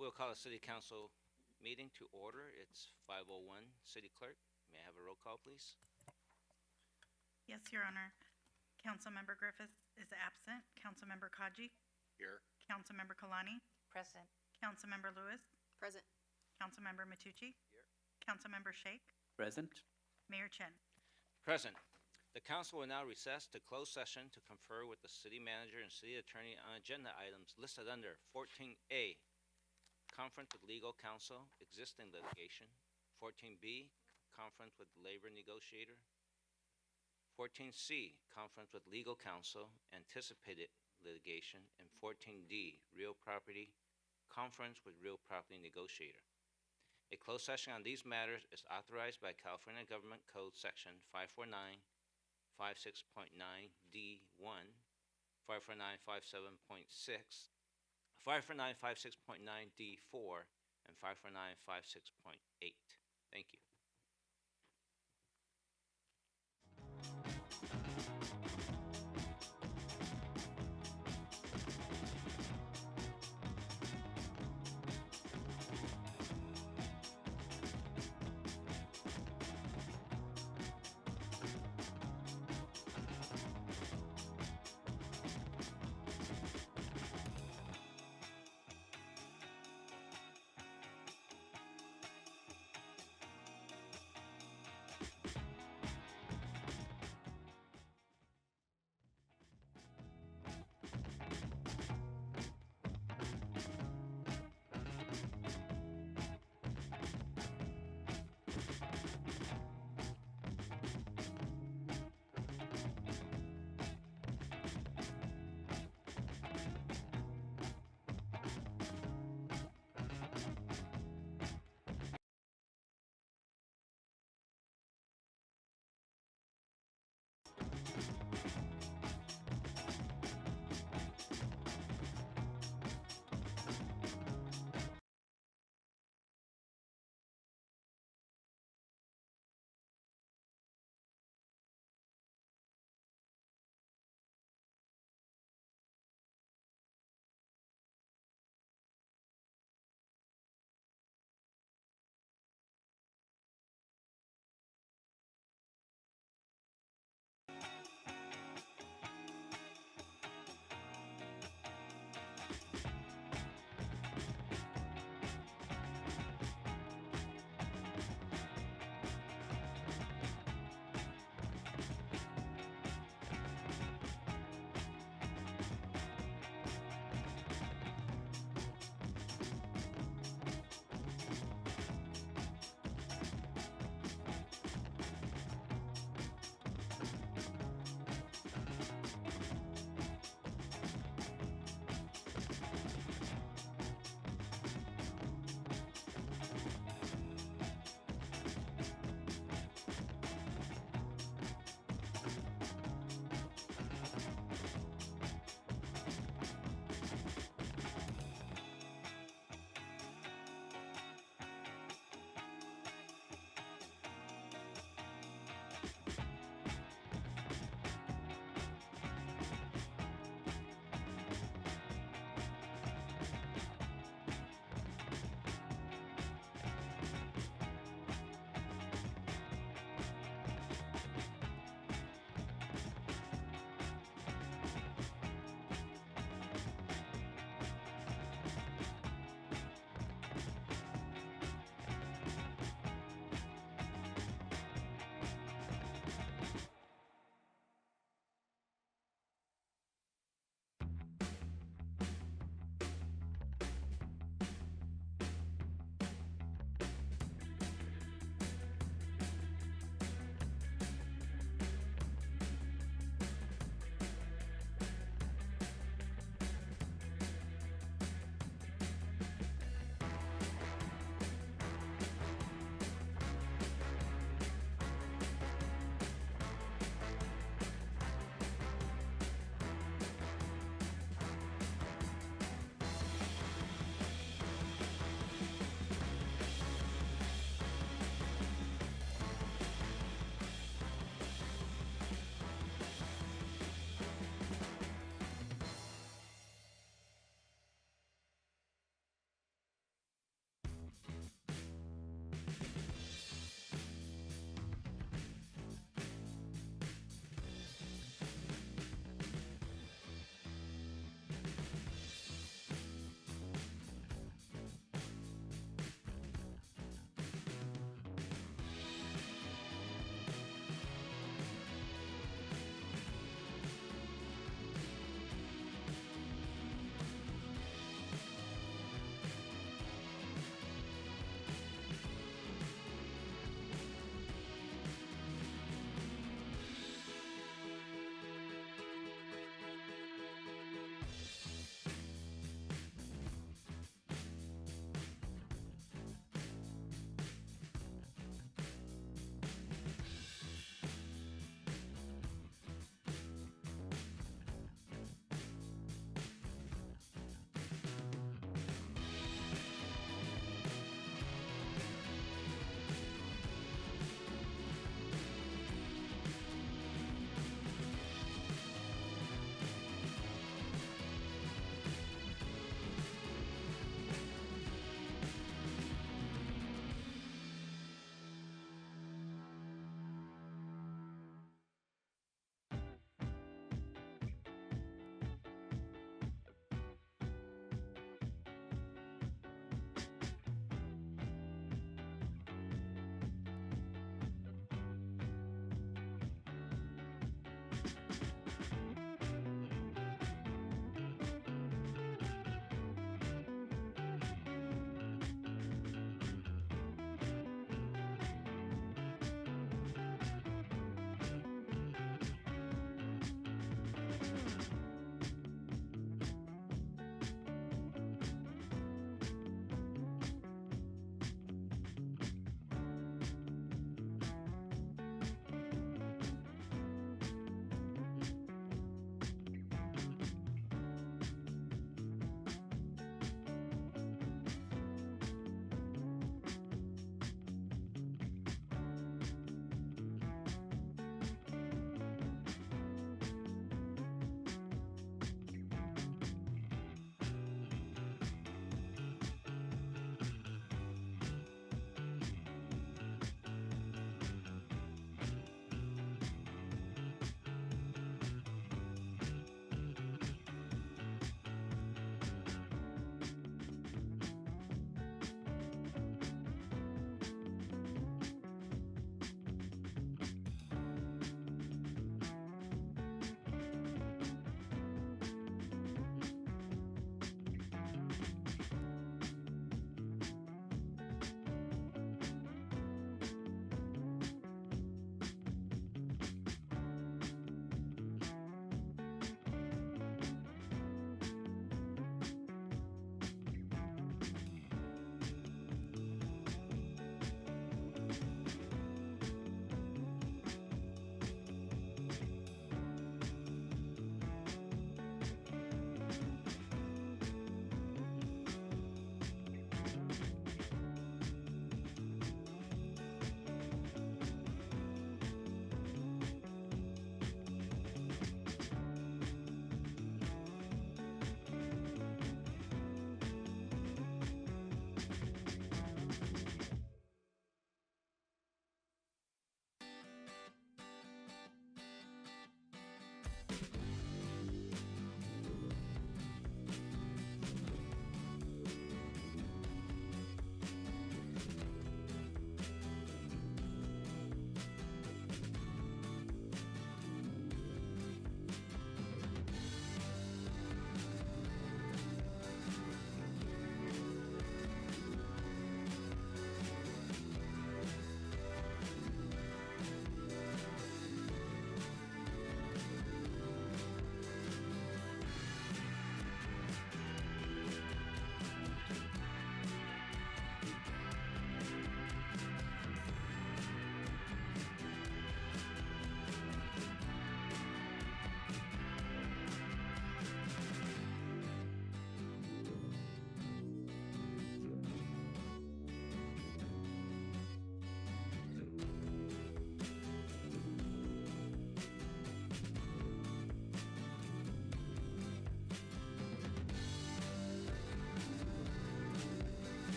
We'll call a city council meeting to order. It's 5:01. City clerk, may I have a roll call, please? Yes, Your Honor. Councilmember Griffith is absent. Councilmember Kaji? Here. Councilmember Kalani? Present. Councilmember Lewis? Present. Councilmember Matucci? Here. Councilmember Sheikh? Present. Mayor Chen? Present. The council will now recess to close session to confer with the city manager and city attorney on agenda items listed under 14A, conference with legal counsel, existing litigation, 14B, conference with labor negotiator, 14C, conference with legal counsel, anticipated litigation, and 14D, real property, conference with real property negotiator. A closed session on these matters is authorized by California Government Code Section 549-56.9D1, 549-57.6, 549-56.9D4, and 549-56.8. Thank you.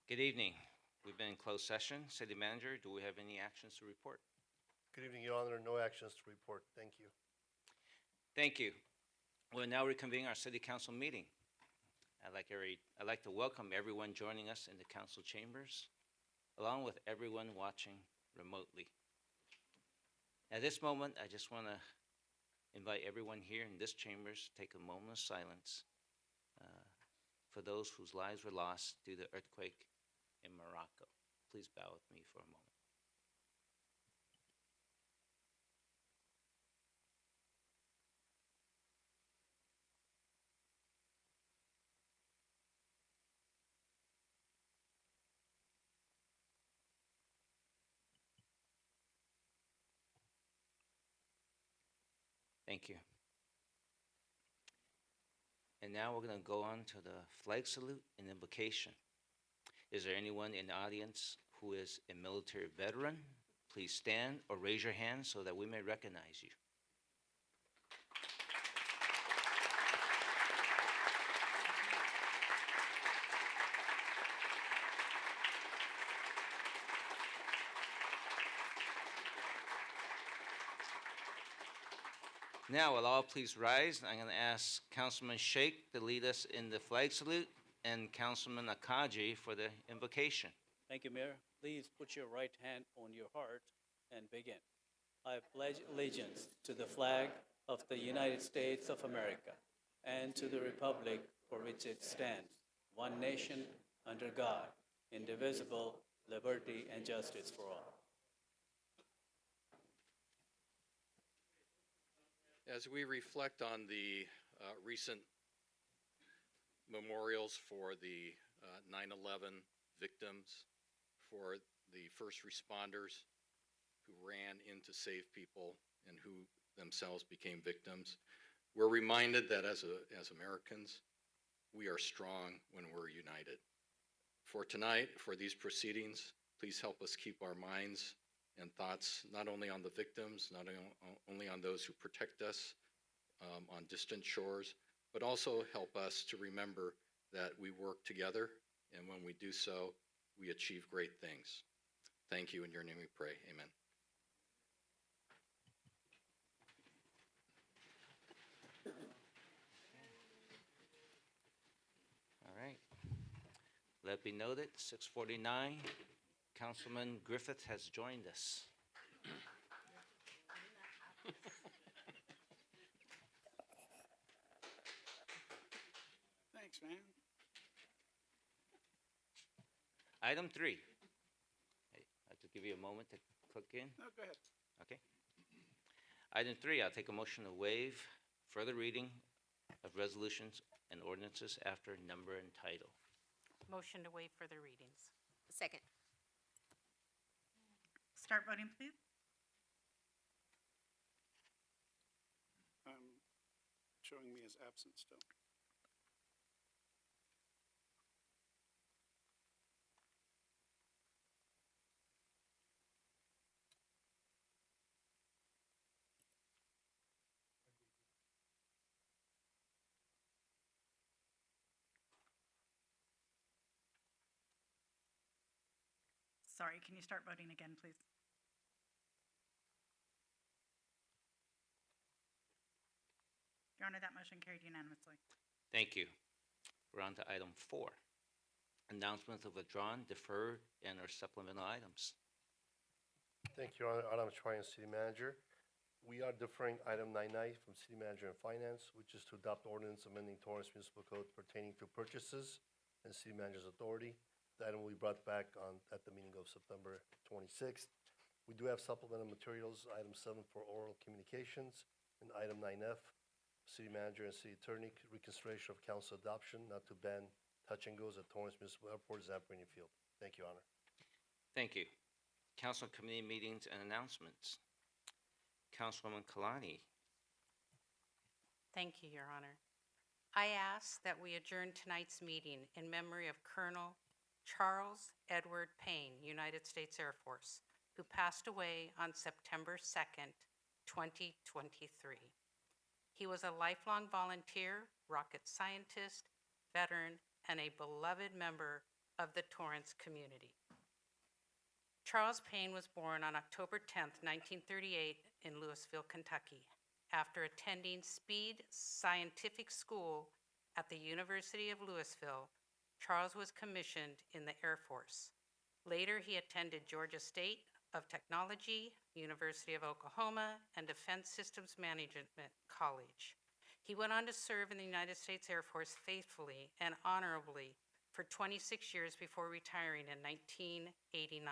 Good evening. We've been in closed session. City Manager, do we have any actions to report? Good evening, Your Honor. No actions to report. Thank you. Thank you. We're now reconvening our City Council meeting. I'd like to welcome everyone joining us in the council chambers, along with everyone watching remotely. At this moment, I just want to invite everyone here in this chambers to take a moment of silence for those whose lives were lost due to the earthquake in Morocco. Please bow with me for a moment. Thank you. And now we're going to go on to the flag salute and invocation. Is there anyone in the audience who is a military veteran? Please stand or raise your hand so that we may recognize you. Now, will all please rise? I'm going to ask Councilman Sheikh to lead us in the flag salute and Councilman Akaji for the invocation. Thank you, Mayor. Please put your right hand on your heart and begin. I pledge allegiance to the flag of the United States of America and to the republic for which it stands, one nation, under God, indivisible, liberty and justice for all. As we reflect on the recent memorials for the 9/11 victims, for the first responders who ran in to save people and who themselves became victims, we're reminded that as Americans, we are strong when we're united. For tonight, for these proceedings, please help us keep our minds and thoughts not only on the victims, not only on those who protect us on distant shores, but also help us to remember that we work together, and when we do so, we achieve great things. Thank you. In your name we pray. Amen. All right. Let it be noted, 6:49, Councilman Griffith has joined us. Thanks, man. Item 3. Hey, I have to give you a moment to click in. No, go ahead. Okay. Item 3, I'll take a motion to waive further reading of resolutions and ordinances after number and title. Motion to waive further readings. Second. Start voting, please. Showing me as absent still. Sorry, can you start voting again, please? Your Honor, that motion carried unanimously. Thank you. We're on to item 4. Announcements of withdrawn, deferred, and/or supplemental items. Thank you, Your Honor. Adam Schwein, City Manager. We are deferring item 9I from City Manager and Finance, which is to adopt ordinance amending Torrance Municipal Code pertaining to purchases and City Manager's authority. The item will be brought back at the meeting of September 26th. We do have supplemental materials, item 7 for oral communications, and item 9F, City Manager and City Attorney, reconsideration of council adoption not to ban touch and goes at Torrance Municipal Airport, Zampini Field. Thank you, Honor. Thank you. Council committee meetings and announcements. Councilwoman Kalani. Thank you, Your Honor. I ask that we adjourn tonight's meeting in memory of Colonel Charles Edward Payne, United States Air Force, who passed away on September 2nd, 2023. He was a lifelong volunteer, rocket scientist, veteran, and a beloved member of the Torrance community. Charles Payne was born on October 10, 1938, in Louisville, Kentucky. After attending Speed Scientific School at the University of Louisville, Charles was commissioned in the Air Force. Later, he attended Georgia State of Technology, University of Oklahoma, and Defense Systems Management College. He went on to serve in the United States Air Force faithfully and honorably for 26 years before retiring in 1989.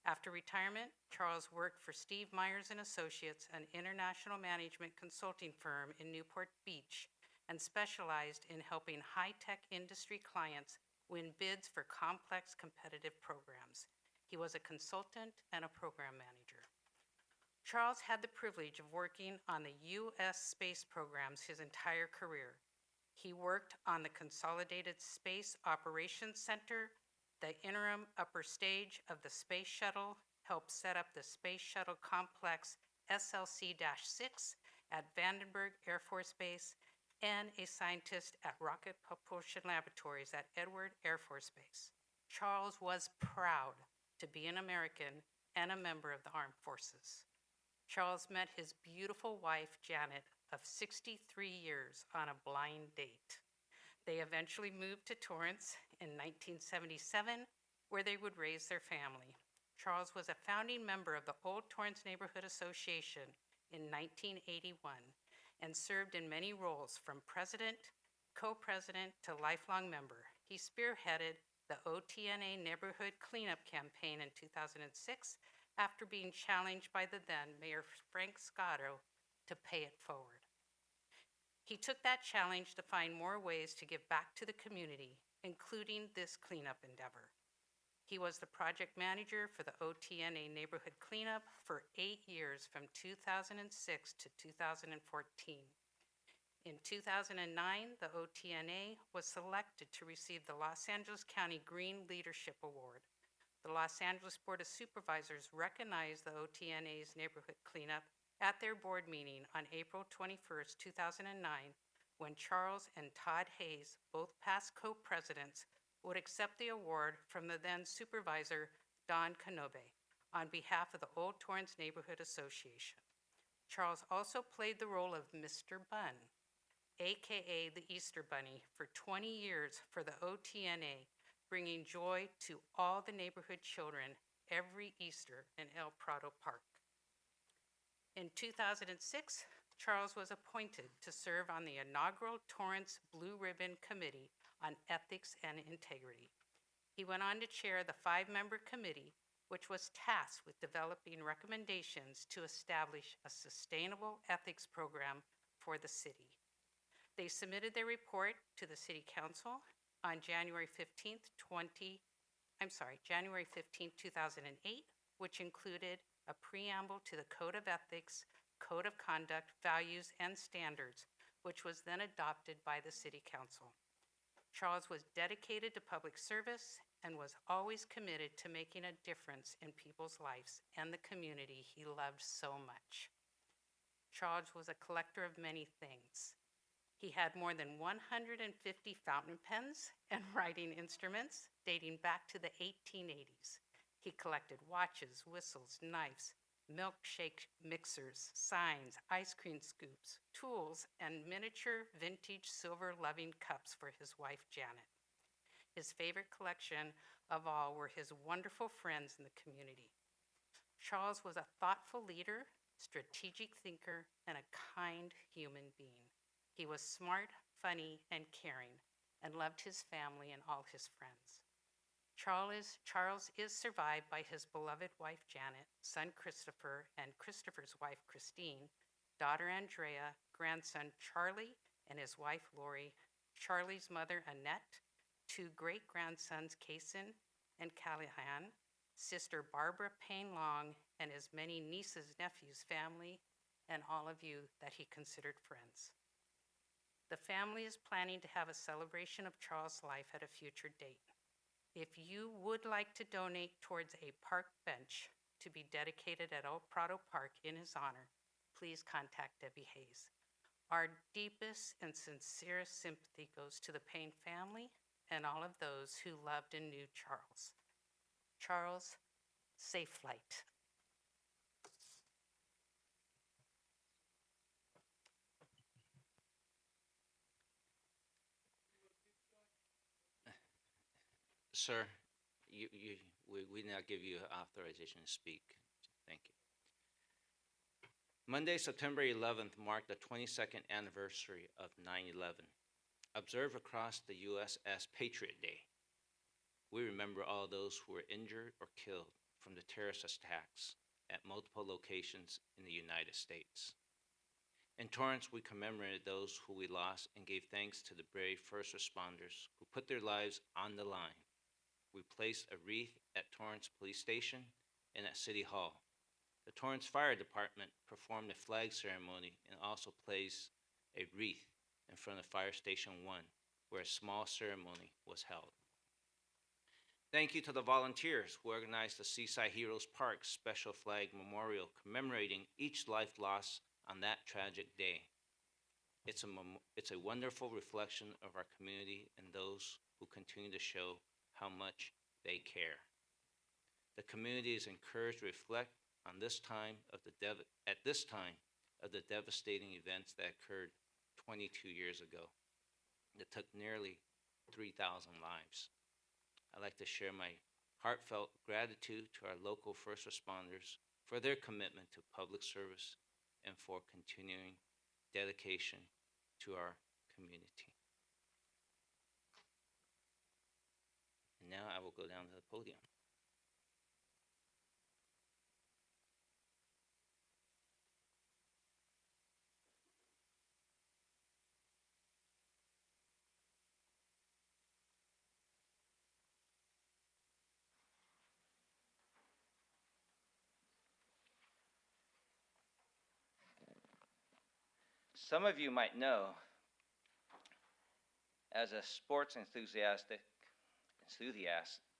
After retirement, Charles worked for Steve Myers and Associates, an international management consulting firm in Newport Beach, and specialized in helping high-tech industry clients win bids for complex competitive programs. He was a consultant and a program manager. Charles had the privilege of working on the U.S. space programs his entire career. He worked on the Consolidated Space Operations Center, the interim upper stage of the Space Shuttle, helped set up the Space Shuttle Complex SLC-6 at Vandenberg Air Force Base, and a scientist at Rocket Propulsion Laboratories at Edward Air Force Base. Charles was proud to be an American and a member of the armed forces. Charles met his beautiful wife, Janet, of 63 years on a blind date. They eventually moved to Torrance in 1977, where they would raise their family. Charles was a founding member of the Old Torrance Neighborhood Association in 1981 and served in many roles from president, co-president to lifelong member. He spearheaded the OTNA Neighborhood Cleanup Campaign in 2006 after being challenged by the then Mayor Frank Scotto to pay it forward. He took that challenge to find more ways to give back to the community, including this cleanup endeavor. He was the project manager for the OTNA Neighborhood Cleanup for 8 years from 2006 to 2014. In 2009, the OTNA was selected to receive the Los Angeles County Green Leadership Award. The Los Angeles Board of Supervisors recognized the OTNA's neighborhood cleanup at their board meeting on April 21st, 2009, when Charles and Todd Hayes, both past co-presidents, would accept the award from the then supervisor, Don Canobe, on behalf of the Old Torrance Neighborhood Association. Charles also played the role of Mr. Bunn, AKA the Easter Bunny, for 20 years for the OTNA, bringing joy to all the neighborhood children every Easter in El Prado Park. In 2006, Charles was appointed to serve on the inaugural Torrance Blue Ribbon Committee on Ethics and Integrity. He went on to chair the 5-member committee, which was tasked with developing recommendations to establish a sustainable ethics program for the city. They submitted their report to the City Council on January 15, 2008, which included a preamble to the Code of Ethics, Code of Conduct, Values, and Standards, which was then adopted by the City Council. Charles was dedicated to public service and was always committed to making a difference in people's lives and the community he loved so much. Charles was a collector of many things. He had more than 150 fountain pens and writing instruments dating back to the 1880s. He collected watches, whistles, knives, milkshake mixers, signs, ice cream scoops, tools, and miniature vintage silver loving cups for his wife, Janet. His favorite collection of all were his wonderful friends in the community. Charles was a thoughtful leader, strategic thinker, and a kind human being. He was smart, funny, and caring, and loved his family and all his friends. Charles is survived by his beloved wife, Janet, son, Christopher, and Christopher's wife, Christine, daughter, Andrea, grandson, Charlie, and his wife, Lori, Charlie's mother, Annette, 2 great-grandsons, Kason and Callahan, sister Barbara Payne Long, and his many nieces, nephews, family, and all of you that he considered friends. The family is planning to have a celebration of Charles' life at a future date. If you would like to donate towards a park bench to be dedicated at El Prado Park in his honor, please contact Debbie Hayes. Our deepest and sincerest sympathy goes to the Payne family, and all of those who loved and knew Charles. Charles, safe flight. Sir, we now give you authorization to speak. Thank you. Monday, September 11th marked the 22nd anniversary of 9/11. Observed across the U.S. as Patriot Day. We remember all those who were injured or killed from the terrorist attacks at multiple locations in the United States. In Torrance, we commemorated those who we lost and gave thanks to the brave first responders who put their lives on the line. We placed a wreath at Torrance Police Station and at City Hall. The Torrance Fire Department performed a flag ceremony and also placed a wreath in front of Fire Station 1, where a small ceremony was held. Thank you to the volunteers who organized the Seaside Heroes Park Special Flag Memorial commemorating each life lost on that tragic day. It's a wonderful reflection of our community and those who continue to show how much they care. The community is encouraged to reflect on this time of the devastating events that occurred 22 years ago that took nearly 3,000 lives. I'd like to share my heartfelt gratitude to our local first responders for their commitment to public service and for continuing dedication to our community. And now I will go down to the podium. Some of you might know, as a sports enthusiast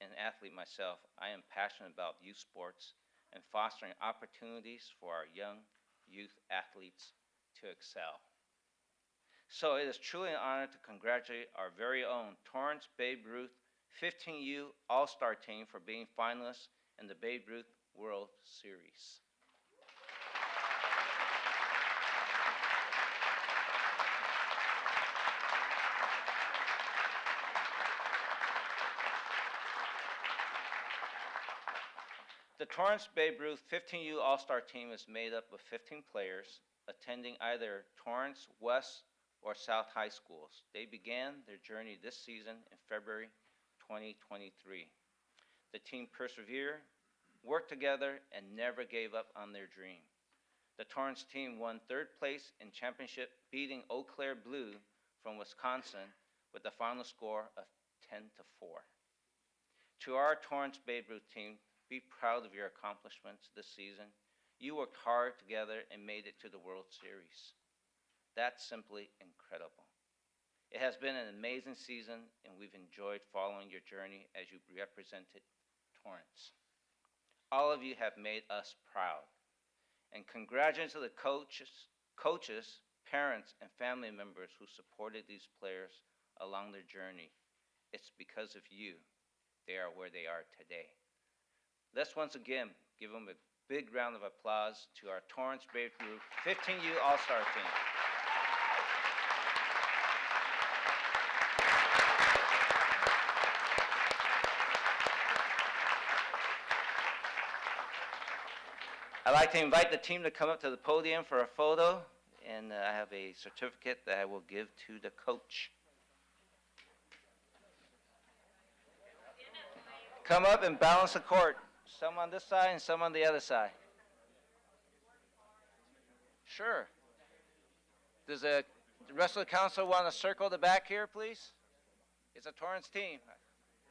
and athlete myself, I am passionate about youth sports and fostering opportunities for our young youth athletes to excel. So it is truly an honor to congratulate our very own Torrance Babe Ruth 15U All-Star team for being finalists in the Babe Ruth World Series. The Torrance Babe Ruth 15U All-Star team is made up of 15 players attending either Torrance West or South High Schools. They began their journey this season in February 2023. The team persevered, worked together, and never gave up on their dream. The Torrance team won third place in championship, beating Eau Claire Blue from Wisconsin with a final score of 10-4. To our Torrance Babe Ruth team, be proud of your accomplishments this season. You worked hard together and made it to the World Series. That's simply incredible. It has been an amazing season, and we've enjoyed following your journey as you represented Torrance. All of you have made us proud. And congratulations to the coaches, parents, and family members who supported these players along their journey. It's because of you they are where they are today. Let's once again give them a big round of applause to our Torrance Babe Ruth 15U All-Star team. I'd like to invite the team to come up to the podium for a photo, and I have a certificate that I will give to the coach. Come up and balance the court. Some on this side and some on the other side. Sure. Does the rest of the council want to circle the back here, please? It's a Torrance team.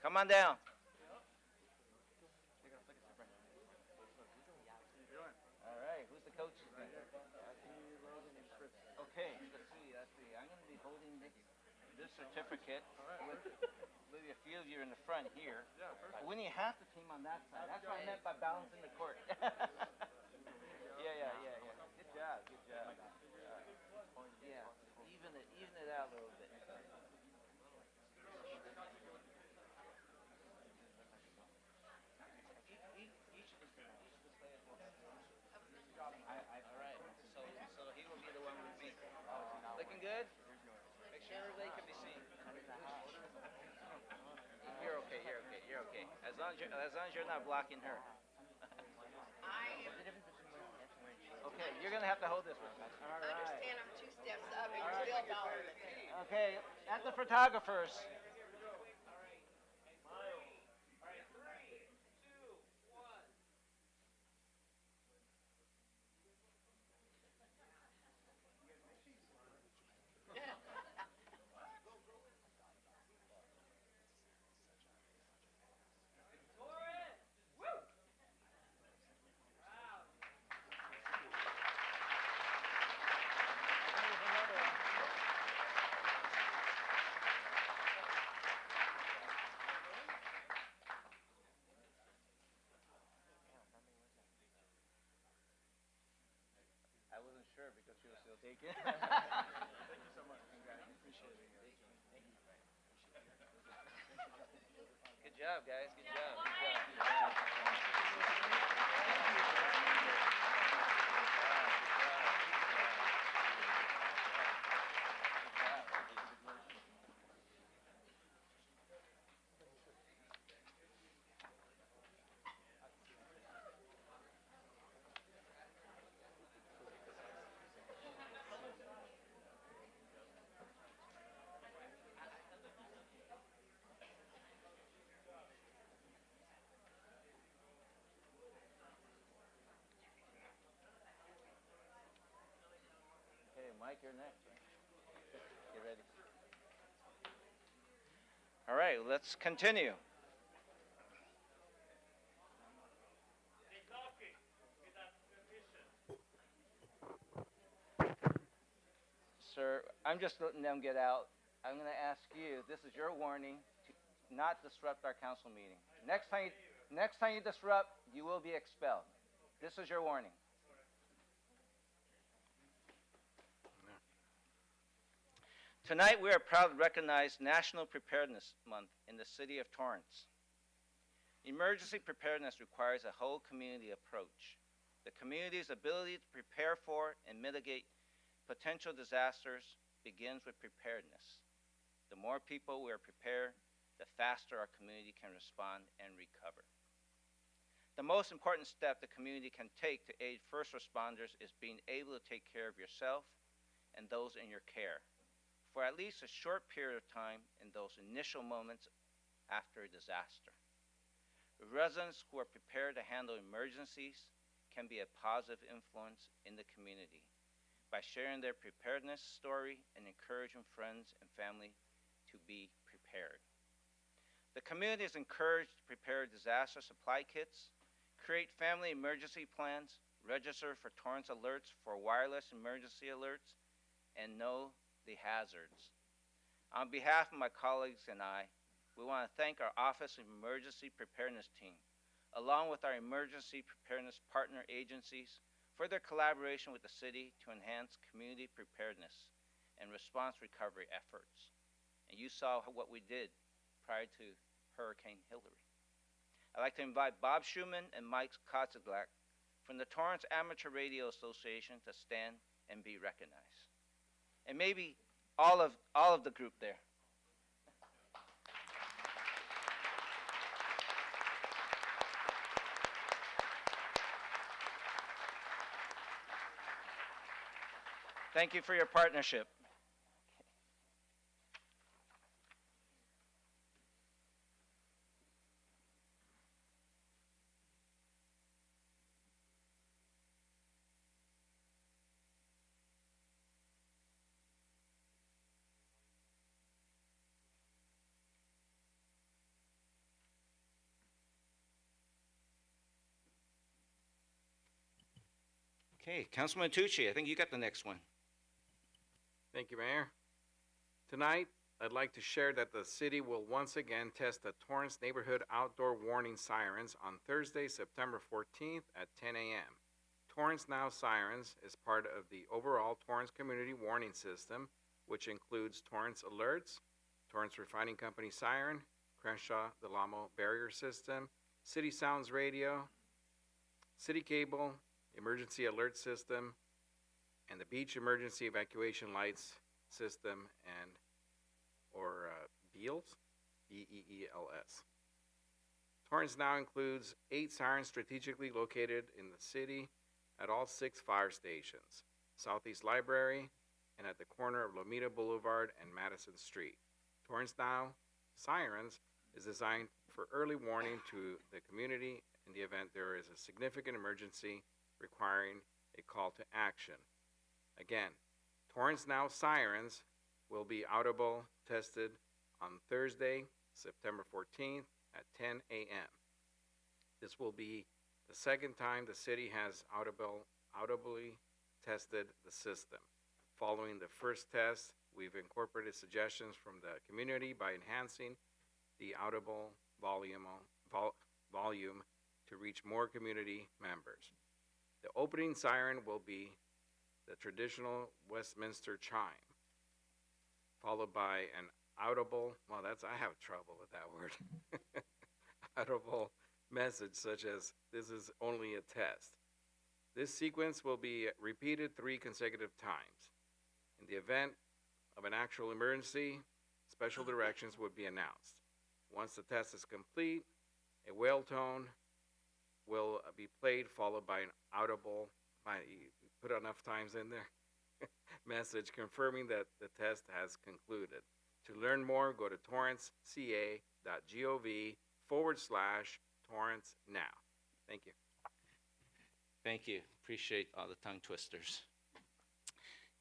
Come on down. All right, who's the coach? Okay, let's see. I'm going to be holding this certificate with maybe a few of you in the front here. We need half the team on that side. That's what I meant by balancing the court. Yeah. Good job. Yeah, even it out a little bit. as long as you're not blocking her. Okay, you're gonna have to hold this one. All right. Understand I'm 2 steps up and you're still taller than me. Okay, at the photographers. I wasn't sure because she was still taking. Thank you so much. Congrats. Appreciate it. Good job, guys. Good job. Good job. Okay, Mike, you're next. Right? Get ready. All right, let's continue. Sir, I'm just letting them get out. I'm going to ask you, this is your warning to not disrupt our council meeting. Next time you disrupt, you will be expelled. This is your warning. Tonight, we are proud to recognize National Preparedness Month in the city of Torrance. Emergency preparedness requires a whole community approach. The community's ability to prepare for and mitigate potential disasters begins with preparedness. The more people we are prepared, the faster our community can respond and recover. The most important step the community can take to aid first responders is being able to take care of yourself and those in your care for at least a short period of time in those initial moments after a disaster. Residents who are prepared to handle emergencies can be a positive influence in the community by sharing their preparedness story and encouraging friends and family to be prepared. The community is encouraged to prepare disaster supply kits, create family emergency plans, register for Torrance alerts for wireless emergency alerts, and know the hazards. On behalf of my colleagues and I, we want to thank our Office of Emergency Preparedness team, along with our emergency preparedness partner agencies, for their collaboration with the city to enhance community preparedness and response recovery efforts. And you saw what we did prior to Hurricane Hillary. I'd like to invite Bob Schumann and Mike Kotziglack from the Torrance Amateur Radio Association to stand and be recognized. And maybe all of the group there. Thank you for your partnership. Okay, Councilman Tucci, I think you got the next one. Thank you, Mayor. Tonight, I'd like to share that the city will once again test the Torrance Neighborhood Outdoor Warning Sirens on Thursday, September 14th at 10 a.m. Torrance Now Sirens is part of the overall Torrance Community Warning System, which includes Torrance Alerts, Torrance Refining Company Siren, Crenshaw Del Amo Barrier System, City Sounds Radio, City Cable, Emergency Alert System, and the Beach Emergency Evacuation Lights System, or BEELS, BEELS. Torrance now includes 8 sirens strategically located in the city at all 6 fire stations, Southeast Library, and at the corner of Lomita Boulevard and Madison Street. Torrance Now Sirens is designed for early warning to the community in the event there is a significant emergency requiring a call to action. Again, Torrance Now Sirens will be audible tested on Thursday, September 14th at 10 a.m. This will be the second time the city has audibly tested the system. Following the first test, we've incorporated suggestions from the community by enhancing the audible volume to reach more community members. The opening siren will be the traditional Westminster chime, followed by an audible, I have trouble with that word, audible message such as, "This is only a test." This sequence will be repeated 3 consecutive times. In the event of an actual emergency, special directions would be announced. Once the test is complete, a whale tone will be played, followed by an audible, you put enough times in there, message confirming that the test has concluded. To learn more, go to torranceca.gov/Torrance Now. Thank you. Thank you. Appreciate all the tongue twisters.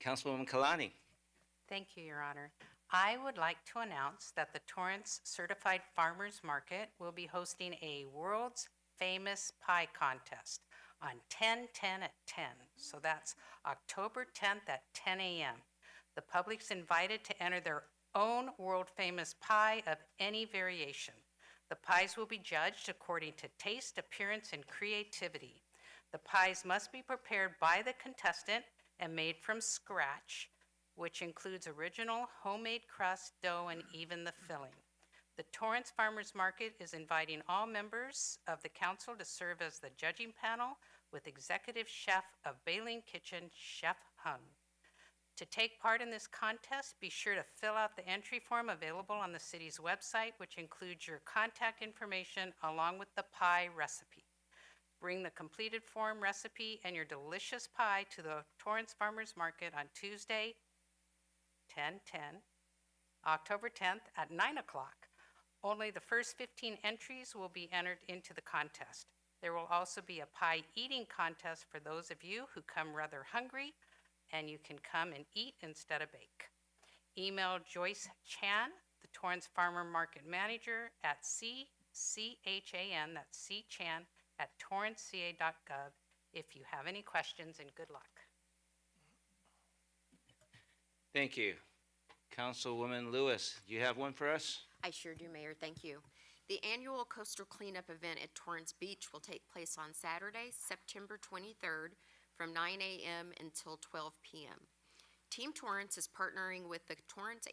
Councilwoman Kalani. Thank you, Your Honor. I would like to announce that the Torrance Certified Farmers Market will be hosting a world's famous pie contest on 10/10 at 10. So that's October 10th at 10 a.m. The public's invited to enter their own world famous pie of any variation. The pies will be judged according to taste, appearance, and creativity. The pies must be prepared by the contestant and made from scratch, which includes original homemade crust, dough, and even the filling. The Torrance Farmers Market is inviting all members of the council to serve as the judging panel with executive chef of Baleen Kitchen, Chef Hung. To take part in this contest, be sure to fill out the entry form available on the city's website, which includes your contact information along with the pie recipe. Bring the completed form, recipe, and your delicious pie to the Torrance Farmers Market on Tuesday, 10/10, October 10th at 9 o'clock. Only the first 15 entries will be entered into the contest. There will also be a pie eating contest for those of you who come rather hungry, and you can come and eat instead of bake. Email Joyce Chan, the Torrance Farmer Market Manager, at CCHAN, that's CChan, at torranceca.gov if you have any questions, and good luck. Thank you. Councilwoman Lewis, do you have one for us? I sure do, Mayor. Thank you. The annual coastal cleanup event at Torrance Beach will take place on Saturday, September 23rd from 9 a.m. until 12 p.m. Team Torrance is partnering with the Torrance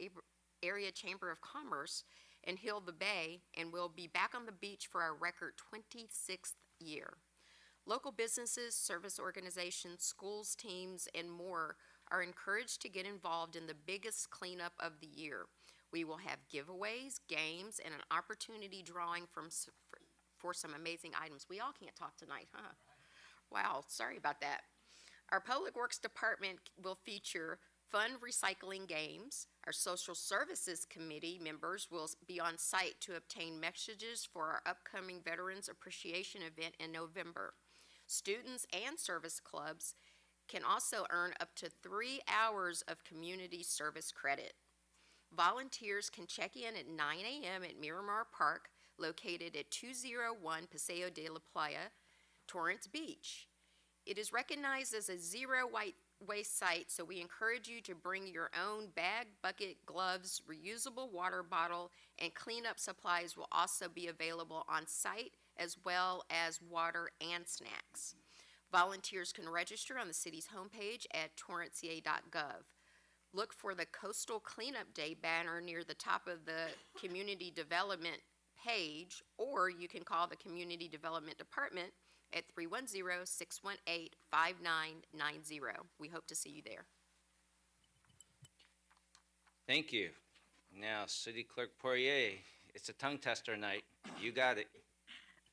Area Chamber of Commerce and Heal the Bay, and will be back on the beach for our record 26th year. Local businesses, service organizations, schools, teams, and more are encouraged to get involved in the biggest cleanup of the year. We will have giveaways, games, and an opportunity drawing for some amazing items. We all can't talk tonight, huh? Wow, sorry about that. Our Public Works Department will feature fun recycling games. Our Social Services Committee members will be on site to obtain messages for our upcoming Veterans Appreciation event in November. Students and service clubs can also earn up to 3 hours of community service credit. Volunteers can check in at 9 a.m. at Miramar Park, located at 201 Paseo de la Playa, Torrance Beach. It is recognized as a zero waste site, so we encourage you to bring your own bag, bucket, gloves, reusable water bottle, and cleanup supplies will also be available on site, as well as water and snacks. Volunteers can register on the city's homepage at torranceca.gov. Look for the Coastal Cleanup Day banner near the top of the Community Development page, or you can call the Community Development Department at 310-618-5990. We hope to see you there. Thank you. Now, City Clerk Poirier, it's a tongue tester night. You got it.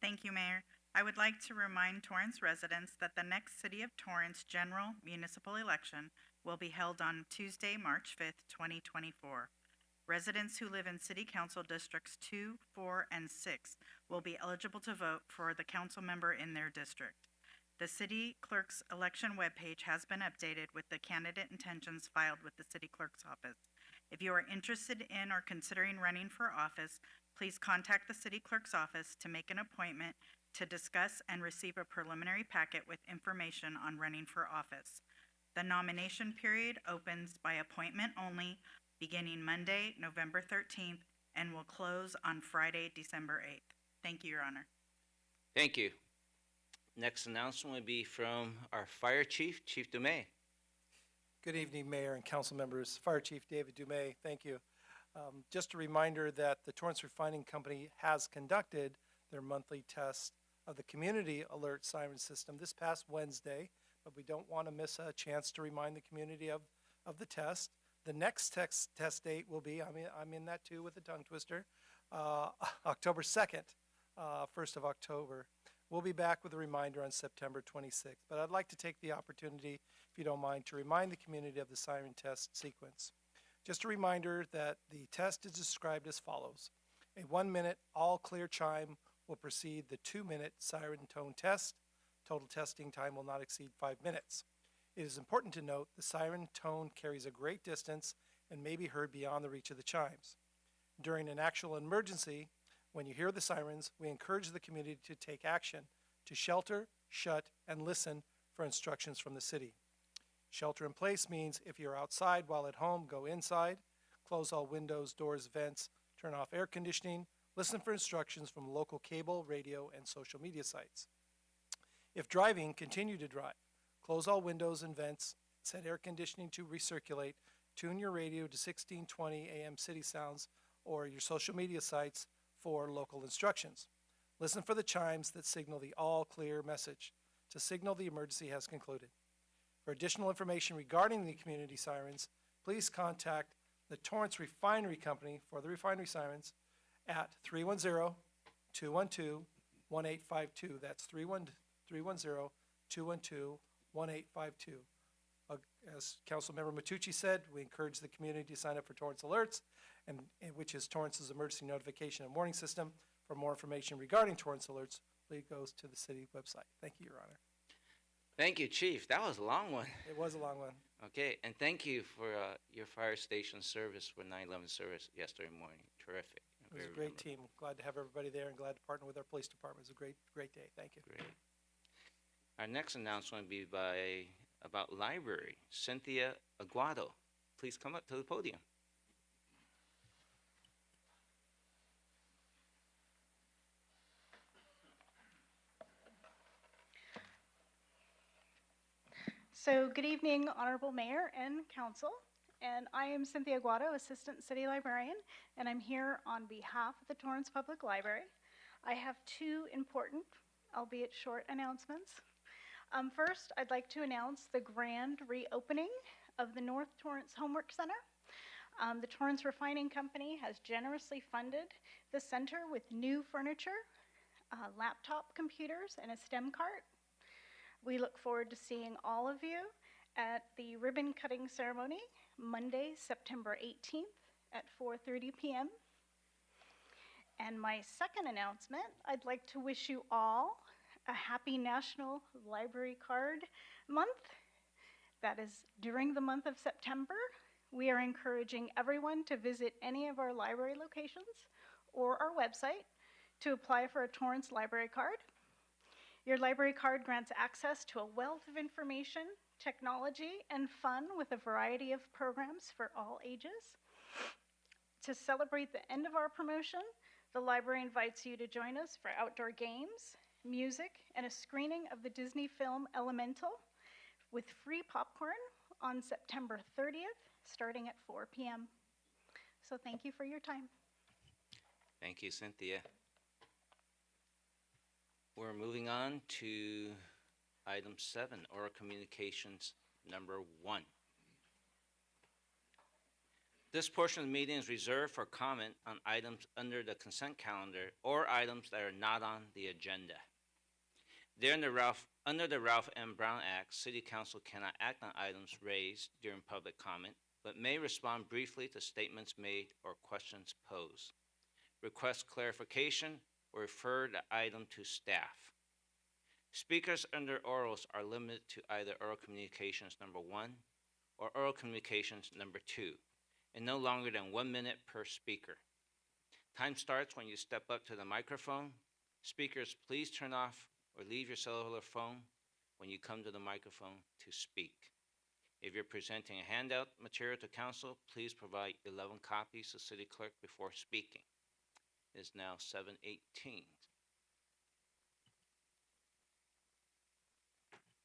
Thank you, Mayor. I would like to remind Torrance residents that the next City of Torrance general municipal election will be held on Tuesday, March 5th, 2024. Residents who live in City Council Districts 2, 4, and 6 will be eligible to vote for the council member in their district. The city clerk's election webpage has been updated with the candidate intentions filed with the city clerk's office. If you are interested in or considering running for office, please contact the city clerk's office to make an appointment to discuss and receive a preliminary packet with information on running for office. The nomination period opens by appointment only, beginning Monday, November 13th, and will close on Friday, December 8th. Thank you, Your Honor. Thank you. Next announcement will be from our Fire Chief, Chief Dumais. Good evening, Mayor and council members. Fire Chief David Dumais, thank you. Just a reminder that the Torrance Refining Company has conducted their monthly test of the Community Alert Siren System this past Wednesday, but we don't want to miss a chance to remind the community of the test. The next test date will be, I'm in that too with a tongue twister, October 2nd, 1st of October. We'll be back with a reminder on September 26th, but I'd like to take the opportunity, if you don't mind, to remind the community of the siren test sequence. Just a reminder that the test is described as follows. A 1-minute all clear chime will precede the 2-minute siren tone test. Total testing time will not exceed 5 minutes. It is important to note the siren tone carries a great distance and may be heard beyond the reach of the chimes. During an actual emergency, when you hear the sirens, we encourage the community to take action, to shelter, shut, and listen for instructions from the city. Shelter in place means if you're outside while at home, go inside, close all windows, doors, vents, turn off air conditioning, listen for instructions from local cable, radio, and social media sites. If driving, continue to drive. Close all windows and vents, set air conditioning to recirculate, tune your radio to 1620 AM city sounds or your social media sites for local instructions. Listen for the chimes that signal the all clear message to signal the emergency has concluded. For additional information regarding the community sirens, please contact the Torrance Refinery Company for the refinery sirens at 310-212-1852. That's 310-212-1852. As Councilmember Matucci said, we encourage the community to sign up for Torrance Alerts, which is Torrance's emergency notification and warning system. For more information regarding Torrance Alerts, please go to the city website. Thank you, Your Honor. Thank you, Chief. That was a long one. It was a long one. Okay, and thank you for your fire station service for 9/11 service yesterday morning. Terrific. It was a great team. Glad to have everybody there and glad to partner with our police department. It was a great day. Thank you. Great. Our next announcement will be about library. Cynthia Aguado, please come up to the podium. So good evening, Honorable Mayor and Council. And I am Cynthia Aguado, Assistant City Librarian, and I'm here on behalf of the Torrance Public Library. I have two important, albeit short, announcements. First, I'd like to announce the grand reopening of the North Torrance Homework Center. The Torrance Refining Company has generously funded the center with new furniture, laptop computers, and a STEM cart. We look forward to seeing all of you at the ribbon cutting ceremony Monday, September 18th at 4:30 p.m. And my second announcement, I'd like to wish you all a happy National Library Card Month. That is during the month of September. We are encouraging everyone to visit any of our library locations or our website to apply for a Torrance library card. Your library card grants access to a wealth of information, technology, and fun with a variety of programs for all ages. To celebrate the end of our promotion, the library invites you to join us for outdoor games, music, and a screening of the Disney film Elemental with free popcorn on September 30th, starting at 4 p.m. So thank you for your time. Thank you, Cynthia. We're moving on to item 7, oral communications number 1. This portion of the meeting is reserved for comment on items under the consent calendar or items that are not on the agenda. Under the Ralph M. Brown Act, City Council cannot act on items raised during public comment, but may respond briefly to statements made or questions posed, request clarification, or refer the item to staff. Speakers under orals are limited to either oral communications number 1 or oral communications number 2, and no longer than 1 minute per speaker. Time starts when you step up to the microphone. Speakers, please turn off or leave your cellular phone when you come to the microphone to speak. If you're presenting a handout material to council, please provide 11 copies to City Clerk before speaking. It is now 7:18.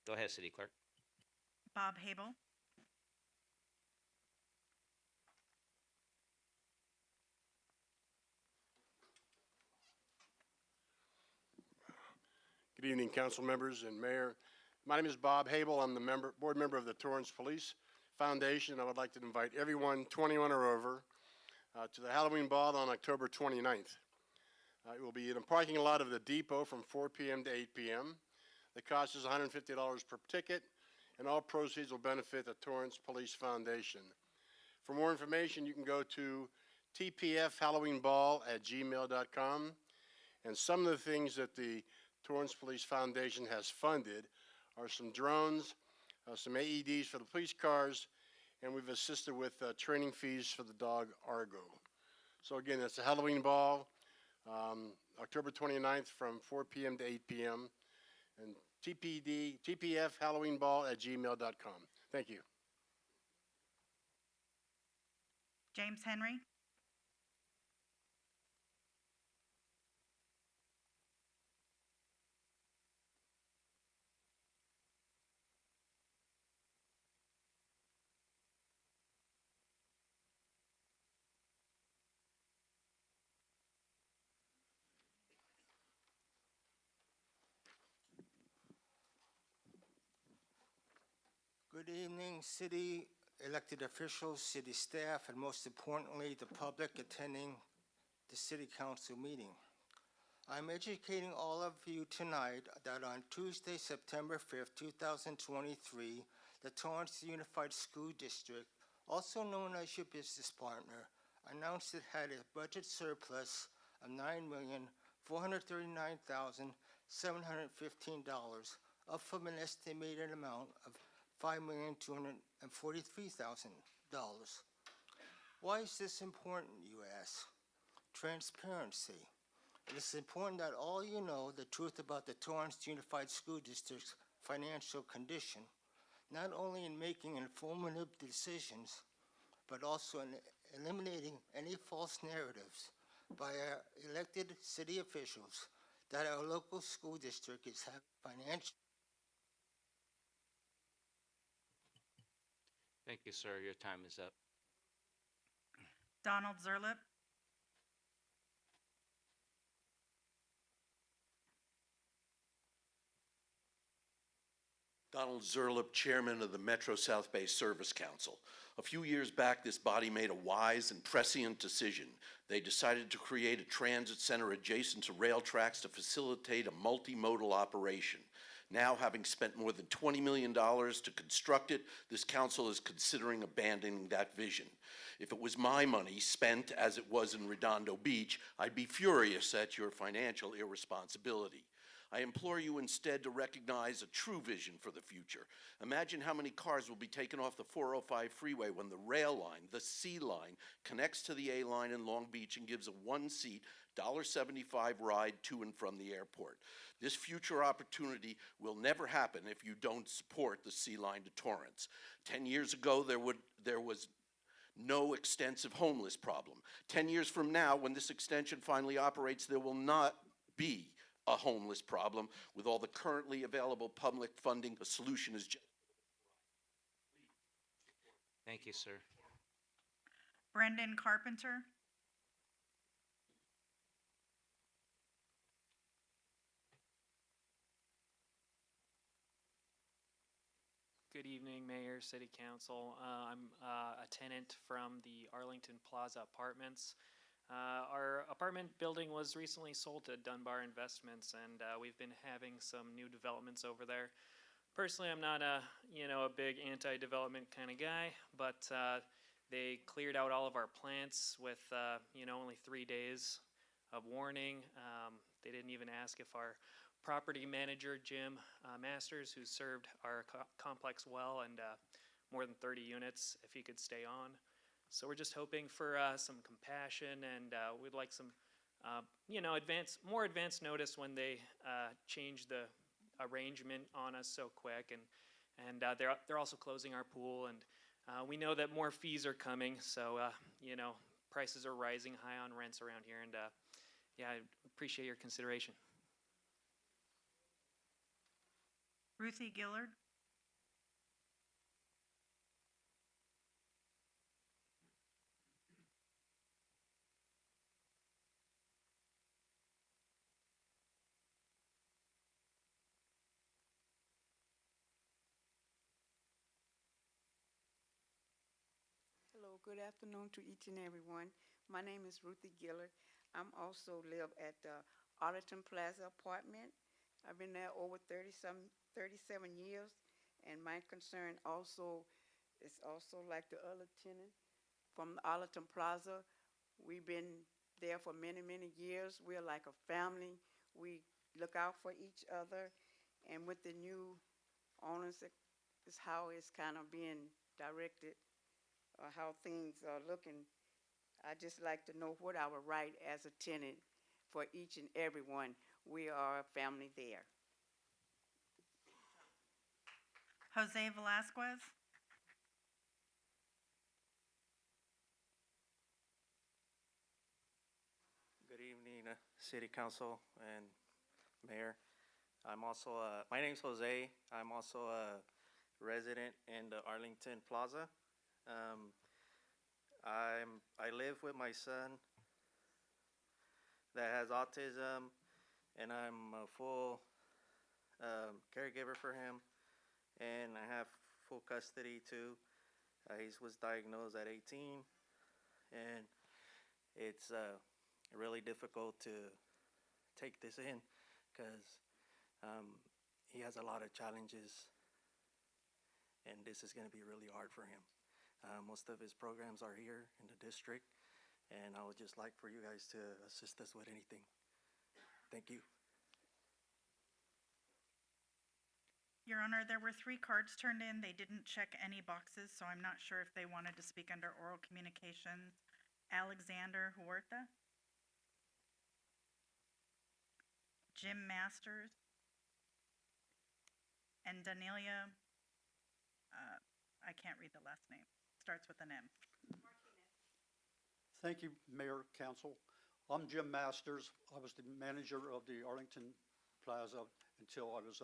Go ahead, City Clerk. Bob Habel. Good evening, council members and mayor. My name is Bob Habel. I'm the board member of the Torrance Police Foundation. I would like to invite everyone 21 or over to the Halloween Ball on October 29th. It will be in a parking lot of the depot from 4 p.m. to 8 p.m. The cost is $150 per ticket, and all proceeds will benefit the Torrance Police Foundation. For more information, you can go to tpfhalloweenball@gmail.com. And some of the things that the Torrance Police Foundation has funded are some drones, some AEDs for the police cars, and we've assisted with training fees for the dog Argo. So again, that's a Halloween Ball, October 29th from 4 p.m. to 8 p.m. and tpfhalloweenball@gmail.com. Thank you. James Henry. Good evening, city elected officials, city staff, and most importantly, the public attending the city council meeting. I'm educating all of you tonight that on Tuesday, September 5th, 2023, the Torrance Unified School District, also known as your business partner, announced it had a budget surplus of $9,439,715, up from an estimated amount of $5,243,000. Why is this important, you ask? Transparency. It is important that all you know the truth about the Torrance Unified School District's financial condition, not only in making informative decisions, but also in eliminating any false narratives by our elected city officials that our local school district is having financial. Thank you, sir. Your time is up. Donald Zerlip. Donald Zerlip, chairman of the Metro South Bay Service Council. A few years back, this body made a wise and prescient decision. They decided to create a transit center adjacent to rail tracks to facilitate a multimodal operation. Now, having spent more than $20 million to construct it, this council is considering abandoning that vision. If it was my money spent as it was in Redondo Beach, I'd be furious at your financial irresponsibility. I implore you instead to recognize a true vision for the future. Imagine how many cars will be taken off the 405 freeway when the rail line, the C line, connects to the A line in Long Beach and gives a one-seat, $1.75 ride to and from the airport. This future opportunity will never happen if you don't support the C line to Torrance. 10 years ago, there was no extensive homeless problem. 10 years from now, when this extension finally operates, there will not be a homeless problem. With all the currently available public funding, a solution is just. Thank you, sir. Brendan Carpenter. Good Good evening, Mayor, City Council. I'm a tenant from the Arlington Plaza Apartments. Our apartment building was recently sold to Dunbar Investments, and we've been having some new developments over there. Personally, I'm not a big anti-development kind of guy, but they cleared out all of our plants with only 3 days of warning. They didn't even ask if our property manager, Jim Masters, who served our complex well and more than 30 units, if he could stay on. So we're just hoping for some compassion, and we'd like some, more advanced notice when they change the arrangement on us so quick. And they're also closing our pool, and we know that more fees are coming. So prices are rising high on rents around here, and I appreciate your consideration. Ruthie Gillard. Hello, good afternoon to each and every one. My name is Ruthie Gillard. I'm also live at the Arlington Plaza apartment. I've been there over 37 years, and my concern also is also like the other tenant from Arlington Plaza. We've been there for many, many years. We're like a family. We look out for each other, and with the new owners, is how it's kind of being directed, how things are looking. I just like to know what our right as a tenant for each and every one. We are a family there. Jose Velasquez. Good evening, City Council and Mayor. I'm also, my name's Jose. I'm also a resident in the Arlington Plaza. I live with my son that has autism, and I'm a full caregiver for him, and I have full custody too. He was diagnosed at 18, and it's really difficult to take this in because he has a lot of challenges, and this is going to be really hard for him. Most of his programs are here in the district, and I would just like for you guys to assist us with anything. Thank you. Your Honor, there were 3 cards turned in. They didn't check any boxes, so I'm not sure if they wanted to speak under oral communications. Alexander Huerta. Jim Masters. And Danelia, I can't read the last name. Starts with an M. Thank you, Mayor, Council. I'm Jim Masters. I was the manager of the Arlington Plaza until I was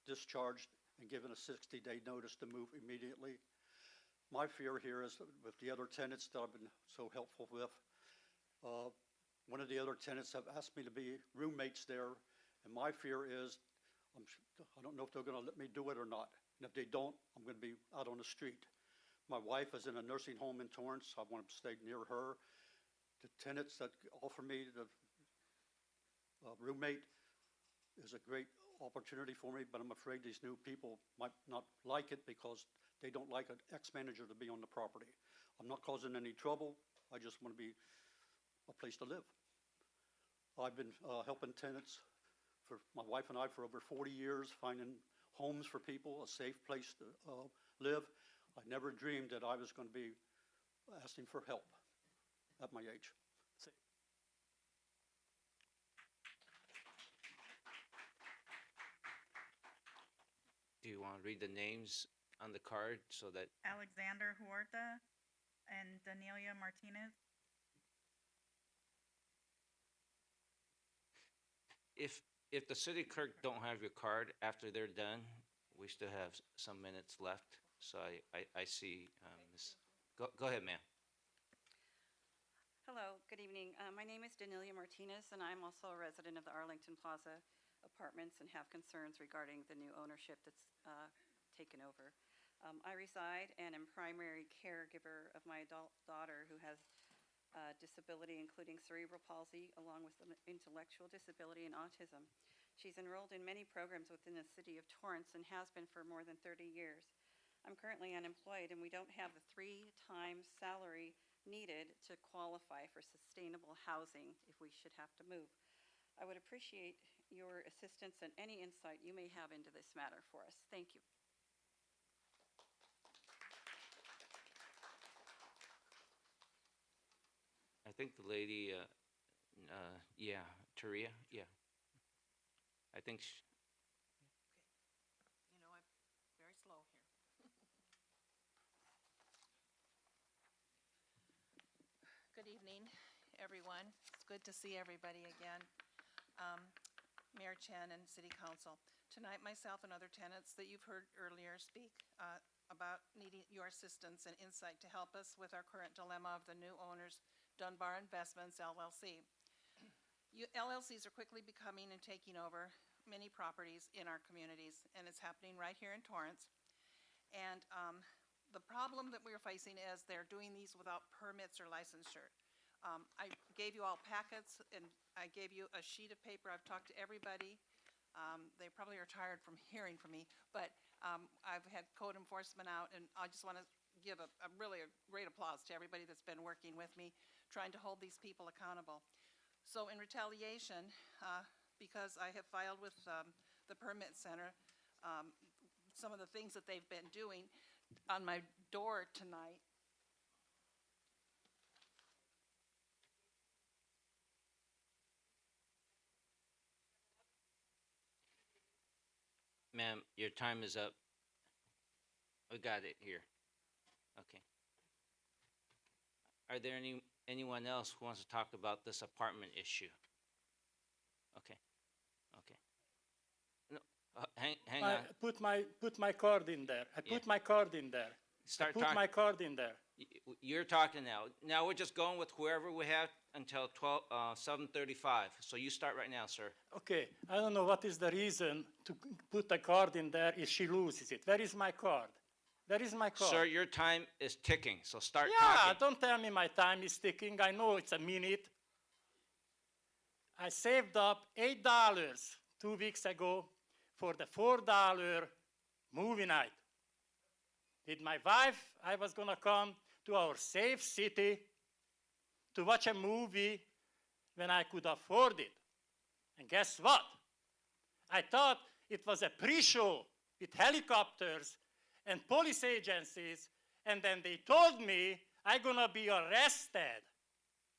discharged and given a 60-day notice to move immediately. My fear here is with the other tenants that I've been so helpful with. One of the other tenants have asked me to be roommates there, and my fear is I don't know if they're going to let me do it or not. And if they don't, I'm going to be out on the street. My wife is in a nursing home in Torrance. I want to stay near her. The tenants that offer me the roommate is a great opportunity for me, but I'm afraid these new people might not like it because they don't like an ex-manager to be on the property. I'm not causing any trouble. I just want to be a place to live. I've been helping tenants, for my wife and I, for over 40 years, finding homes for people, a safe place to live. I never dreamed that I was going to be asking for help at my age. Do you want to read the names on the card so that Alexander Huerta and Danelia Martinez. if the city clerk don't have your card after they're done, we still have some minutes left. So I see, Ms. Go ahead, ma'am. Hello, good evening. My name is Danelia Martinez, and I'm also a resident of the Arlington Plaza Apartments and have concerns regarding the new ownership that's taken over. I reside and am primary caregiver of my adult daughter who has disability, including cerebral palsy, along with an intellectual disability and autism. She's enrolled in many programs within the city of Torrance and has been for more than 30 years. I'm currently unemployed, and we don't have the 3 times salary needed to qualify for sustainable housing if we should have to move. I would appreciate your assistance and any insight you may have into this matter for us. Thank you. I think the lady, yeah, Taria, yeah. I think You know, I'm very slow here. Good evening, everyone. It's good to see everybody again. Mayor Chen and City Council. Tonight, myself and other tenants that you've heard earlier speak about needing your assistance and insight to help us with our current dilemma of the new owners, Dunbar Investments, LLC. LLCs are quickly becoming and taking over many properties in our communities, and it's happening right here in Torrance. And the problem that we're facing is they're doing these without permits or licensure. I gave you all packets, and I gave you a sheet of paper. I've talked to everybody. They probably are tired from hearing from me, but I've had code enforcement out, and I just want to give a really great applause to everybody that's been working with me, trying to hold these people accountable. So in retaliation, because I have filed with the permit center, some of the things that they've been doing on my door tonight. ma'am, your time is up. We got it here. Okay. Are there anyone else who wants to talk about this apartment issue? Okay. Okay. No, hang on. Put my card in there. I put my card in there. Start put talking. my card in there. You're talking now. Now we're just going with whoever we have until 7:35. So you start right now, sir. Okay, I don't know what is the reason to put a card in there if she loses it. Where is my card? Where is my card? Sir, your time is ticking, so start Yeah, talking. don't tell me my time is ticking. I know it's a minute. I saved up $8 2 weeks ago for the $4 movie night. With my wife, I was gonna come to our safe city to watch a movie when I could afford it. And guess what? I thought it was a pre-show with helicopters and police agencies, and then they told me I'm gonna be arrested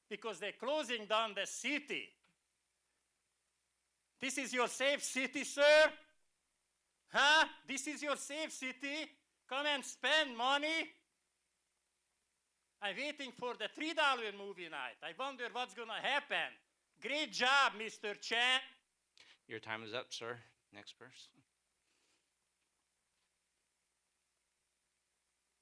because they're closing down the city. This is your safe city, sir? Huh? This is your safe city? Come and spend money? I'm waiting for the $3 movie night. I wonder what's gonna happen. Great job, Mr. Chen. Your time is up, sir. Next person.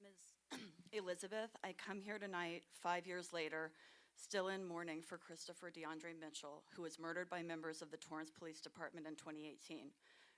Ms. Elizabeth, I come here tonight, 5 years later, still in mourning for Christopher DeAndre Mitchell, who was murdered by members of the Torrance Police Department in 2018.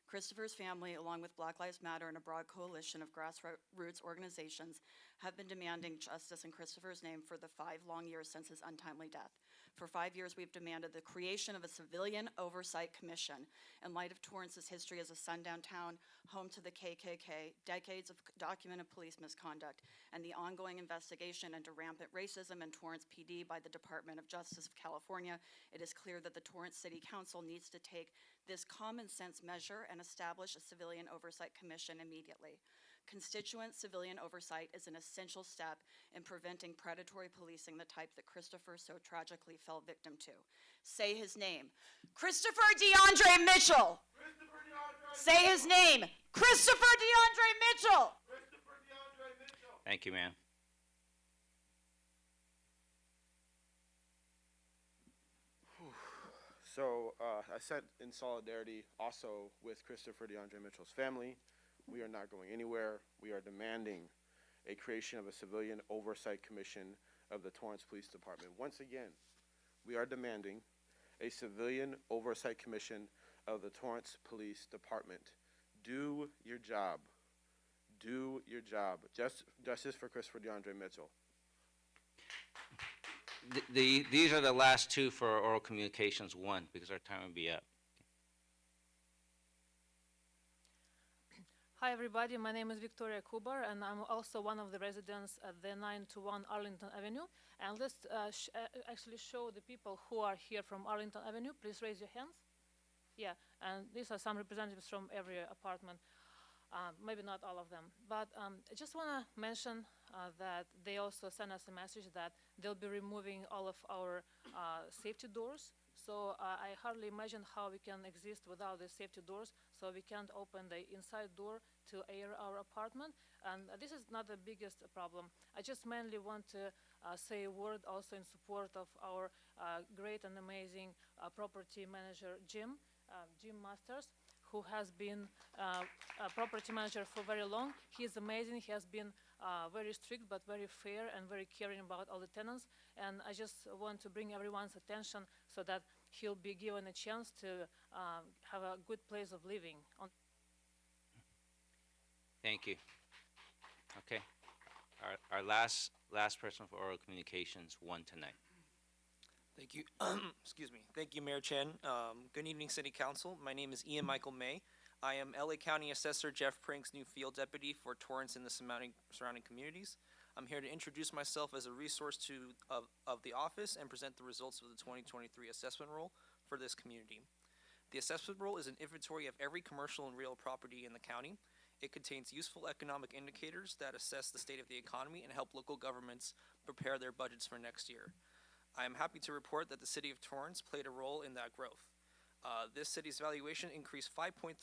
Christopher's family, along with Black Lives Matter and a broad coalition of grassroots organizations, have been demanding justice in Christopher's name for the 5 long years since his untimely death. For 5 years, we've demanded the creation of a civilian oversight commission in light of Torrance's history as a sundown town, home to the KKK, decades of documented police misconduct, and the ongoing investigation into rampant racism in Torrance PD by the Department of Justice of California. It is clear that the Torrance City Council needs to take this common sense measure and establish a civilian oversight commission immediately. Constituent civilian oversight is an essential step in preventing predatory policing, the type that Christopher so tragically fell victim to. Say his name. Christopher DeAndre Mitchell. Christopher DeAndre Say his name. Christopher DeAndre Mitchell. Christopher DeAndre Mitchell. Thank you, ma'am. So I said in solidarity also with Christopher DeAndre Mitchell's family. We are not going anywhere. We are demanding a creation of a civilian oversight commission of the Torrance Police Department. Once again, we are demanding a civilian oversight commission of the Torrance Police Department. Do your job. Do your job. Justice for Christopher DeAndre Mitchell. These are the last two for oral communications one, because our time will be up. Hi everybody, my name is Victoria Kubar and I'm also one of the residents at the 921 Arlington Avenue. And let's actually show the people who are here from Arlington Avenue. Please raise your hands. Yeah, and these are some representatives from every apartment. Maybe not all of them, but I just want to mention that they also sent us a message that they'll be removing all of our safety doors. So I hardly imagine how we can exist without the safety doors. So we can't open the inside door to air our apartment. And this is not the biggest problem. I just mainly want to say a word also in support of our great and amazing property manager, Jim Masters, who has been a property manager for very long. He is amazing. He has been very strict but very fair and very caring about all the tenants. And I just want to bring everyone's attention so that he'll be given a chance to have a good place of living. Thank you. Okay. Our last person for oral communications one tonight. Thank you. Excuse me. Thank you, Mayor Chen. Good evening, City Council. My name is Ian Michael May. I am LA County Assessor Jeff Prink's new field deputy for Torrance and the surrounding communities. I'm here to introduce myself as a resource of the office and present the results of the 2023 assessment roll for this community. The assessment roll is an inventory of every commercial and real property in the county. It contains useful economic indicators that assess the state of the economy and help local governments prepare their budgets for next year. I am happy to report that the city of Torrance played a role in that growth. This city's valuation increased 5.3%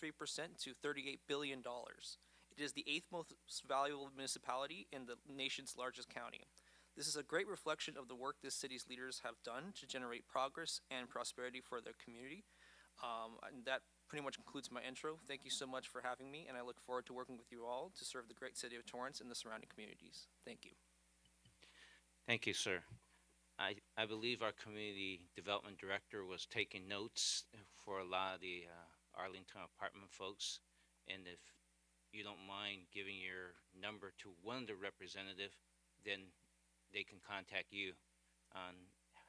to $38 billion. It is the 8th most valuable municipality in the nation's largest county. This is a great reflection of the work this city's leaders have done to generate progress and prosperity for their community. And that pretty much concludes my intro. Thank you so much for having me, and I look forward to working with you all to serve the great city of Torrance and the surrounding communities. Thank you. Thank you, sir. I believe our community development director was taking notes for a lot of the Arlington apartment folks. And if you don't mind giving your number to one of the representative, then they can contact you on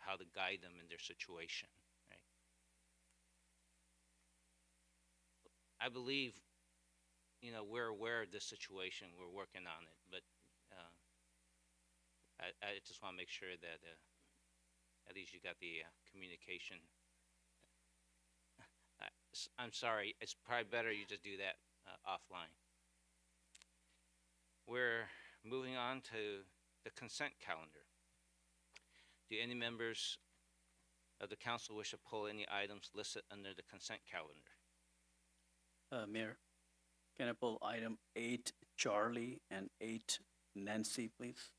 how to guide them in their situation, right? I believe, we're aware of this situation. We're working on it, but I just want to make sure that at least you got the communication. I'm sorry. It's probably better you just do that offline. We're moving on to the consent calendar. Do any members of the council wish to pull any items listed under the consent calendar? Mayor, can I pull item 8 Charlie and 8 Nancy, please?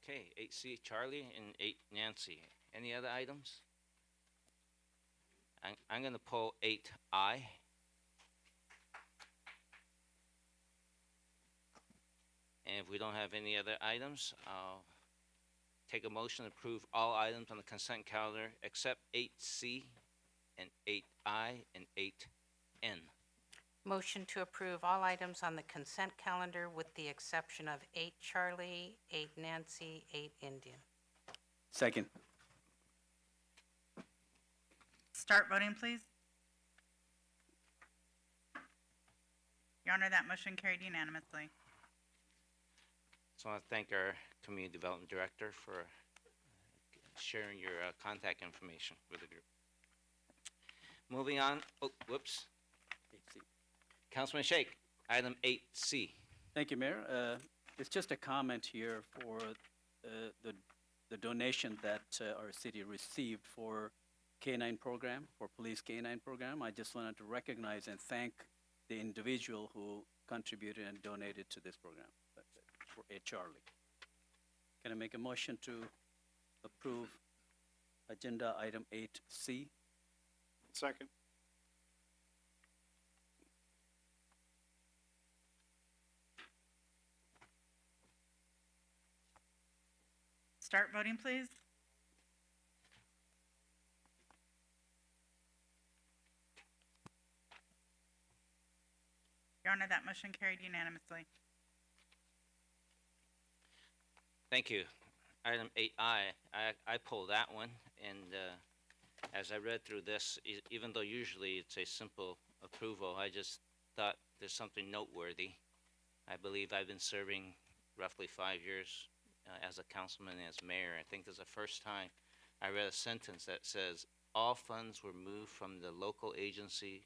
Okay, 8C Charlie and 8 Nancy. Any other items? I'm going to pull 8I. And if we don't have any other items, I'll take a motion to approve all items on the consent calendar except 8C and 8I and 8N. Motion to approve all items on the consent calendar with the exception of 8 Charlie, 8 Nancy, 8 Indian. Second. Start voting, please. Your Honor, that motion carried unanimously. So I want to thank our Community Development Director for sharing your contact information with the group. Moving on, whoops. 8C. Councilman Shake, item 8C. Thank you, Mayor. It's just a comment here for the donation that our city received for K-9 program, for police K-9 program. I just wanted to recognize and thank the individual who contributed and donated to this program, for 8 Charlie. Can I make a motion to approve agenda item 8C? Second. Start voting, please. Your Your Honor, that motion carried unanimously. Thank you. Item 8I, I pulled that one, and as I read through this, even though usually it's a simple approval, I just thought there's something noteworthy. I believe I've been serving roughly 5 years as a councilman and as mayor. I think this is the first time I read a sentence that says, all funds were moved from the local agency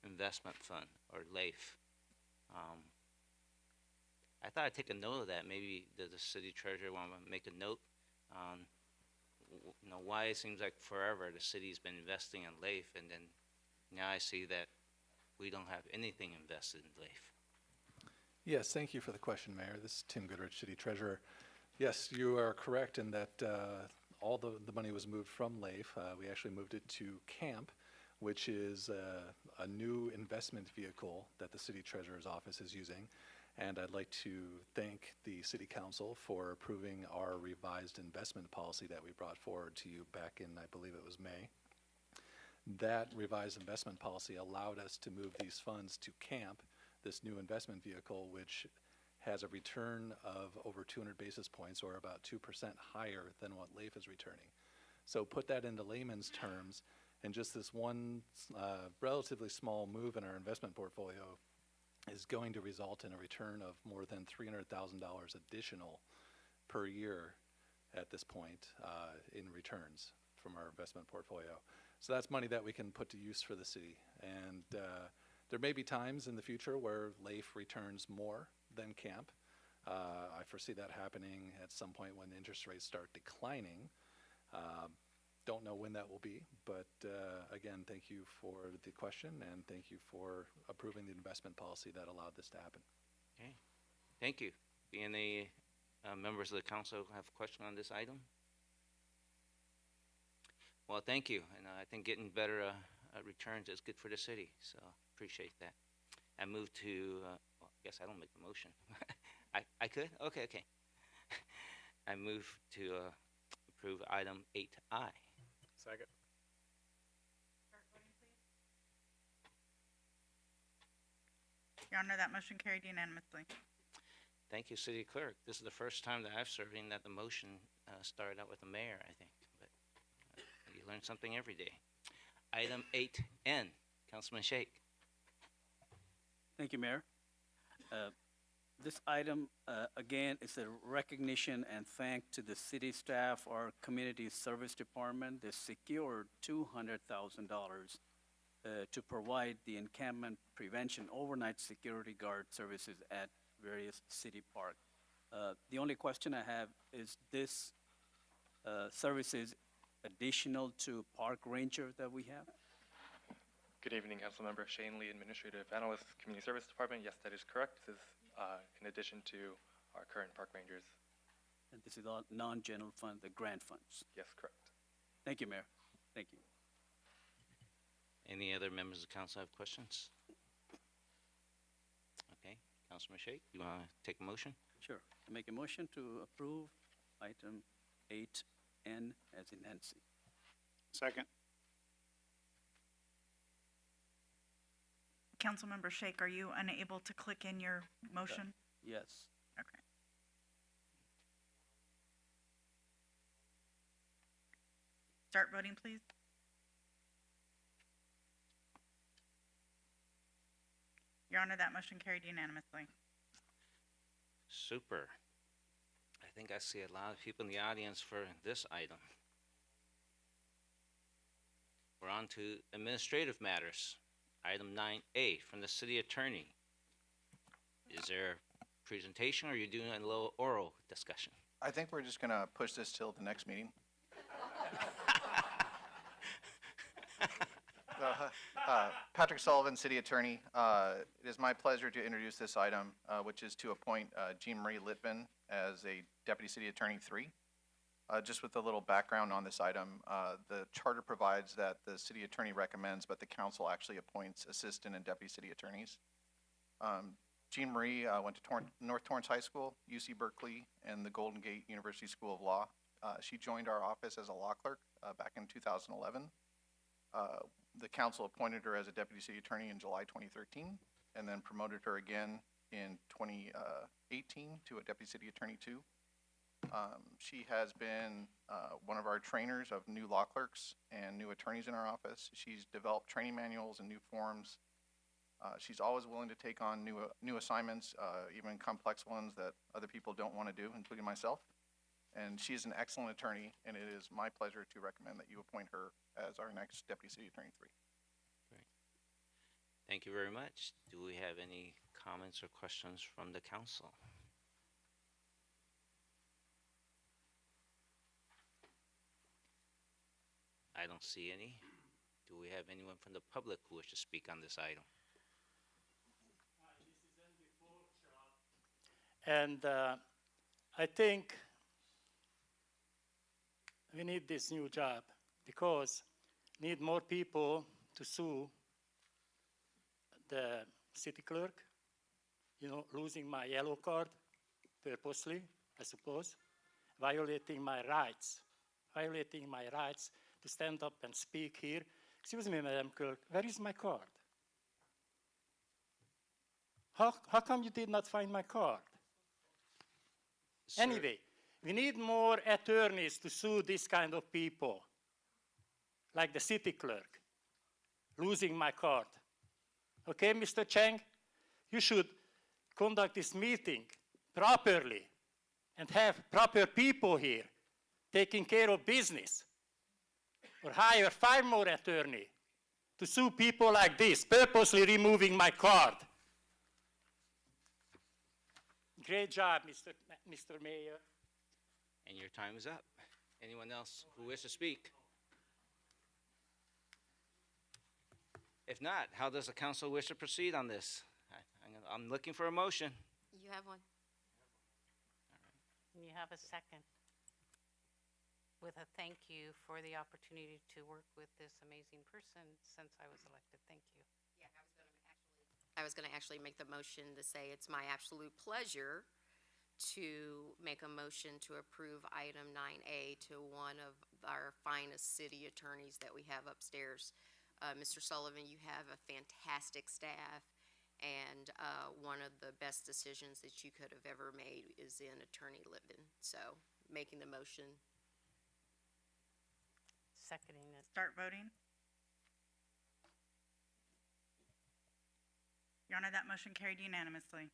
investment fund, or LAIF. I thought I'd take a note of that. Maybe the city treasurer want to make a note on why it seems like forever the city's been investing in LAIF, and then now I see that we don't have anything invested in LAIF. Yes, thank you for the question, Mayor. This is Tim Goodrich, City Treasurer. Yes, you are correct in that all the money was moved from LAIF. We actually moved it to CAMP, which is a new investment vehicle that the City Treasurer's office is using. And I'd like to thank the City Council for approving our revised investment policy that we brought forward to you back in, I believe it was May. That revised investment policy allowed us to move these funds to CAMP, this new investment vehicle, which has a return of over 200 basis points, or about 2% higher than what LAIF is returning. So put that into layman's terms, and just this one relatively small move in our investment portfolio is going to result in a return of more than $300,000 additional per year at this point in returns from our investment portfolio. So that's money that we can put to use for the city. And there may be times in the future where LAIF returns more than CAMP. I foresee that happening at some point when interest rates start declining. Don't know when that will be, but again, thank you for the question, and thank you for approving the investment policy that allowed this to happen. Okay, thank you. Do any members of the council have a question on this item? Well, thank you, and I think getting better returns is good for the city, so appreciate that. I move to, well, I guess I don't make the motion. I could? Okay. I move to approve item 8I. Second. Your Honor, that motion carried unanimously. Thank you, City Clerk. This is the first time that I've served in that the motion started out with the mayor, I think. But you learn something every day. Item 8N, Councilman Shake. Thank you, Mayor. This item, again, is a recognition and thank to the city staff, our community service department. They secured $200,000 to provide the encampment prevention overnight security guard services at various city parks. The only question I have is this services additional to park ranger that we have? Good evening, Councilmember Shane Lee, Administrative Analyst, Community Service Department. Yes, that is correct. This is in addition to our current park rangers. And this is all non-general fund, the grant funds. Yes, correct. Thank you, Mayor. Thank you. Any other members of the council have questions? Okay, Councilman Shake, you want to take a motion? Sure. I make a motion to approve item 8N as in Nancy. Second. Councilmember Shake, are you unable to click in your motion? Yes. Okay. Start voting, please. Your Honor, that motion carried unanimously. Super. I think I see a lot of people in the audience for this item. We're on to administrative matters. Item 9A from the city attorney. Is there a presentation, or are you doing a little oral discussion? I think we're just going to push this till the next meeting. Patrick Sullivan, City Attorney. It is my pleasure to introduce this item, which is to appoint Jean Marie Litvin as a Deputy City Attorney 3. Just with a little background on this item, the charter provides that the City Attorney recommends, but the council actually appoints Assistant and Deputy City Attorneys. Jean Marie went to North Torrance High School, UC Berkeley, and the Golden Gate University School of Law. She joined our office as a law clerk back in 2011. The council appointed her as a deputy city attorney in July 2013. and then promoted her again in 2018 to a Deputy City Attorney 2. She has been one of our trainers of new law clerks and new attorneys in our office. She's developed training manuals and new forms. She's always willing to take on new assignments, even complex ones that other people don't want to do, including myself. And she is an excellent attorney, and it is my pleasure to recommend that you appoint her as our next Deputy City Attorney 3. Thank you very much. Do we have any comments or questions from the council? I don't see any. Do we have anyone from the public who wishes to speak on this item? And I think we need this new job because need more people to sue the city clerk, losing my yellow card purposely, I suppose, violating my rights to stand up and speak here. Excuse me, Madam Clerk, where is my card? How come you did not find my card? Sir, Anyway, we need more attorneys to sue this kind of people, like the city clerk, losing my card. Okay, Mr. Chang, you should conduct this meeting properly and have proper people here taking care of business. Or hire 5 more attorneys to sue people like this, purposely removing my card. Great job, Mr. Mayor. and your time is up. Anyone else who wishes to speak? If not, how does the council wish to proceed on this? I'm looking for a motion. You have one. And you have a second. With a thank you for the opportunity to work with this amazing person since I was elected. Thank you. Yeah, I was going to actually make the motion to say it's my absolute pleasure to make a motion to approve item 9A to one of our finest city attorneys that we have upstairs. Mr. Sullivan, you have a fantastic staff, and one of the best decisions that you could have ever made is in Attorney Litvin. So, making the motion. Seconding it. Start voting. Your Honor, that motion carried unanimously.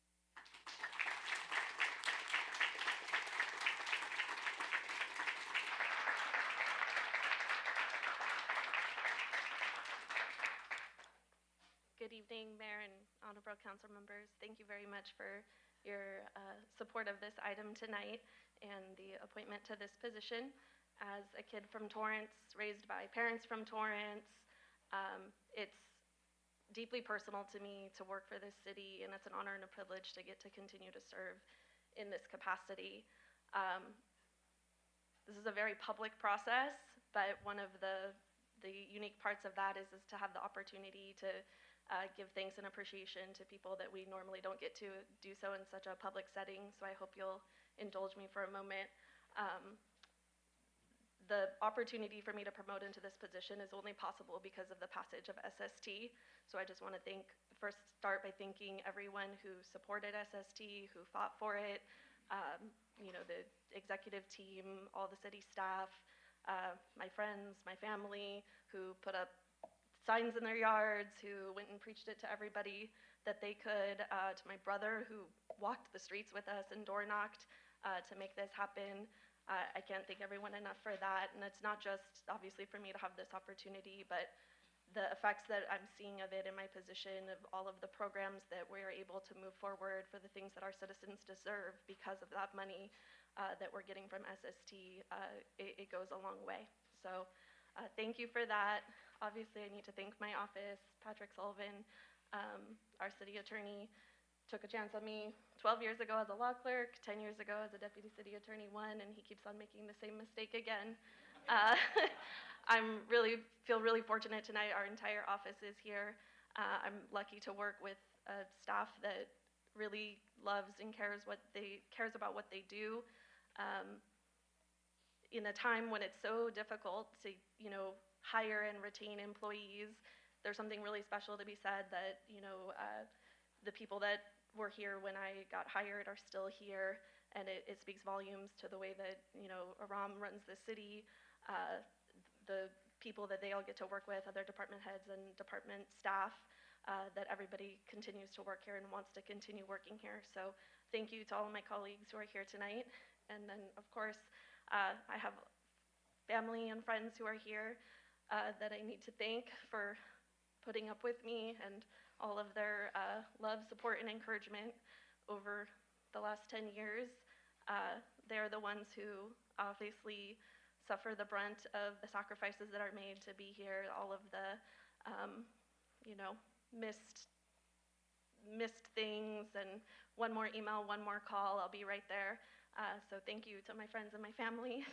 Good evening, Mayor and honorable council members. Thank you very much for your support of this item tonight and the appointment to this position. As a kid from Torrance, raised by parents from Torrance, it's deeply personal to me to work for this city, and it's an honor and a privilege to get to continue to serve in this capacity. This is a very public process, but one of the unique parts of that is to have the opportunity to give thanks and appreciation to people that we normally don't get to do so in such a public setting, so I hope you'll indulge me for a moment. The opportunity for me to promote into this position is only possible because of the passage of SST. So I just want to start by thanking everyone who supported SST, who fought for it, the executive team, all the city staff, my friends, my family, who put up signs in their yards, who went and preached it to everybody that they could, to my brother who walked the streets with us and door knocked to make this happen. I can't thank everyone enough for that, and it's not just obviously for me to have this opportunity, but the effects that I'm seeing of it in my position, of all of the programs that we're able to move forward for the things that our citizens deserve because of that money that we're getting from SST, it goes a long way. So thank you for that. Obviously, I need to thank my office, Patrick Sullivan, our city attorney, took a chance on me 12 years ago as a law clerk, 10 years ago as a deputy city attorney 1, and he keeps on making the same mistake again. Feel really fortunate tonight. Our entire office is here. I'm lucky to work with a staff that really loves and cares about what they do. In a time when it's so difficult to, hire and retain employees, there's something really special to be said that, the people that were here when I got hired are still here, and it speaks volumes to the way that, you know, Aram runs the city, the people that they all get to work with, other department heads and department staff, that everybody continues to work here and wants to continue working here. So thank you to all of my colleagues who are here tonight. And then, of course, I have family and friends who are here that I need to thank for putting up with me and all of their love, support, and encouragement over the last 10 years. They're the ones who obviously suffer the brunt of the sacrifices that are made to be here, all of the, you know, missed things, and one more email, one more call, I'll be right there. So thank you to my friends and my family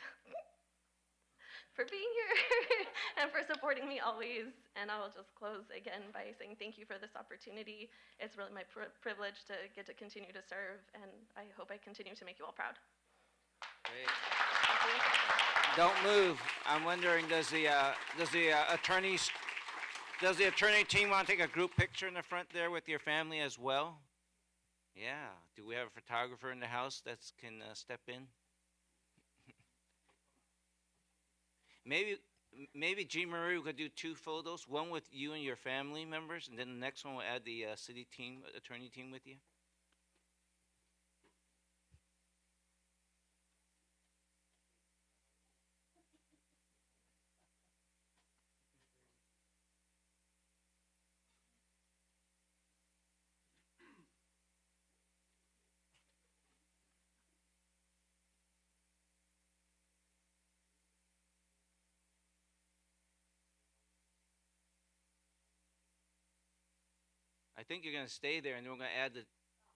for being here and for supporting me always. And I will just close again by saying thank you for this opportunity. It's really my privilege to get to continue to serve, and I hope I continue to make you all proud. Great. Don't move. I'm wondering, does the attorney team want to take a group picture in the front there with your family as well? Yeah. Do we have a photographer in the house that can step in? Maybe Jean Marie, we could do 2 photos, one with you and your family members, and then the next one we'll add the city team, attorney team with you. I think you're going to stay there, and then we're going to add the.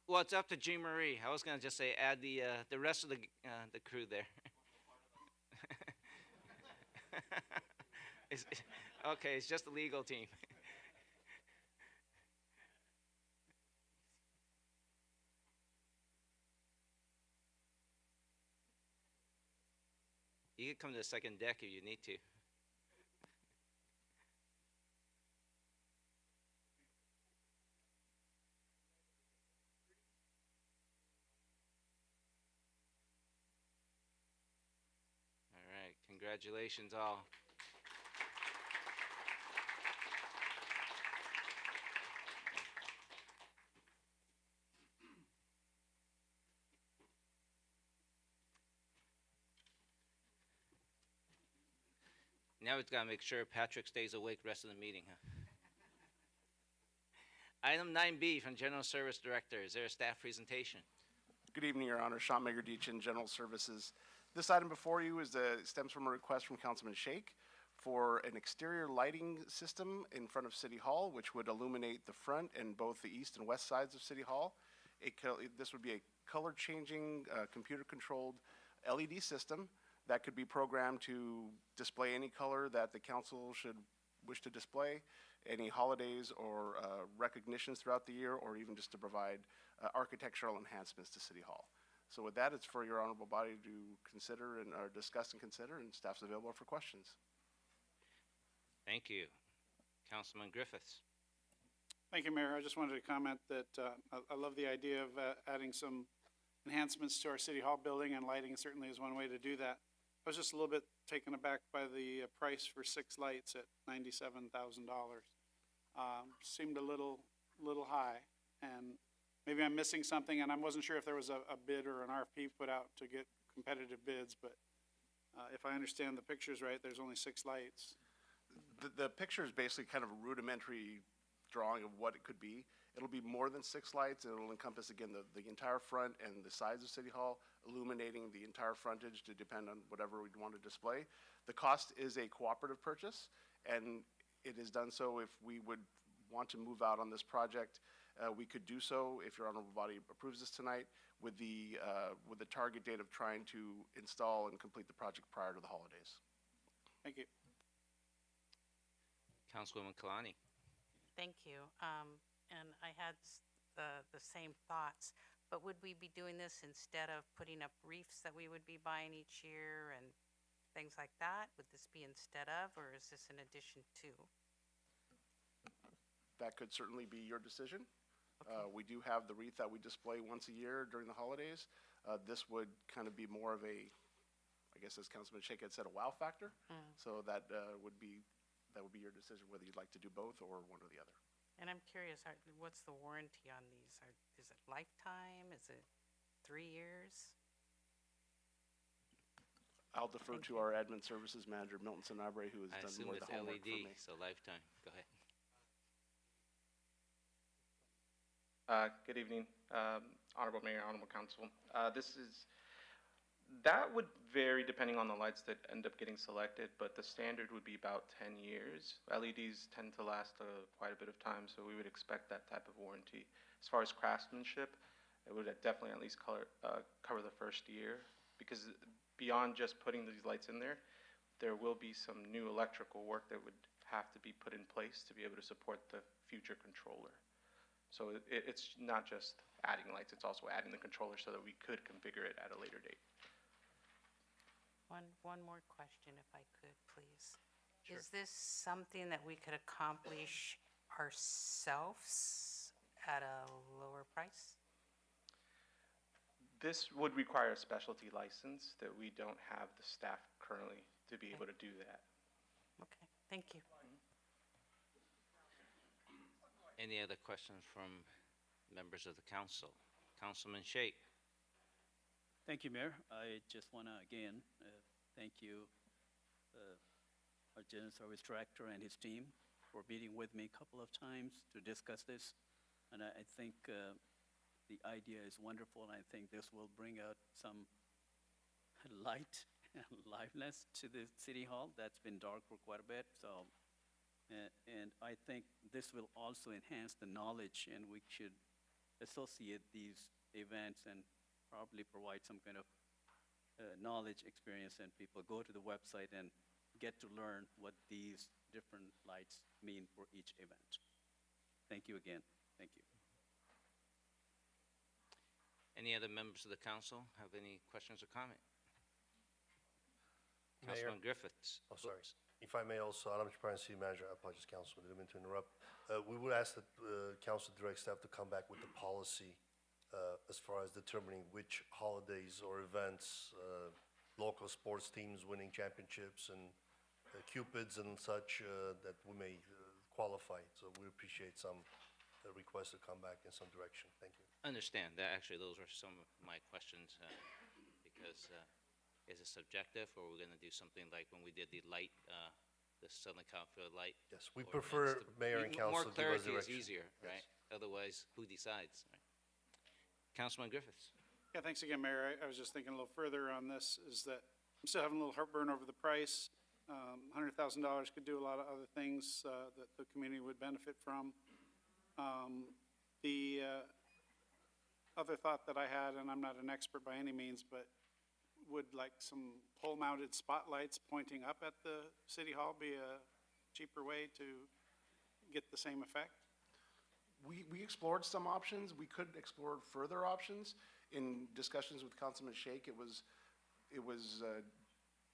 Well, it's up to Jean Marie. I was going to just say add the rest of the crew there. Okay, it's just the legal team. You can come to the second deck if you need to. Congratulations all. Now we've got to make sure Patrick stays awake the rest of the meeting, huh? Item 9B from General Service Director. Is there a staff presentation? Good evening, Your Honor. Sean Megardich, General Services. This item before you stems from a request from Councilman Shake for an exterior lighting system in front of City Hall, which would illuminate the front and both the east and west sides of City Hall. This would be a color-changing, computer-controlled LED system that could be programmed to display any color that the council should wish to display, any holidays or recognitions throughout the year, or even just to provide architectural enhancements to City Hall. So with that, it's for your honorable body to consider and discuss and consider, and staff's available for questions. Thank you. Councilman Griffiths. Thank you, Mayor. I just wanted to comment that I love the idea of adding some enhancements to our City Hall building, and lighting certainly is one way to do that. I was just a little bit taken aback by the price for 6 lights at $97,000. Seemed a little high, and maybe I'm missing something, and I wasn't sure if there was a bid or an RFP put out to get competitive bids, but if I understand the pictures right, there's only 6 lights. The picture is basically kind of a rudimentary drawing of what it could be. It'll be more than 6 lights, and it'll encompass, again, the entire front and the sides of City Hall, illuminating the entire frontage to depend on whatever we'd want to display. The cost is a cooperative purchase, and it is done so if we would want to move out on this project. We could do so if your honorable body approves this tonight with the target date of trying to install and complete the project prior to the holidays. Thank you. Councilwoman Kalani. Thank you. And I had the same thoughts, but would we be doing this instead of putting up reefs that we would be buying each year and things like that? Would this be instead of, or is this in addition to? That could certainly be your decision. We do have the wreath that we display once a year during the holidays. This would kind of be more of a, I guess as Councilman Shake had said, a wow factor. So that would be your decision whether you'd like to do both or one or the other. And I'm curious, what's the warranty on these? Is it lifetime? Is it 3 years? I'll defer to our admin services manager, Milton Sanabre, who has I done assume more of it's the homework for LED, me. so lifetime. Go ahead. Good evening, Honorable Mayor, Honorable Council. That would vary depending on the lights that end up getting selected, but the standard would be about 10 years. LEDs tend to last quite a bit of time, so we would expect that type of warranty. As far as craftsmanship, it would definitely at least cover the first year, because beyond just putting these lights in there, there will be some new electrical work that would have to be put in place to be able to support the future controller. So it's not just adding lights, it's also adding the controller so that we could configure it at a later date. One more question, if I could, please. Sure. Is this something that we could accomplish ourselves at a lower price? This would require a specialty license that we don't have the staff currently to be able to do that. Okay, thank you. Any other questions from members of the council? Councilman Shake. Thank you, Mayor. I just want to, again, thank you, our General Service Director and his team for meeting with me a couple of times to discuss this. And I think the idea is wonderful, and I think this will bring out some light and liveliness to the City Hall. That's been dark for quite a bit, so, and I think this will also enhance the knowledge, and we should associate these events and probably provide some kind of knowledge experience, and people go to the website and get to learn what these different lights mean for each event. Thank you again. Thank you. Any other members of the council have any questions or comment? Mayor. Councilman Griffiths. Oh, sorry. If I may also, Adam Chaparran, City Manager, I apologize, Councilman, didn't mean to interrupt. We would ask that council direct staff to come back with the policy as far as determining which holidays or events, local sports teams winning championships and Cupids and such, that we may qualify. So we appreciate some requests to come back in some direction. Thank you. Understand that. Actually, those are some of my questions because is it subjective, or we're going to do something like when we did the light, the Southern California light? Yes, we ordinance prefer to- mayor and council More give us clarity is direction. easier, right? Otherwise, who decides? Right? Councilman Griffiths. Yeah, thanks again, Mayor. I was just thinking a little further on this, is that I'm still having a little heartburn over the price. $100,000 could do a lot of other things that the community would benefit from. The other thought that I had, and I'm not an expert by any means, but would like some pole-mounted spotlights pointing up at the City Hall be a cheaper way to get the same effect? We explored some options. We could explore further options. In discussions with Councilman Shake, it was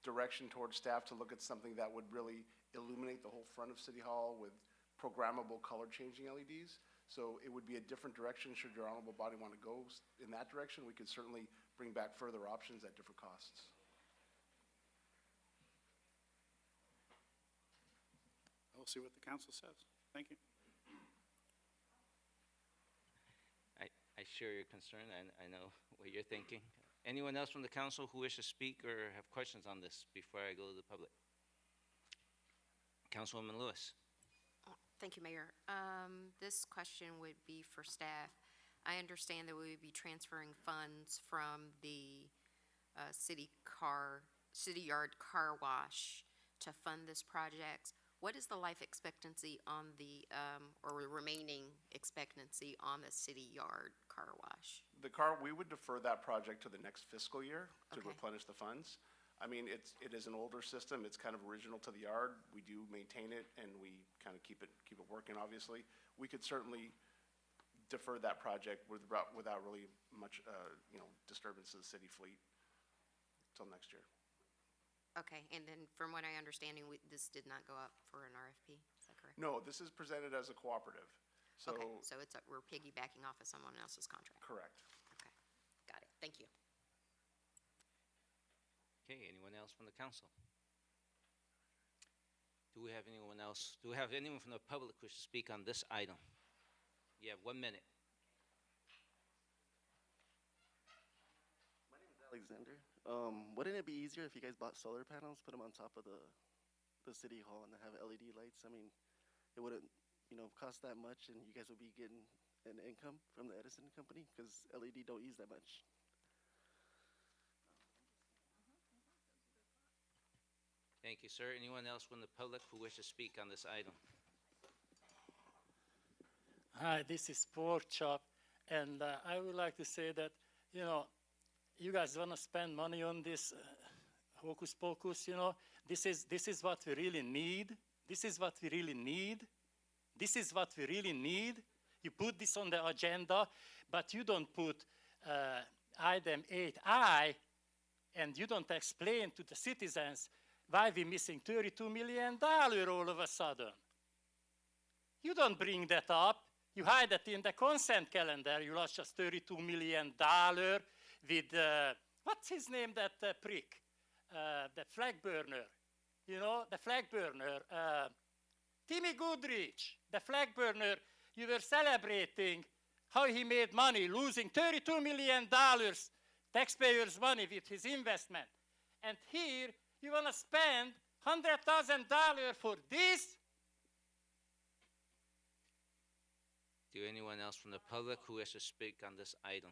direction towards staff to look at something that would really illuminate the whole front of City Hall with programmable color-changing LEDs. So it would be a different direction. Should your honorable body want to go in that direction, we could certainly bring back further options at different costs. We'll see what the council says. Thank you. I share your concern, and I know what you're thinking. Anyone else from the council who wishes to speak or have questions on this before I go to the public? Councilwoman Lewis. Thank you, Mayor. This question would be for staff. I understand that we would be transferring funds from the city yard car wash to fund this project. What is the life expectancy on the, or remaining expectancy on the city yard car wash? We would defer that project to the next fiscal year to Okay. replenish the funds. I mean, it is an older system. It's kind of original to the yard. We do maintain it, and we kind of keep it working, obviously. We could certainly defer that project without really much, disturbance to the city fleet till next year. Okay, and then from what I understand, this did not go up for an RFP, is that correct? No, this is presented as a cooperative. So, Okay, so we're piggybacking off of someone else's contract. correct. Okay, got it. Thank you. Okay, anyone else from the council? Do we have anyone else? Do we have anyone from the public who wishes to speak on this item? You have 1 minute. My name is Alexander. Wouldn't it be easier if you guys bought solar panels, put them on top of the city hall, and then have LED lights? I mean, it wouldn't, cost that much, and you guys would be getting an income from the Edison company because LED don't use that much. Thank you, sir. Anyone else from the public who wishes to speak on this item? Hi, this is Pork Chop, and I would like to say that, you guys want to spend money on this hocus pocus, this is what we really need. This is what we really need. This is what we really need. You put this on the agenda, but you don't put item 8I, and you don't explain to the citizens why we're missing $32 million all of a sudden. You don't bring that up. You hide it in the consent calendar. You lost just $32 million with, what's his name, that prick? The flag burner. The flag burner. Timmy Goodrich, the flag burner. You were celebrating how he made money, losing $32 million taxpayers' money with his investment. And here, you want to spend $100,000 for this? Do anyone else from the public who wishes to speak on this item?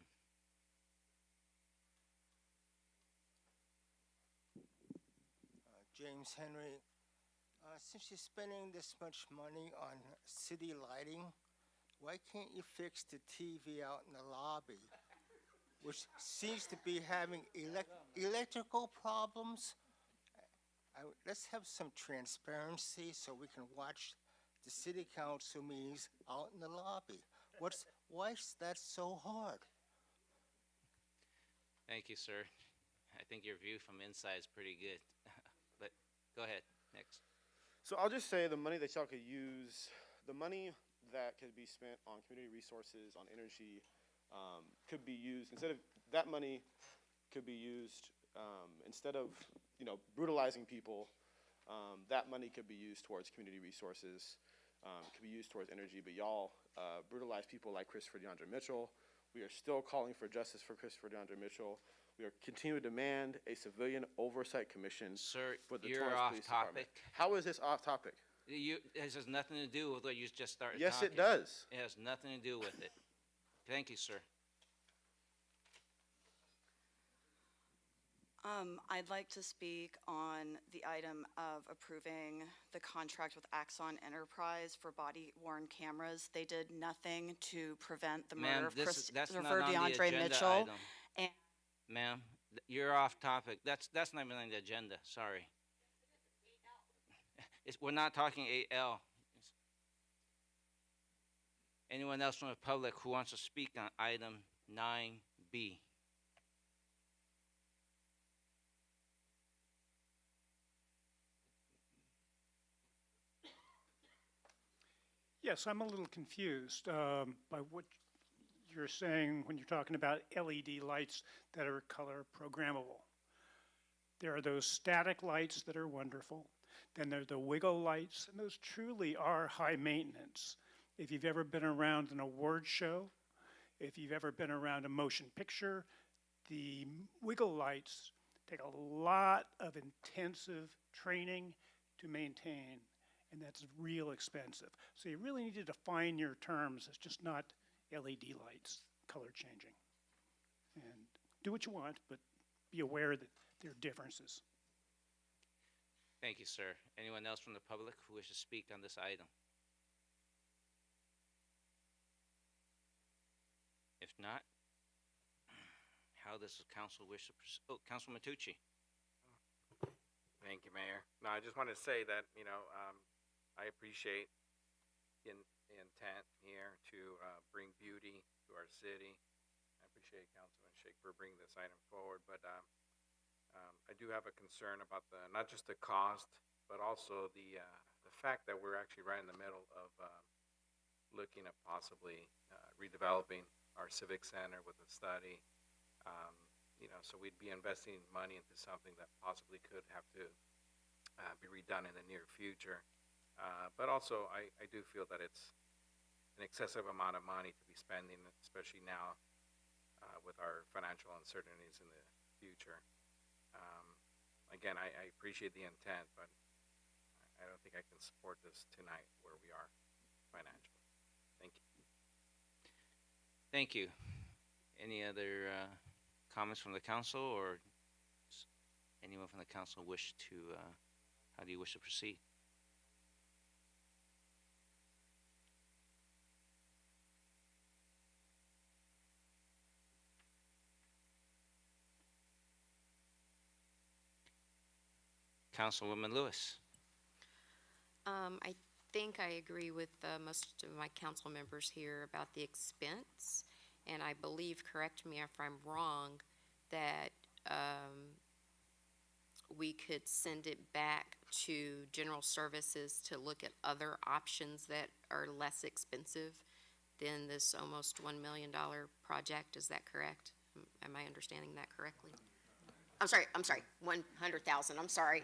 James Henry, since you're spending this much money on city lighting, why can't you fix the TV out in the lobby, which seems to be having electrical problems? Let's have some transparency so we can watch the city council meetings out in the lobby. Why is that so hard? Thank you, sir. I think your view from inside is pretty good. But go ahead, next. So I'll just say the money that y'all could use, the money that could be spent on community resources, on energy, could be used, instead of, that money could be used, instead of, brutalizing people, that money could be used towards community resources, could be used towards energy, but y'all brutalize people like Christopher DeAndre Mitchell. We are still calling for justice for Christopher DeAndre Mitchell. We are continuing to demand a civilian oversight commission Sir, for the you're Torrance off Police Department. topic. How is this off topic? This has nothing to do with what you just started Yes, talking. it does. It has nothing to do with it. Thank you, sir. I'd like to speak on the item of approving the contract with Axon Enterprise for body-worn cameras. They did nothing to prevent the murder of That's not Christopher on the DeAndre agenda Mitchell. item. And Ma'am, you're off topic. That's not even on the agenda. Sorry. We're not talking 8L. Anyone else from the public who wants to speak on item 9B? Yes, I'm a little confused by what you're saying when you're talking about LED lights that are color programmable. There are those static lights that are wonderful. Then there are the wiggle lights, and those truly are high maintenance. If you've ever been around an award show, if you've ever been around a motion picture, the wiggle lights take a lot of intensive training to maintain, and that's real expensive. So you really need to define your terms as just not LED lights, color changing. And do what you want, but be aware that there are differences. Thank you, sir. Anyone else from the public who wishes to speak on this item? If not, how does the council wish to proceed? Oh, Councilman Tucci. Thank you, Mayor. No, I just want to say that, I appreciate the intent here to bring beauty to our city. I appreciate Councilman Shake for bringing this item forward, but I do have a concern about not just the cost, but also the fact that we're actually right in the middle of looking at possibly redeveloping our civic center with a study. So we'd be investing money into something that possibly could have to be redone in the near future. But also, I do feel that it's an excessive amount of money to be spending, especially now with our financial uncertainties in the future. Again, I appreciate the intent, but I don't think I can support this tonight where we are financially. Thank you. Thank you. Any other comments from the council, or anyone from the council wish to, how do you wish to proceed? Councilwoman Lewis. I think I agree with most of my council members here about the expense, and I believe, correct me if I'm wrong, that we could send it back to general services to look at other options that are less expensive than this almost $1 million project. Is that correct? Am I understanding that correctly? I'm sorry, 100,000, I'm sorry.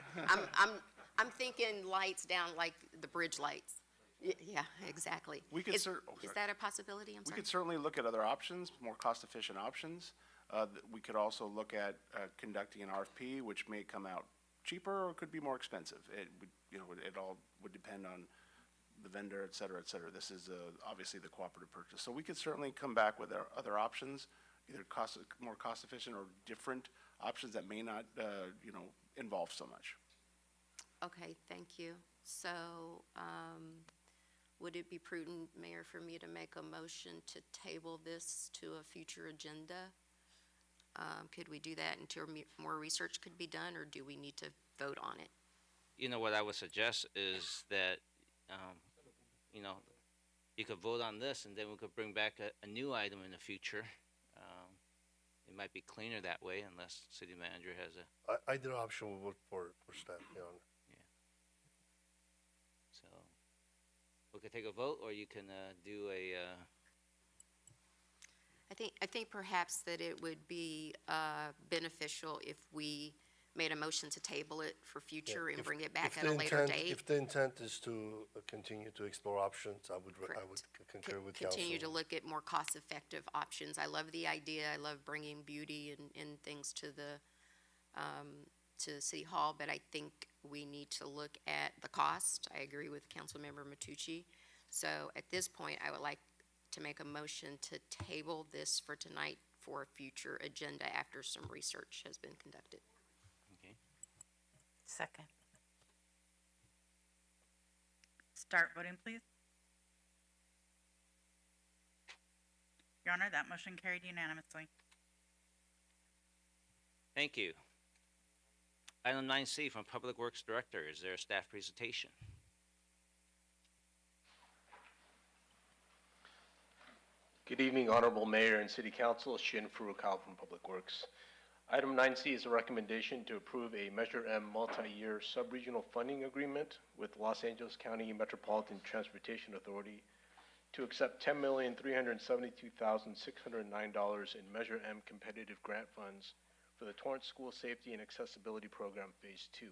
I'm thinking lights down like the bridge lights. Yeah, exactly. We could Is is that a possibility? I'm We sorry. could certainly look at other options, more cost-efficient options. We could also look at conducting an RFP, which may come out cheaper or could be more expensive. It would, it all would depend on the vendor, et cetera, et cetera. This is obviously the cooperative purchase. So we could certainly come back with our other options, either more cost-efficient or different options that may not, involve so much. Okay, thank you. So, would it be prudent, Mayor, for me to make a motion to table this to a future agenda? Could we do that until more research could be done, or do we need to vote on it? What I would suggest is that, you could vote on this, and then we could bring back a new item in the future. It might be cleaner that way, unless city manager has a, Either option will work for staff, Your Honor. so. We could take a vote, or you can do a, I think perhaps that it would be beneficial if we made a motion to table it for future and bring it back at a later date. If the intent is to continue to explore options, I would concur with council. Continue to look at more cost-effective options. I love the idea. I love bringing beauty and things to City Hall, but I think we need to look at the cost. I agree with Councilmember Matucci. So at this point, I would like to make a motion to table this for tonight for a future agenda after some research has been conducted. okay. Second. Start voting, please. Your Honor, that motion carried unanimously. Thank you. Item 9C from Public Works Director. Is there a staff presentation? Good evening, Honorable Mayor and City Council. Shin Furukawa from Public Works. Item 9C is a recommendation to approve a Measure M multi-year sub-regional funding agreement with Los Angeles County Metropolitan Transportation Authority to accept $10,372,609 in Measure M competitive grant funds for the Torrance School Safety and Accessibility Program Phase 2.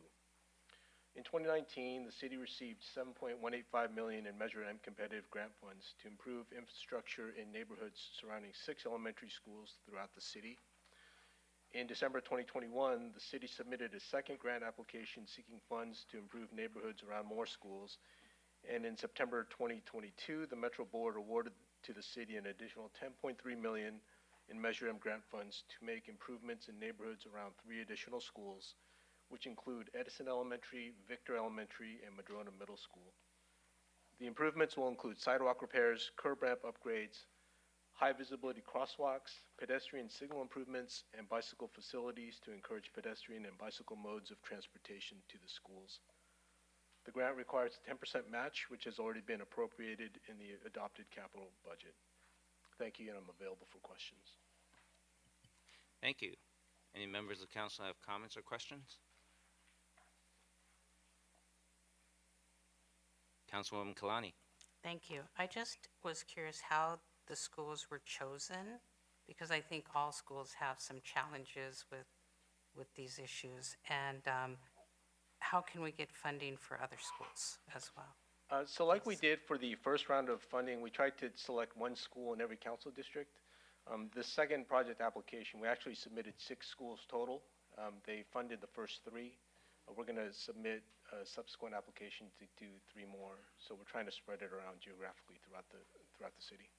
In 2019, the city received $7.185 million in Measure M competitive grant funds to improve infrastructure in neighborhoods surrounding 6 elementary schools throughout the city. In December 2021, the city submitted a second grant application seeking funds to improve neighborhoods around more schools. And in September 2022, the Metro Board awarded to the city an additional $10.3 million in Measure M grant funds to make improvements in neighborhoods around 3 additional schools, which include Edison Elementary, Victor Elementary, and Madrona Middle School. The improvements will include sidewalk repairs, curb ramp upgrades, high visibility crosswalks, pedestrian signal improvements, and bicycle facilities to encourage pedestrian and bicycle modes of transportation to the schools. The grant requires a 10% match, which has already been appropriated in the adopted capital budget. Thank you, and I'm available for questions. Thank you. Any members of the council have comments or questions? Councilwoman Kalani. Thank you. I just was curious how the schools were chosen, because I think all schools have some challenges with these issues. And how can we get funding for other schools as well? So like we did for the first round of funding, we tried to select one school in every council district. The second project application, we actually submitted 6 schools total. They funded the first 3. We're going to submit a subsequent application to do 3 more. So we're trying to spread it around geographically throughout the city.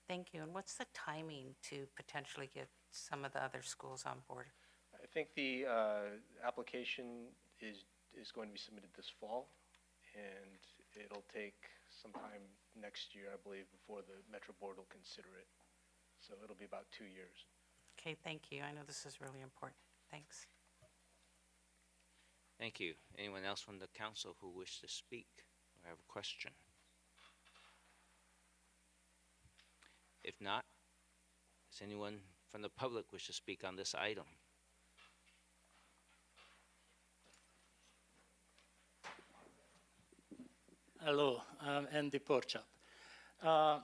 Thank you. And what's the timing to potentially get some of the other schools on board? I think the application is going to be submitted this fall, and it'll take some time next year, I believe, before the Metro Board will consider it. So it'll be about 2 years. Okay, thank you. I know this is really important. Thanks. Thank you. Anyone else from the council who wish to speak or have a question? If not, does anyone from the public wish to speak on this item? Hello, I'm Andy Porchap. I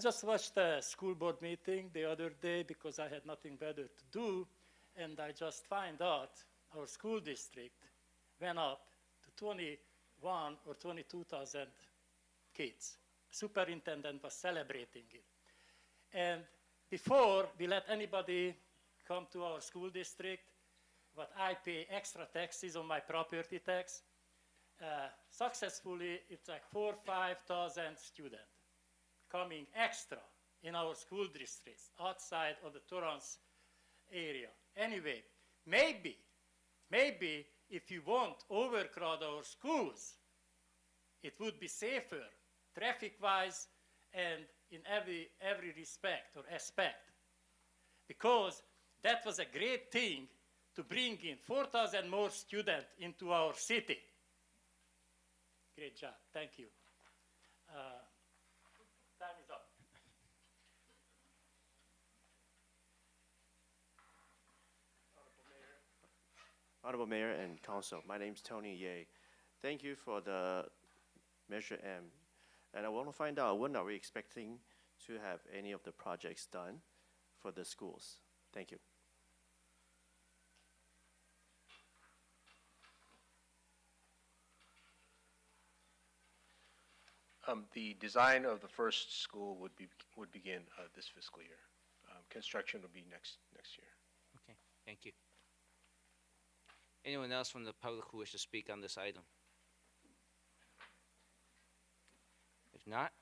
just watched the school board meeting the other day because I had nothing better to do, and I just find out our school district went up to 21 or 22,000 kids. Superintendent was celebrating it. And before we let anybody come to our school district, what I pay extra taxes on my property tax, successfully it's like 4,000 or 5,000 students coming extra in our school districts outside of the Torrance area. Anyway, maybe if you won't overcrowd our schools, it would be safer traffic-wise and in every respect or aspect. Because that was a great thing to bring in 4,000 more students into our city. Great job. Thank you. Time is up. Honorable Mayor and Council, my name is Tony Ye. Thank you for the Measure M. And I want to find out, when are we expecting to have any of the projects done for the schools? Thank you. The design of the first school would begin this fiscal year. Construction will be next year. Okay, thank you. Anyone else from the public who wish to speak on this item? If not,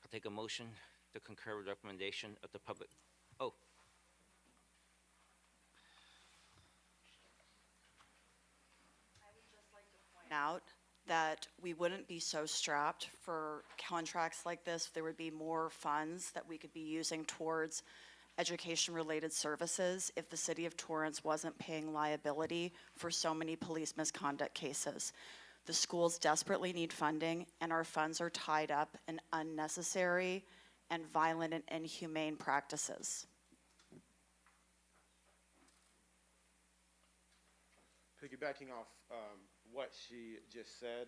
I'll take a motion to concur with recommendation of the public. Oh. Out that we wouldn't be so strapped for contracts like this if there would be more funds that we could be using towards education-related services if the city of Torrance wasn't paying liability for so many police misconduct cases. The schools desperately need funding, and our funds are tied up in unnecessary and violent and inhumane practices. Piggybacking off what she just said,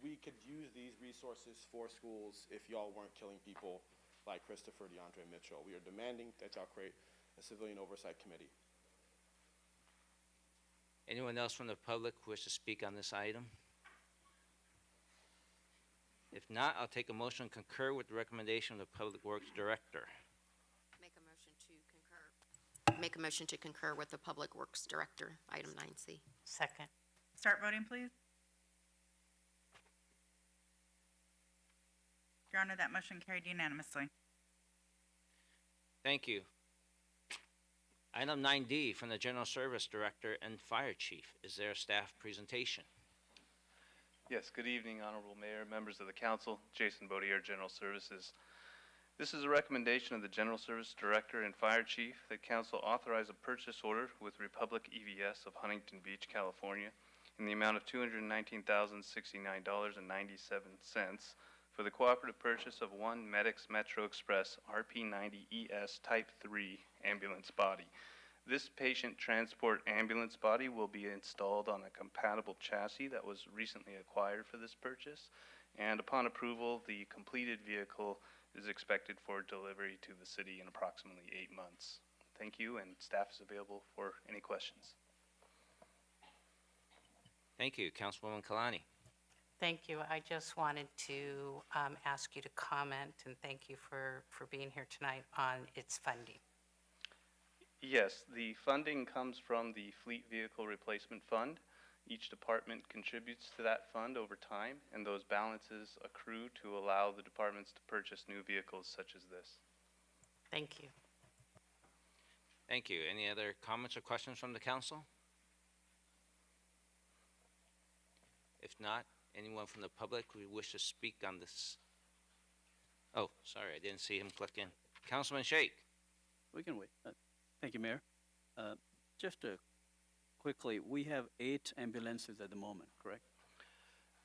we could use these resources for schools if y'all weren't killing people like Christopher DeAndre Mitchell. We are demanding that y'all create a civilian oversight committee. Anyone else from the public who wish to speak on this item? If not, I'll take a motion to concur with the recommendation of the Public Works Director. Make a motion to concur with the Public Works Director, item 9C. Second. Start voting, please. Your Honor, that motion carried unanimously. Thank you. Item 9D from the General Service Director and Fire Chief. Is there a staff presentation? Yes, good evening, Honorable Mayor, members of the council. Jason Bodier, General Services. This is a recommendation of the General Service Director and Fire Chief that Council authorize a purchase order with Republic EVS of Huntington Beach, California, in the amount of $219,069.97 for the cooperative purchase of one Medics Metro Express RP90ES Type 3 ambulance body. This patient transport ambulance body will be installed on a compatible chassis that was recently acquired for this purchase. And upon approval, the completed vehicle is expected for delivery to the city in approximately 8 months. Thank you, and staff is available for any questions. Thank you. Councilwoman Kalani. Thank you. I just wanted to ask you to comment, and thank you for being here tonight on its funding. Yes, the funding comes from the Fleet Vehicle Replacement Fund. Each department contributes to that fund over time, and those balances accrue to allow the departments to purchase new vehicles such as this. Thank you. Thank you. Any other comments or questions from the council? If not, anyone from the public who wish to speak on this? Oh, sorry, I didn't see him click in. Councilman Shake. We can wait. Thank you, Mayor. Just quickly, we have 8 ambulances at the moment, correct?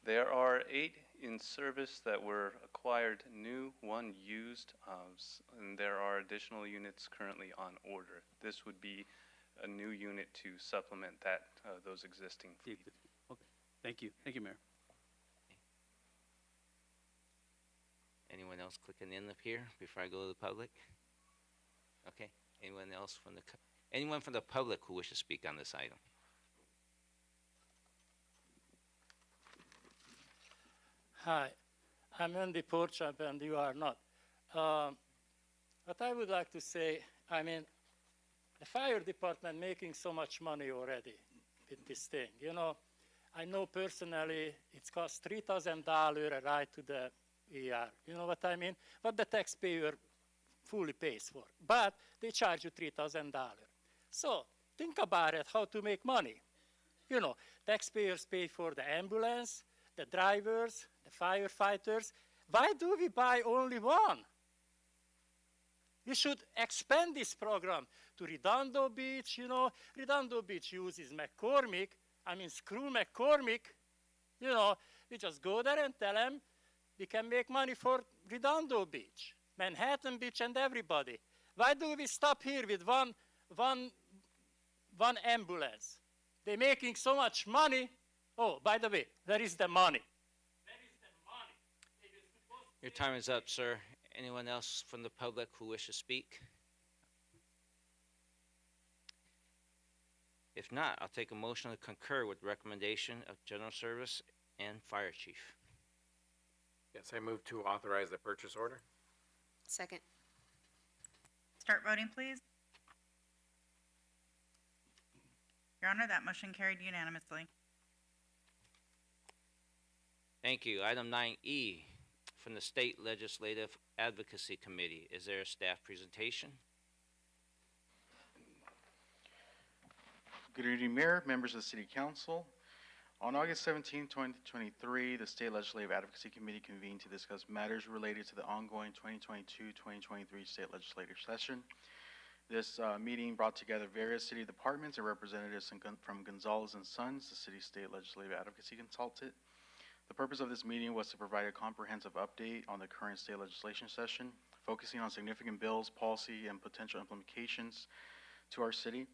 There are 8 in service that were acquired new, 1 used, and there are additional units currently on order. This would be a new unit to supplement that, those existing fleet. Okay, thank you. Thank you, Mayor. Anyone else clicking in up here before I go to the public? Okay. Anyone else from anyone from the public who wishes to speak on this item? Hi, I'm Andy Porchap and you are not. What I would like to say, I mean, the fire department making so much money already with this thing. You know, I know personally it costs $3,000 a ride to the ER. You know what I mean? What the taxpayer fully pays for. But they charge you $3,000. So think about it, how to make money. You know, taxpayers pay for the ambulance, the drivers, the firefighters. Why do we buy only one? You should expand this program to Redondo Beach. You know, Redondo Beach uses McCormick. I mean, screw McCormick. You know, we just go there and tell them we can make money for Redondo Beach, Manhattan Beach, and everybody. Why do we stop here with one ambulance? They're making so much money. Oh, by the way, where is the money? Your time is up, sir. Anyone else from the public who wish to speak? If not, I'll take a motion to concur with the recommendation of General Service and Fire Chief. Yes, I move to authorize the purchase order. Second. Start voting, please. Your Honor, that motion carried unanimously. Thank you. Item 9E from the State Legislative Advocacy Committee. Is there a staff presentation? Good evening, Mayor, members of the City Council. On August 17, 2023, the State Legislative Advocacy Committee convened to discuss matters related to the ongoing 2022-2023 State Legislative Session. This meeting brought together various city departments and representatives from Gonzalez & Sons, the city's state legislative advocacy consultant. The purpose of this meeting was to provide a comprehensive update on the current state legislation session, focusing on significant bills, policy, and potential implications to our city.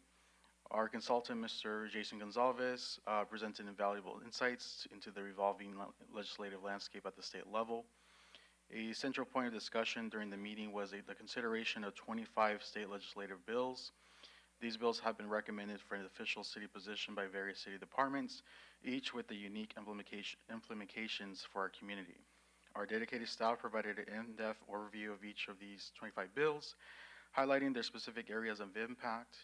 Our consultant, Mr. Jason Gonzalez, presented invaluable insights into the evolving legislative landscape at the state level. A central point of discussion during the meeting was the consideration of 25 state legislative bills. These bills have been recommended for an official city position by various city departments, each with the unique implications for our community. Our dedicated staff provided an in-depth overview of each of these 25 bills, highlighting their specific areas of impact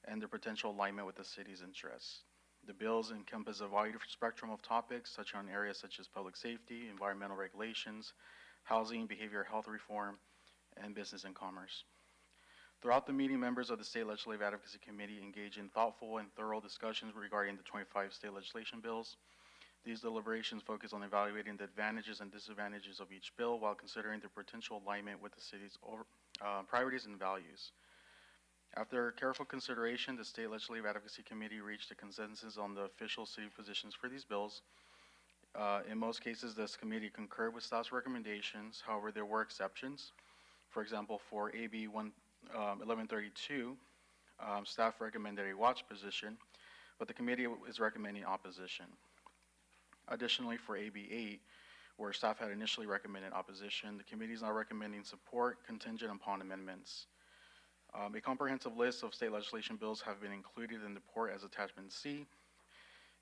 and their potential alignment with the city's interests. The bills encompass a wide spectrum of topics, touching on areas such as public safety, environmental regulations, housing, behavioral health reform, and business and commerce. Throughout the meeting, members of the State Legislative Advocacy Committee engaged in thoughtful and thorough discussions regarding the 25 state legislation bills. These deliberations focus on evaluating the advantages and disadvantages of each bill while considering their potential alignment with the city's priorities and values. After careful consideration, the State Legislative Advocacy Committee reached a consensus on the official city positions for these bills. In most cases, this committee concurred with staff's recommendations. However, there were exceptions. For example, for AB 1132, Staff recommended a watch position, but the committee is recommending opposition. Additionally, for AB 8, where staff had initially recommended opposition, the committee is now recommending support contingent upon amendments. A comprehensive list of state legislation bills have been included in the report as attachment C.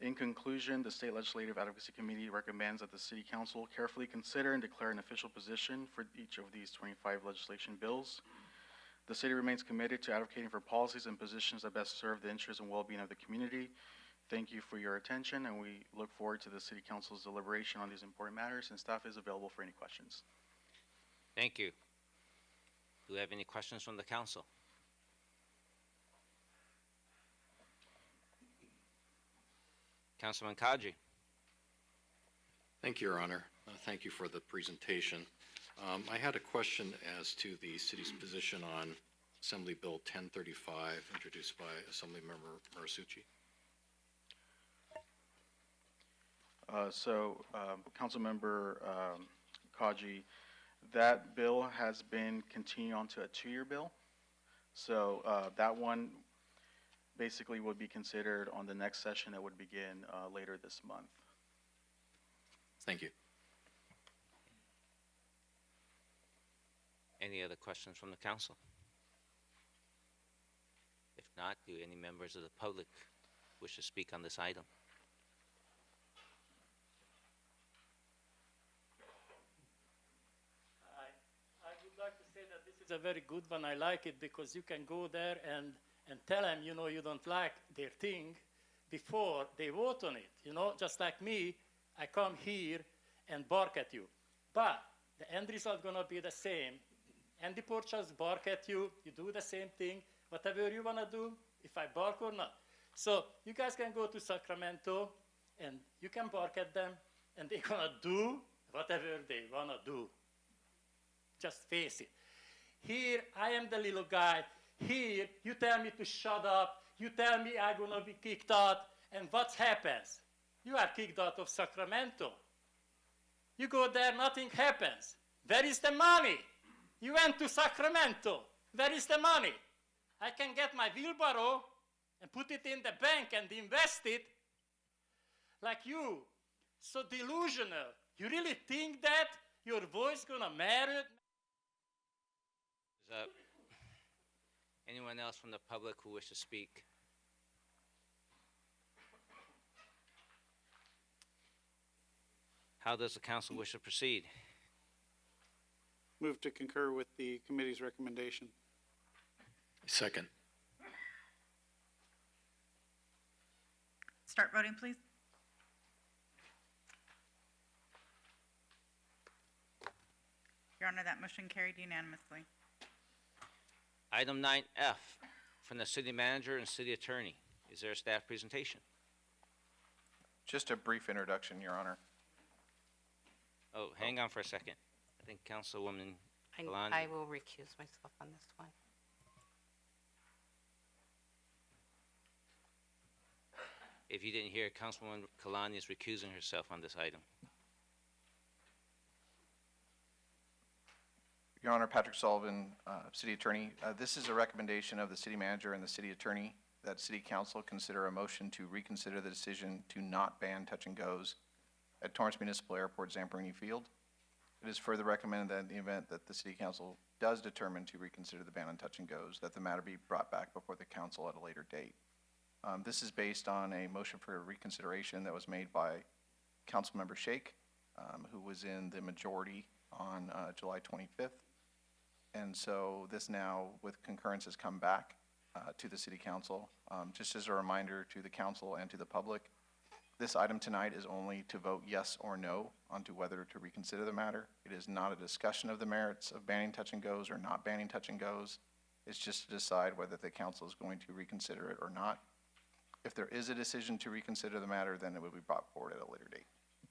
In conclusion, the State Legislative Advocacy Committee recommends that the City Council carefully consider and declare an official position for each of these 25 legislation bills. The city remains committed to advocating for policies and positions that best serve the interests and well-being of the community. Thank you for your attention, and we look forward to the City Council's deliberation on these important matters, and staff is available for any questions. Thank you. Do we have any questions from the council? Councilman Kaji. Thank you, Your Honor. Thank you for the presentation. I had a question as to the city's position on Assembly Bill 1035, introduced by Assemblymember Marisucci. Councilmember Kaji, that bill has been continued on to a 2-year bill. So that one basically would be considered on the next session that would begin later this month. Thank you. Any other questions from the council? If not, do any members of the public wish to speak on this item? I would like to say that this is a very good one. I like it because you can go there and tell them, you know, you don't like their thing before they vote on it. You know, just like me, I come here and bark at you. But the end result gonna be the same. Andy Porchas bark at you, you do the same thing, whatever you wanna do, if I bark or not. So you guys can go to Sacramento and you can bark at them and they're gonna do whatever they wanna do. Just face it. Here, I am the little guy. Here, you tell me to shut up. You tell me I'm gonna be kicked out. And what happens? You are kicked out of Sacramento. You go there, nothing happens. Where is the money? You went to Sacramento. Where is the money? I can get my wheelbarrow and put it in the bank and invest it. Like you, so delusional. You really think that your voice gonna matter? Is that anyone else from the public who wish to speak? How does the council wish to proceed? Move to concur with the committee's recommendation. Second. Start voting, please. Your Honor, that motion carried unanimously. Item 9F, from the city manager and city attorney. Is there a staff presentation? Just a brief introduction, Your Honor. Oh, hang on for a second. I think Councilwoman Kalani. I will recuse myself on this one. If you didn't hear, Councilwoman Kalani is recusing herself on this item. Your Honor, Patrick Sullivan, City Attorney. This is a recommendation of the City Manager and the City Attorney that City Council consider a motion to reconsider the decision to not ban touch-and-goes at Torrance Municipal Airport Zamperini Field. It is further recommended that in the event that the City Council does determine to reconsider the ban on touch-and-goes, that the matter be brought back before the Council at a later date. This is based on a motion for reconsideration that was made by Councilmember Shake, who was in the majority on July 25th. And so this now, with concurrence, has come back to the City Council. Just as a reminder to the Council and to the public, this item tonight is only to vote yes or no onto whether to reconsider the matter. It is not a discussion of the merits of banning touch-and-goes or not banning touch-and-goes. It's just to decide whether the Council is going to reconsider it or not. If there is a decision to reconsider the matter, then it will be brought forward at a later date.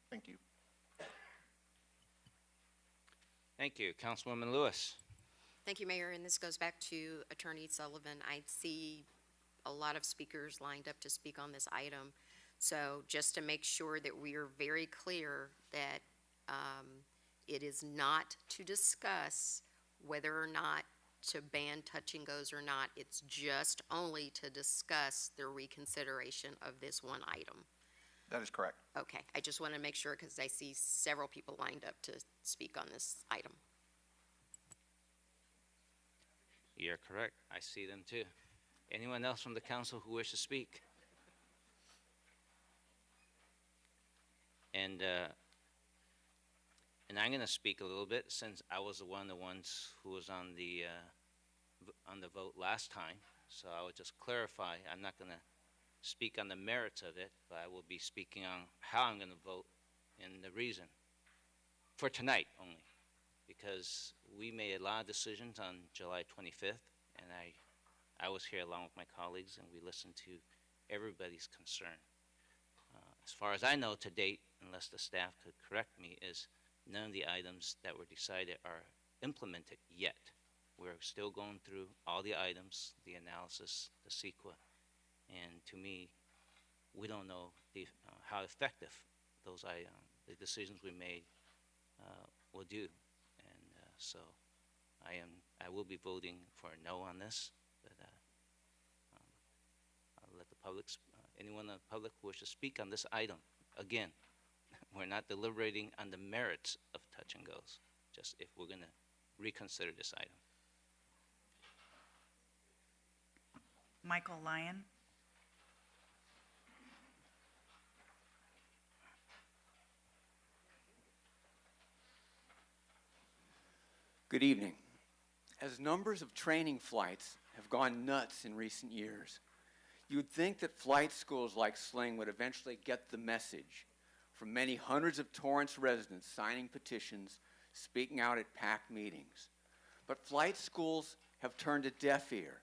Thank you. Thank you. Councilwoman Lewis. Thank you, Mayor, and this goes back to Attorney Sullivan. I see a lot of speakers lined up to speak on this item. So just to make sure that we are very clear that it is not to discuss whether or not to ban touch and goes or not. It's just only to discuss the reconsideration of this one item. That is correct. Okay, I just want to make sure because I see several people lined up to speak on this item. You're correct. I see them too. Anyone else from the council who wishes to speak? And I'm going to speak a little bit since I was one of the ones who was on the vote last time. So I would just clarify, I'm not going to speak on the merits of it, but I will be speaking on how I'm going to vote and the reason for tonight only, because we made a lot of decisions on July 25th, and I was here along with my colleagues, and we listened to everybody's concern. As far as I know to date, unless the staff could correct me, is none of the items that were decided are implemented yet. We're still going through all the items, the analysis, the CEQA, and to me, we don't know how effective those the decisions we made will do. And so I will be voting for a no on this, but I'll let the public, anyone in the public who wishes to speak on this item. Again, we're not deliberating on the merits of touch and goes, just if we're going to reconsider this item. Michael Lyon. Good evening. As numbers of training flights have gone nuts in recent years, you would think that flight schools like Sling would eventually get the message from many hundreds of Torrance residents signing petitions, speaking out at packed meetings. But flight schools have turned a deaf ear.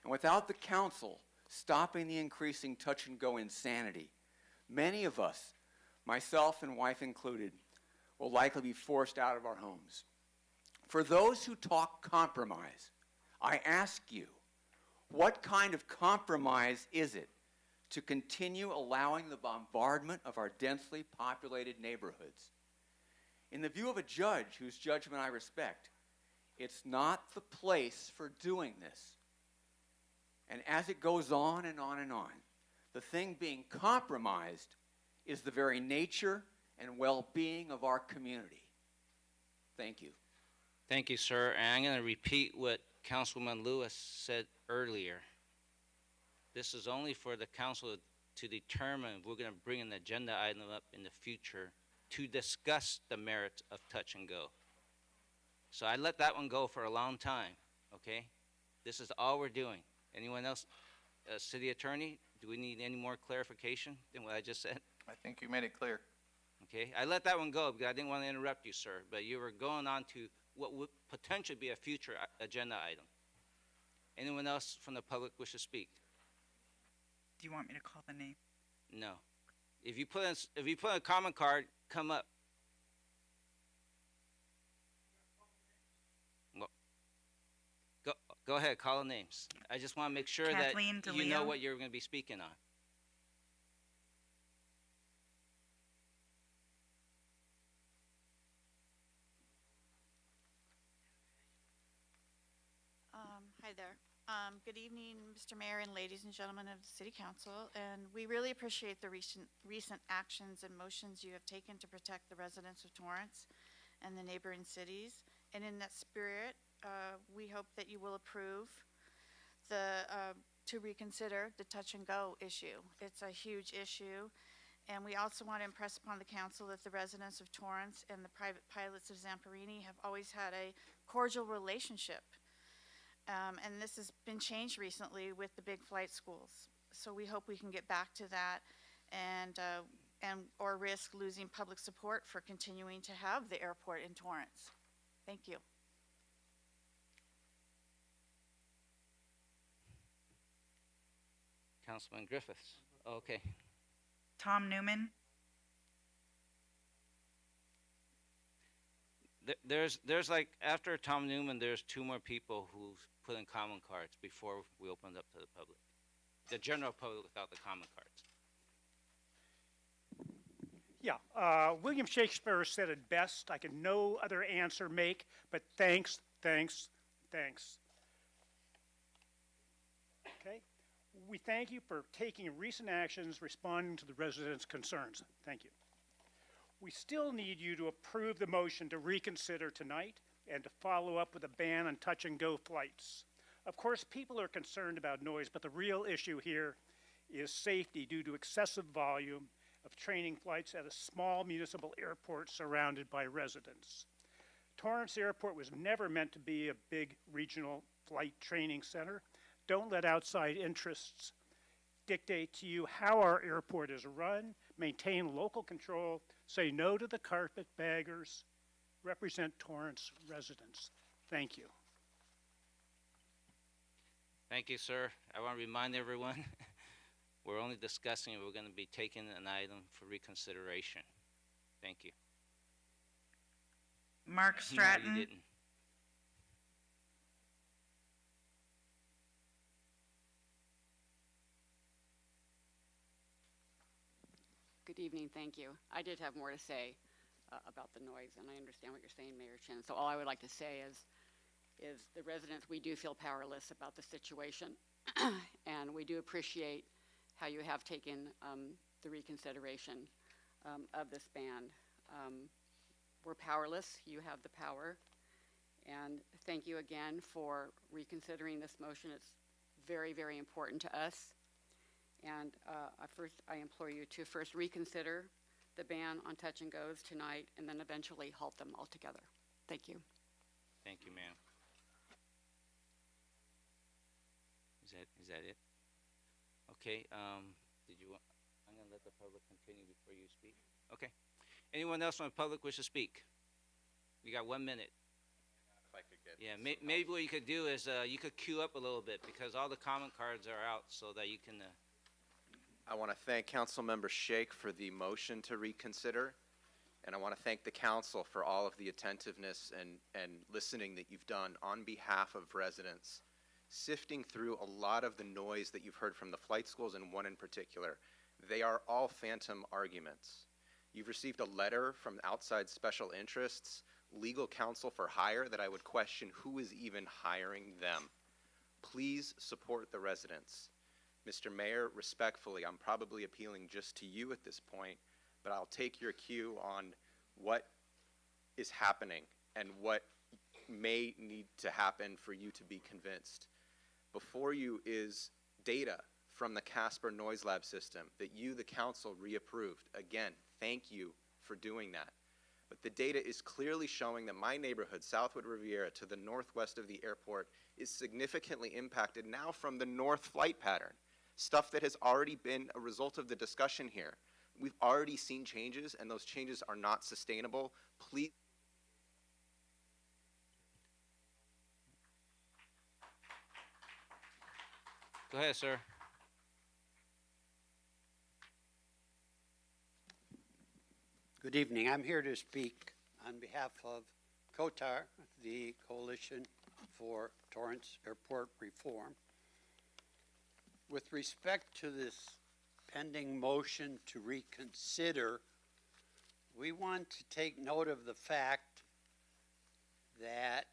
And without the council stopping the increasing touch-and-go insanity, many of us, myself and wife included, will likely be forced out of our homes. For those who talk compromise, I ask you, what kind of compromise is it to continue allowing the bombardment of our densely populated neighborhoods? In the view of a judge whose judgment I respect, it's not the place for doing this. And as it goes on and on and on, the thing being compromised is the very nature and well-being of our community. Thank you. Thank you, sir. And I'm going to repeat what Councilwoman Lewis said earlier. This is only for the council to determine if we're going to bring an agenda item up in the future to discuss the merits of touch and go. So I let that one go for a long time, okay? This is all we're doing. Anyone else? City Attorney, do we need any more clarification than what I just said? I think you made it clear. Okay, I let that one go because I didn't want to interrupt you, sir, but you were going on to what would potentially be a future agenda item. Anyone else from the public wish to speak? Do you want me to call the name? No. If you put in a comment card, come up. Go ahead, call the names. I just want to make sure Kathleen that you know DeLeo. what you're going to be speaking on. Hi there. Good evening, Mr. Mayor and ladies and gentlemen of the City Council. And we really appreciate the recent actions and motions you have taken to protect the residents of Torrance and the neighboring cities. And in that spirit, we hope that you will approve to reconsider the touch and go issue. It's a huge issue. And we also want to impress upon the council that the residents of Torrance and the private pilots of Zamperini have always had a cordial relationship. And this has been changed recently with the big flight schools. So we hope we can get back to that and or risk losing public support for continuing to have the airport in Torrance. Thank you. Councilman Griffiths. Okay. Tom Newman. There's like, after Tom Newman, there's two more people who put in comment cards before we opened up to the public. The general public without the comment cards. Yeah, William Shakespeare said it best. I can no other answer make, but thanks, thanks, thanks. We thank you for taking recent actions responding to the residents' concerns. Thank you. We still need you to approve the motion to reconsider tonight and to follow up with a ban on touch-and-go flights. Of course, people are concerned about noise, but the real issue here is safety due to excessive volume of training flights at a small municipal airport surrounded by residents. Torrance Airport was never meant to be a big regional flight training center. Don't let outside interests dictate to you how our airport is run. Maintain local control. Say no to the carpetbaggers. Represent Torrance residents. Thank you. Thank you, sir. I want to remind everyone, we're only discussing, we're going to be taking an item for reconsideration. Thank you. Mark Stratton. No, you didn't. Good evening, thank you. I did have more to say about the noise, and I understand what you're saying, Mayor Chin. So all I would like to say is the residents, we do feel powerless about the situation, and we do appreciate how you have taken the reconsideration of this ban. We're powerless, you have the power, and thank you again for reconsidering this motion. It's very, very important to us. And I implore you to first reconsider the ban on touch and goes tonight, and then eventually halt them altogether. Thank you. Thank you, ma'am. Is that it? Okay, did you want, I'm gonna let the public continue before you speak. Okay. Anyone else from the public wish to speak? You got 1 minute. If I could get Maybe what you could do is you could queue up a little bit because all the comment cards are out so that you can I want to thank Councilmember Shake for the motion to reconsider, and I want to thank the council for all of the attentiveness and listening that you've done on behalf of residents, sifting through a lot of the noise that you've heard from the flight schools and one in particular. They are all phantom arguments. You've received a letter from outside special interests, legal counsel for hire, that I would question who is even hiring them. Please support the residents. Mr. Mayor, respectfully, I'm probably appealing just to you at this point, but I'll take your cue on what is happening and what may need to happen for you to be convinced. Before you is data from the Casper Noise Lab system that you, the council, reapproved. Again, thank you for doing that. But the data is clearly showing that my neighborhood, Southwood Riviera, to the northwest of the airport, is significantly impacted now from the north flight pattern. Stuff that has already been a result of the discussion here. We've already seen changes, and those changes are not sustainable. Please. Go ahead, sir. Good evening. I'm here to speak on behalf of COTAR, the Coalition for Torrance Airport Reform. With respect to this pending motion to reconsider, we want to take note of the fact that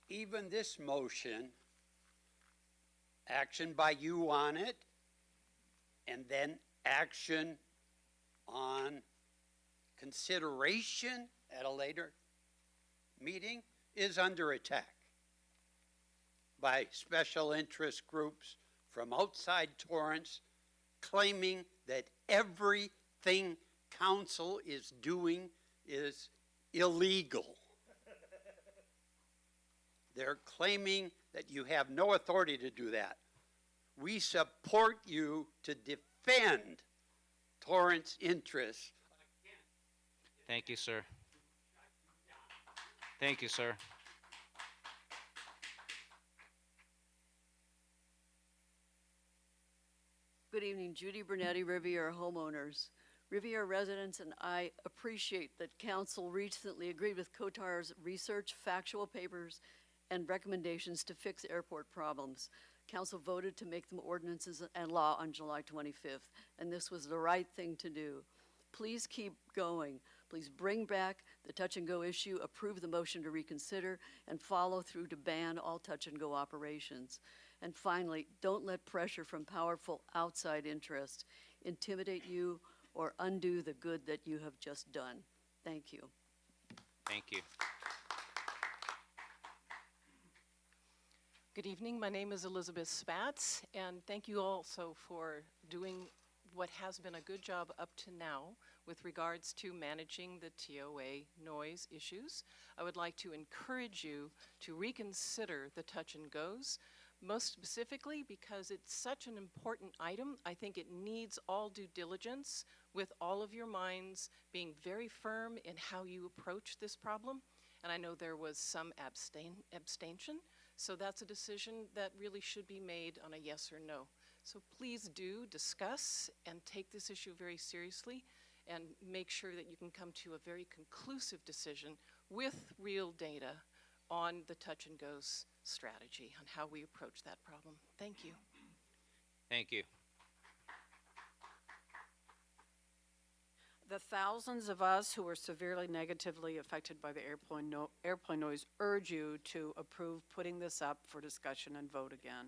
even this motion, action by you on it, and then action on consideration at a later meeting, is under attack by special interest groups from outside Torrance, claiming that everything council is doing is illegal. They're claiming that you have no authority to do that. We support you to defend Torrance interests. Thank you, sir. Thank you, sir. Good evening, Judy Bernetti, Riviera homeowners. Riviera residents and I appreciate that council recently agreed with COTAR's research, factual papers, and recommendations to fix airport problems. Council voted to make them ordinances and law on July 25th, and this was the right thing to do. Please keep going. Please bring back the touch and go issue, approve the motion to reconsider, and follow through to ban all touch and go operations. And finally, don't let pressure from powerful outside interests intimidate you or undo the good that you have just done. Thank you. Thank you. Good evening. My name is Elizabeth Spatz, and thank you also for doing what has been a good job up to now with regards to managing the TOA noise issues. I would like to encourage you to reconsider the touch and goes, most specifically because it's such an important item. I think it needs all due diligence, with all of your minds being very firm in how you approach this problem. And I know there was some abstention. So that's a decision that really should be made on a yes or no. So please do discuss and take this issue very seriously and make sure that you can come to a very conclusive decision with real data on the touch and goes strategy, on how we approach that problem. Thank you. Thank you. The thousands of us who were severely negatively affected by the airplane noise urge you to approve putting this up for discussion and vote again.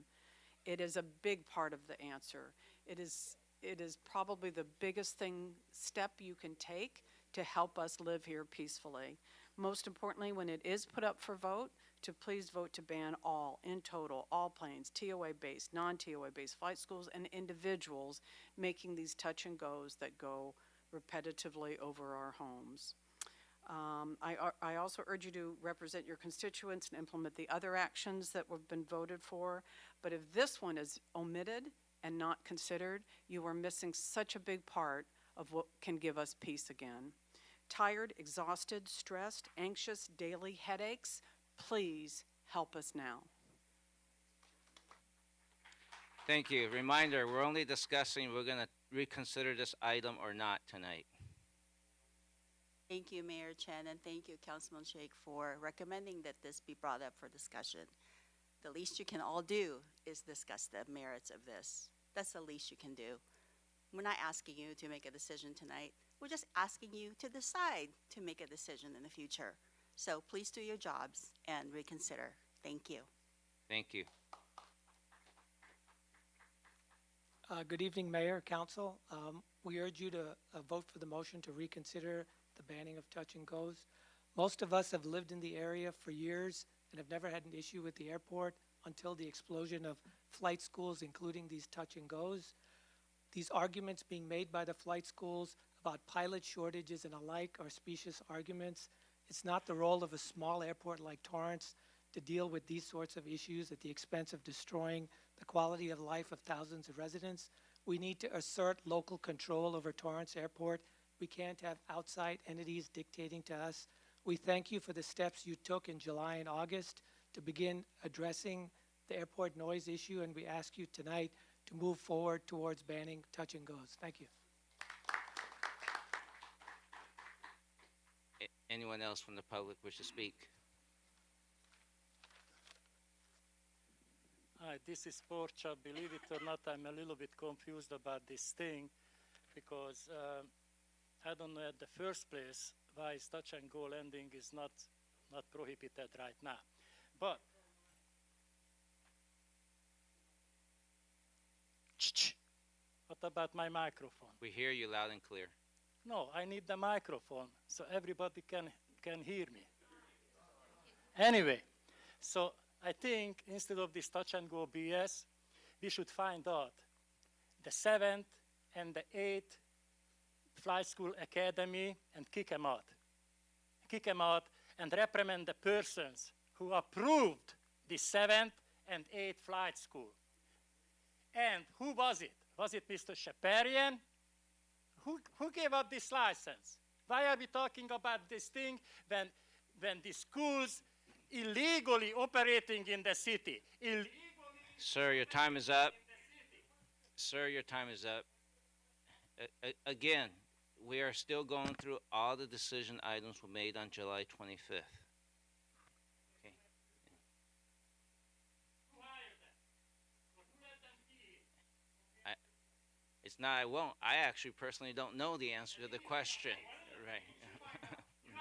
It is a big part of the answer. It is probably the biggest step you can take to help us live here peacefully. Most importantly, when it is put up for vote, to please vote to ban all, in total, all planes, TOA-based, non-TOA-based flight schools, and individuals making these touch and goes that go repetitively over our homes. I also urge you to represent your constituents and implement the other actions that have been voted for. But if this one is omitted and not considered, you are missing such a big part of what can give us peace again. Tired, exhausted, stressed, anxious, daily headaches, please help us now. Thank you. Reminder, we're only discussing we're going to reconsider this item or not tonight. Thank you, Mayor Chen, and thank you, Councilman Sheikh, for recommending that this be brought up for discussion. The least you can all do is discuss the merits of this. That's the least you can do. We're not asking you to make a decision tonight. We're just asking you to decide to make a decision in the future. So please do your jobs and reconsider. Thank you. Thank you. Good evening, Mayor, Council. We urge you to vote for the motion to reconsider the banning of touch and goes. Most of us have lived in the area for years and have never had an issue with the airport until the explosion of flight schools, including these touch and goes. These arguments being made by the flight schools about pilot shortages and alike are specious arguments. It's not the role of a small airport like Torrance to deal with these sorts of issues at the expense of destroying the quality of life of thousands of residents. We need to assert local control over Torrance Airport. We can't have outside entities dictating to us. We thank you for the steps you took in July and August to begin addressing the airport noise issue, and we ask you tonight to move forward towards banning touch and goes. Thank you. Anyone else from the public wish to speak? Hi, this is Porcha. Believe it or not, I'm a little bit confused about this thing because I don't know at the first place why touch and go landing is not prohibited right now. But what about my microphone? We hear you loud and clear. No, I need the microphone so everybody can hear me. Anyway, so I think instead of this touch and go BS, we should find out the 7th and the 8th Flight School Academy and kick them out. Kick them out and reprimand the persons who approved the 7th and 8th flight school. And who was it? Was it Mr. Shaparian? Who gave up this license? Why are we talking about this thing when the schools illegally operating in the city? Sir, your time is up. Sir, your time is up. Again, we are still going through all the decision items we made on July 25th. Okay. It's not I won't. I actually personally don't know the answer to the question. Right.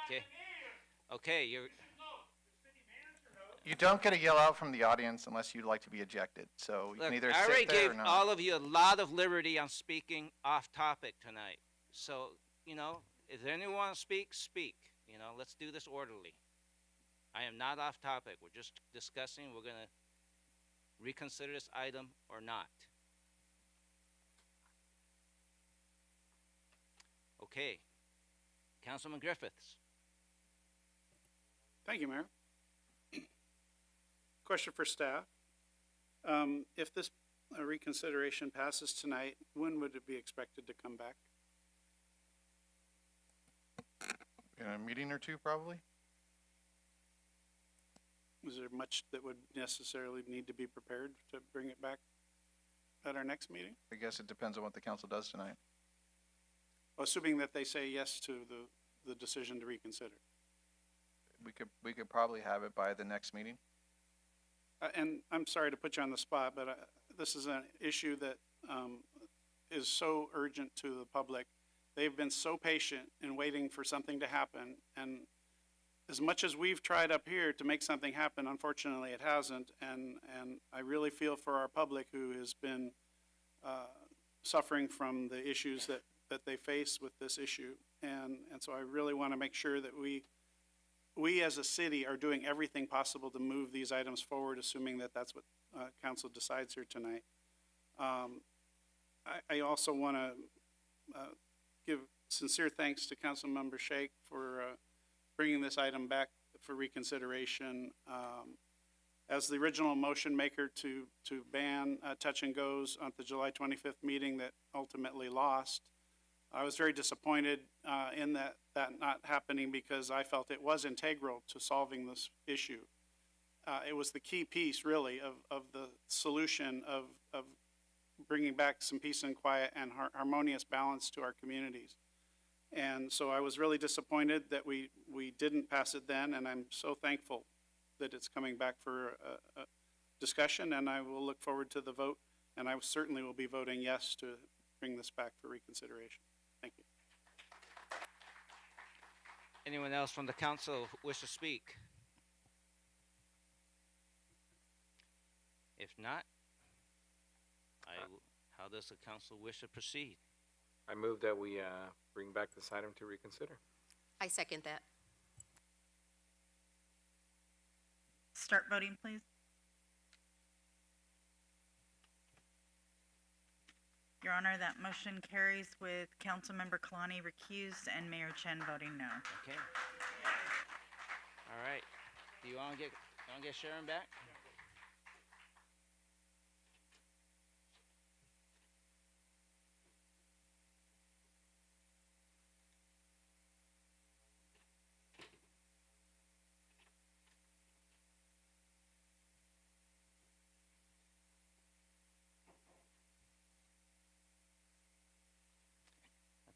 Okay. Okay, you're, You don't get to yell out from the audience unless you'd like to be ejected, so you look, can either I already sit there gave or not. all of you a lot of liberty on speaking off topic tonight. So, if anyone wants to speak, speak. Let's do this orderly. I am not off topic. We're just discussing, we're going to reconsider this item or not. Okay. Councilman Griffiths. Thank you, Mayor. Question for staff. If this reconsideration passes tonight, when would it be expected to come back? In a meeting or two, probably? Is there much that would necessarily need to be prepared to bring it back at our next meeting? I guess it depends on what the council does tonight. Assuming that they say yes to the decision to reconsider. We could probably have it by the next meeting. And I'm sorry to put you on the spot, but this is an issue that is so urgent to the public. They've been so patient in waiting for something to happen, and as much as we've tried up here to make something happen, unfortunately it hasn't, and I really feel for our public who has been suffering from the issues that they face with this issue, and so I really want to make sure that we as a city are doing everything possible to move these items forward, assuming that that's what council decides here tonight. I also want to give sincere thanks to Councilmember Shake for bringing this item back for reconsideration. As the original motion maker to ban touch and goes at the July 25th meeting that ultimately lost, I was very disappointed in that not happening because I felt it was integral to solving this issue. It was the key piece, really, of the solution of bringing back some peace and quiet and harmonious balance to our communities. And so I was really disappointed that we didn't pass it then, and I'm so thankful that it's coming back for a discussion, and I will look forward to the vote, and I certainly will be voting yes to bring this back for reconsideration. Thank you. Anyone else from the council wish to speak? If not, how does the council wish to proceed? I move that we bring back this item to reconsider. I second that. Start voting, please. Your Honor, that motion carries with Councilmember Kalani recused and Mayor Chen voting no. Okay. All right. Do you want to get Sharon back?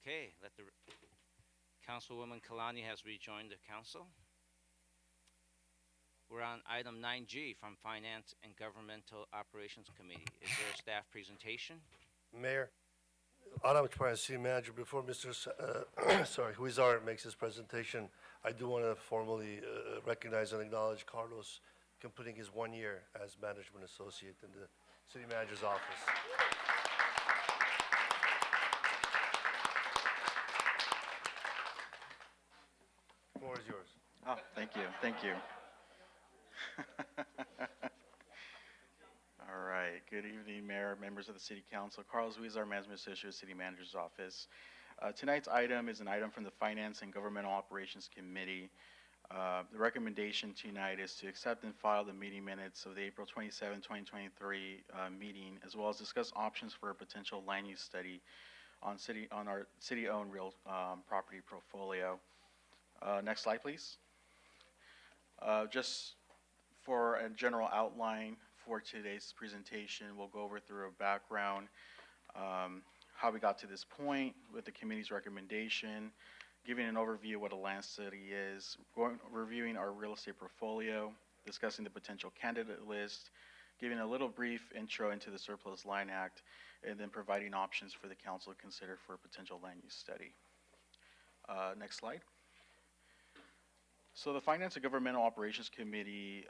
Okay, Councilwoman Kalani has rejoined the council. We're on item 9G from Finance and Governmental Operations Committee. Is there a staff presentation? Mayor, Adam Torrance, City Manager, before Mr. Huizar makes his presentation, I do want to formally recognize and acknowledge Carlos completing his 1 year as Management Associate in the City Manager's office. The floor is yours. Oh, thank you, thank you. All right, good evening, Mayor, members of the City Council. Carlos Huizar, Management Associate, City Manager's Office. Tonight's item is an item from the Finance and Governmental Operations Committee. The recommendation tonight is to accept and file the meeting minutes of the April 27, 2023 meeting, as well as discuss options for a potential land use study on our city-owned real property portfolio. Next slide, please. Just for a general outline for today's presentation, we'll go over through a background, how we got to this point with the committee's recommendation, giving an overview of what a land study is, reviewing our real estate portfolio, discussing the potential candidate list, giving a little brief intro into the Surplus Land Act, and then providing options for the council to consider for a potential land use study. Next slide. So the Finance and Governmental Operations Committee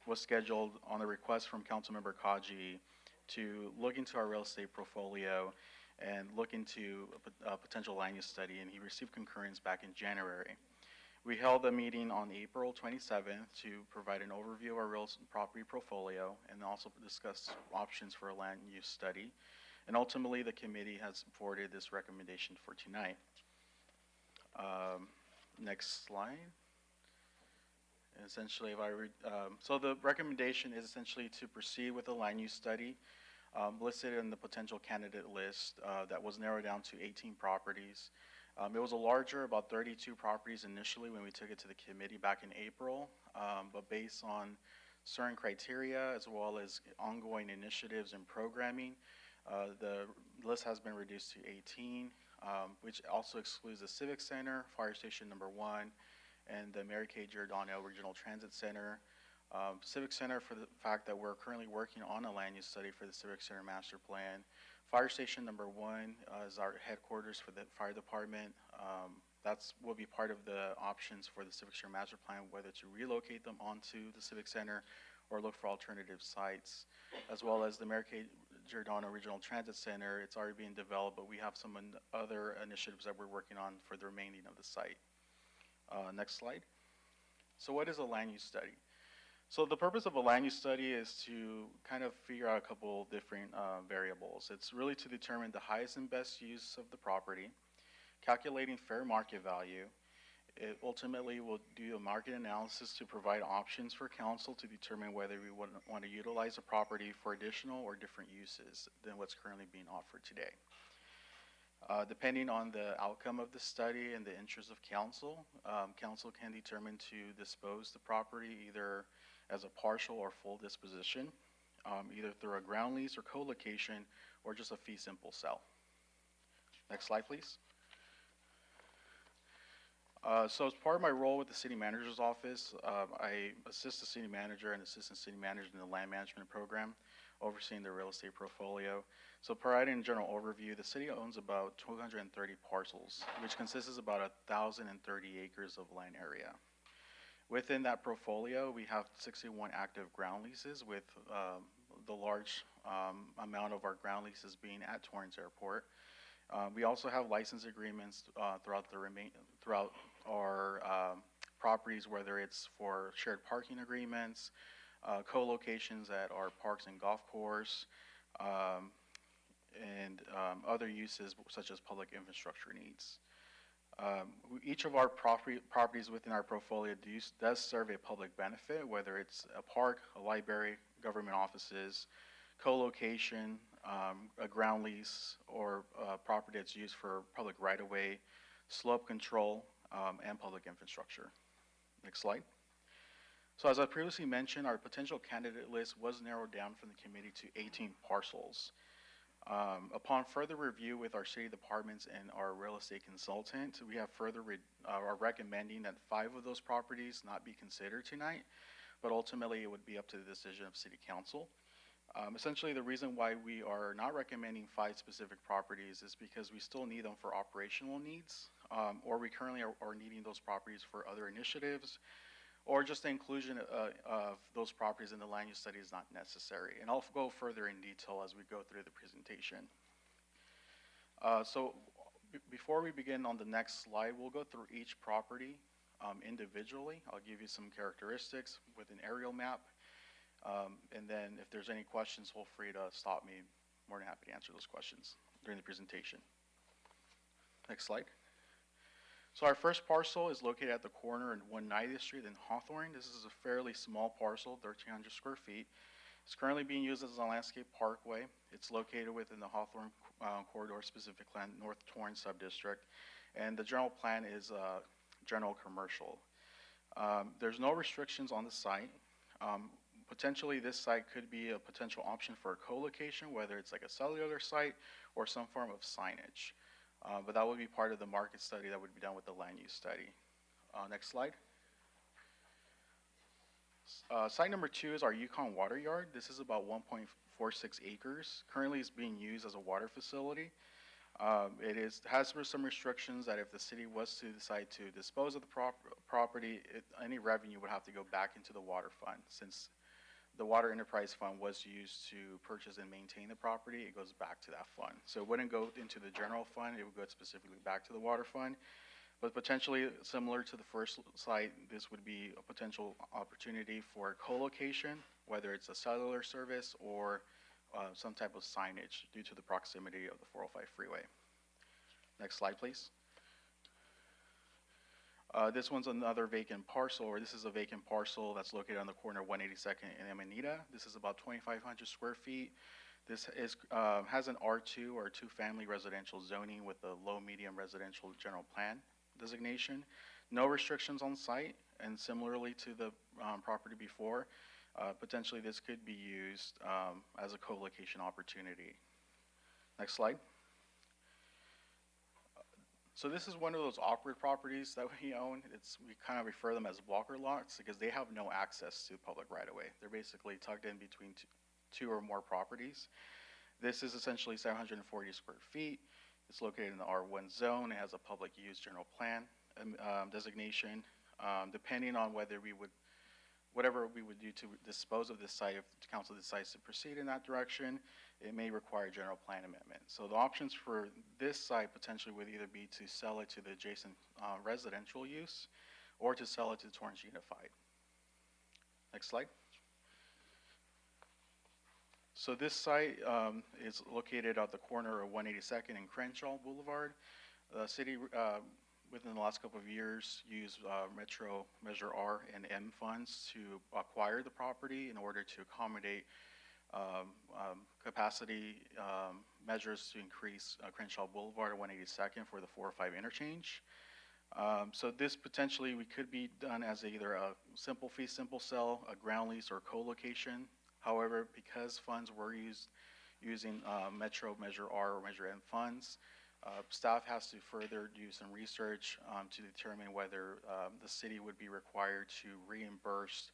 was scheduled on a request from Councilmember Kaji to look into our real estate portfolio and look into a potential land use study, and he received concurrence back in January. We held a meeting on April 27th to provide an overview of our real property portfolio and also discuss options for a land use study. And ultimately, the committee has forwarded this recommendation for tonight. Next slide. Essentially, if I read, so the recommendation is essentially to proceed with a land use study listed in the potential candidate list that was narrowed down to 18 properties. It was a larger, about 32 properties initially when we took it to the committee back in April, but based on certain criteria as well as ongoing initiatives and programming, the list has been reduced to 18, which also excludes the Civic Center, Fire Station Number 1, and the Mary Kay Giordano Regional Transit Center. Civic Center for the fact that we're currently working on a land use study for the Civic Center Master Plan. Fire Station Number 1 is our headquarters for the fire department. That's will be part of the options for the Civic Center Master Plan, whether to relocate them onto the Civic Center or look for alternative sites, as well as the Mary Kay Giordano Regional Transit Center. It's already being developed, but we have some other initiatives that we're working on for the remaining of the site. Next slide. So what is a land use study? So the purpose of a land use study is to kind of figure out a couple different variables. It's really to determine the highest and best use of the property, calculating fair market value. It ultimately will do a market analysis to provide options for council to determine whether we want to utilize a property for additional or different uses than what's currently being offered today. Depending on the outcome of the study and the interest of council, council can determine to dispose the property either as a partial or full disposition, either through a ground lease or co-location, or just a fee simple sell. Next slide, please. So as part of my role with the city manager's office, I assist the city manager and assistant city manager in the land management program, overseeing the real estate portfolio. So providing a general overview, the city owns about 230 parcels, which consists of about 1,030 acres of land area. Within that portfolio, we have 61 active ground leases, with the large amount of our ground leases being at Torrance Airport. We also have license agreements throughout our properties, whether it's for shared parking agreements, co-locations at our parks and golf course, and other uses such as public infrastructure needs. Each of our properties within our portfolio does serve a public benefit, whether it's a park, a library, government offices, co-location, a ground lease, or property that's used for public right-of-way, slope control, and public infrastructure. Next slide. So as I previously mentioned, our potential candidate list was narrowed down from the committee to 18 parcels. Upon further review with our city departments and our real estate consultant, we have are recommending that 5 of those properties not be considered tonight, but ultimately it would be up to the decision of city council. Essentially, the reason why we are not recommending 5 specific properties is because we still need them for operational needs, or we currently are needing those properties for other initiatives, or just the inclusion of those properties in the land use study is not necessary. And I'll go further in detail as we go through the presentation. So before we begin on the next slide, we'll go through each property individually. I'll give you some characteristics with an aerial map. And then if there's any questions, feel free to stop me. I'm more than happy to answer those questions during the presentation. Next slide. So our first parcel is located at the corner in 190th Street in Hawthorne. This is a fairly small parcel, 1,300 square feet. It's currently being used as a landscape parkway. It's located within the Hawthorne Corridor Specific Land North Torrance Subdistrict. And the general plan is general commercial. There's no restrictions on the site. Potentially this site could be a potential option for a co-location, whether it's like a cellular site or some form of signage. But that would be part of the market study that would be done with the land use study. Next slide. Site number 2 is our Yukon Water Yard. This is about 1.46 acres. Currently it's being used as a water facility. Has some restrictions that if the city was to decide to dispose of the property, any revenue would have to go back into the water fund. Since the Water Enterprise Fund was used to purchase and maintain the property, it goes back to that fund. So it wouldn't go into the general fund, it would go specifically back to the water fund. But potentially similar to the first site, this would be a potential opportunity for co-location, whether it's a cellular service or some type of signage due to the proximity of the 405 freeway. Next slide, please. This one's another vacant parcel, or this is a vacant parcel that's located on the corner of 182nd and Amanita. This is about 2,500 square feet. This has an R2 or two-family residential zoning with a low-medium residential general plan designation. No restrictions on site, and similarly to the property before, potentially this could be used as a co-location opportunity. Next slide. So this is one of those awkward properties that we own. We kind of refer them as blocker lots because they have no access to public right-of-way. They're basically tucked in between two or more properties. This is essentially 740 square feet. It's located in the R1 zone. It has a public use general plan designation. Depending on whatever we would do to dispose of this site, if the council decides to proceed in that direction, it may require general plan amendment. So the options for this site potentially would either be to sell it to the adjacent residential use or to sell it to Torrance Unified. Next slide. So this site is located at the corner of 182nd and Crenshaw Boulevard. The city, within the last couple of years, used Metro Measure R and M funds to acquire the property in order to accommodate capacity measures to increase Crenshaw Boulevard at 182nd for the 405 interchange. So this potentially could be done as either a simple fee, simple sell, a ground lease, or co-location. However, because funds were using Metro Measure R or Measure M funds, staff has to further do some research to determine whether the city would be required to reimburse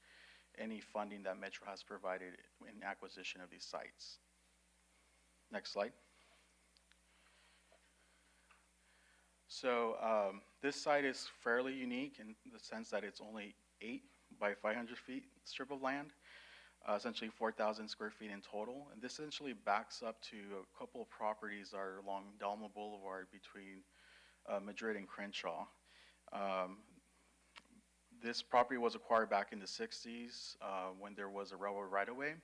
any funding that Metro has provided in acquisition of these sites. Next slide. So this site is fairly unique in the sense that it's only 8 by 500 feet strip of land. Essentially 4,000 square feet in total. And this essentially backs up to a couple of properties that are along Dalma Boulevard between Madrid and Crenshaw. This property was acquired back in the 60s when there was a railroad right-of-way.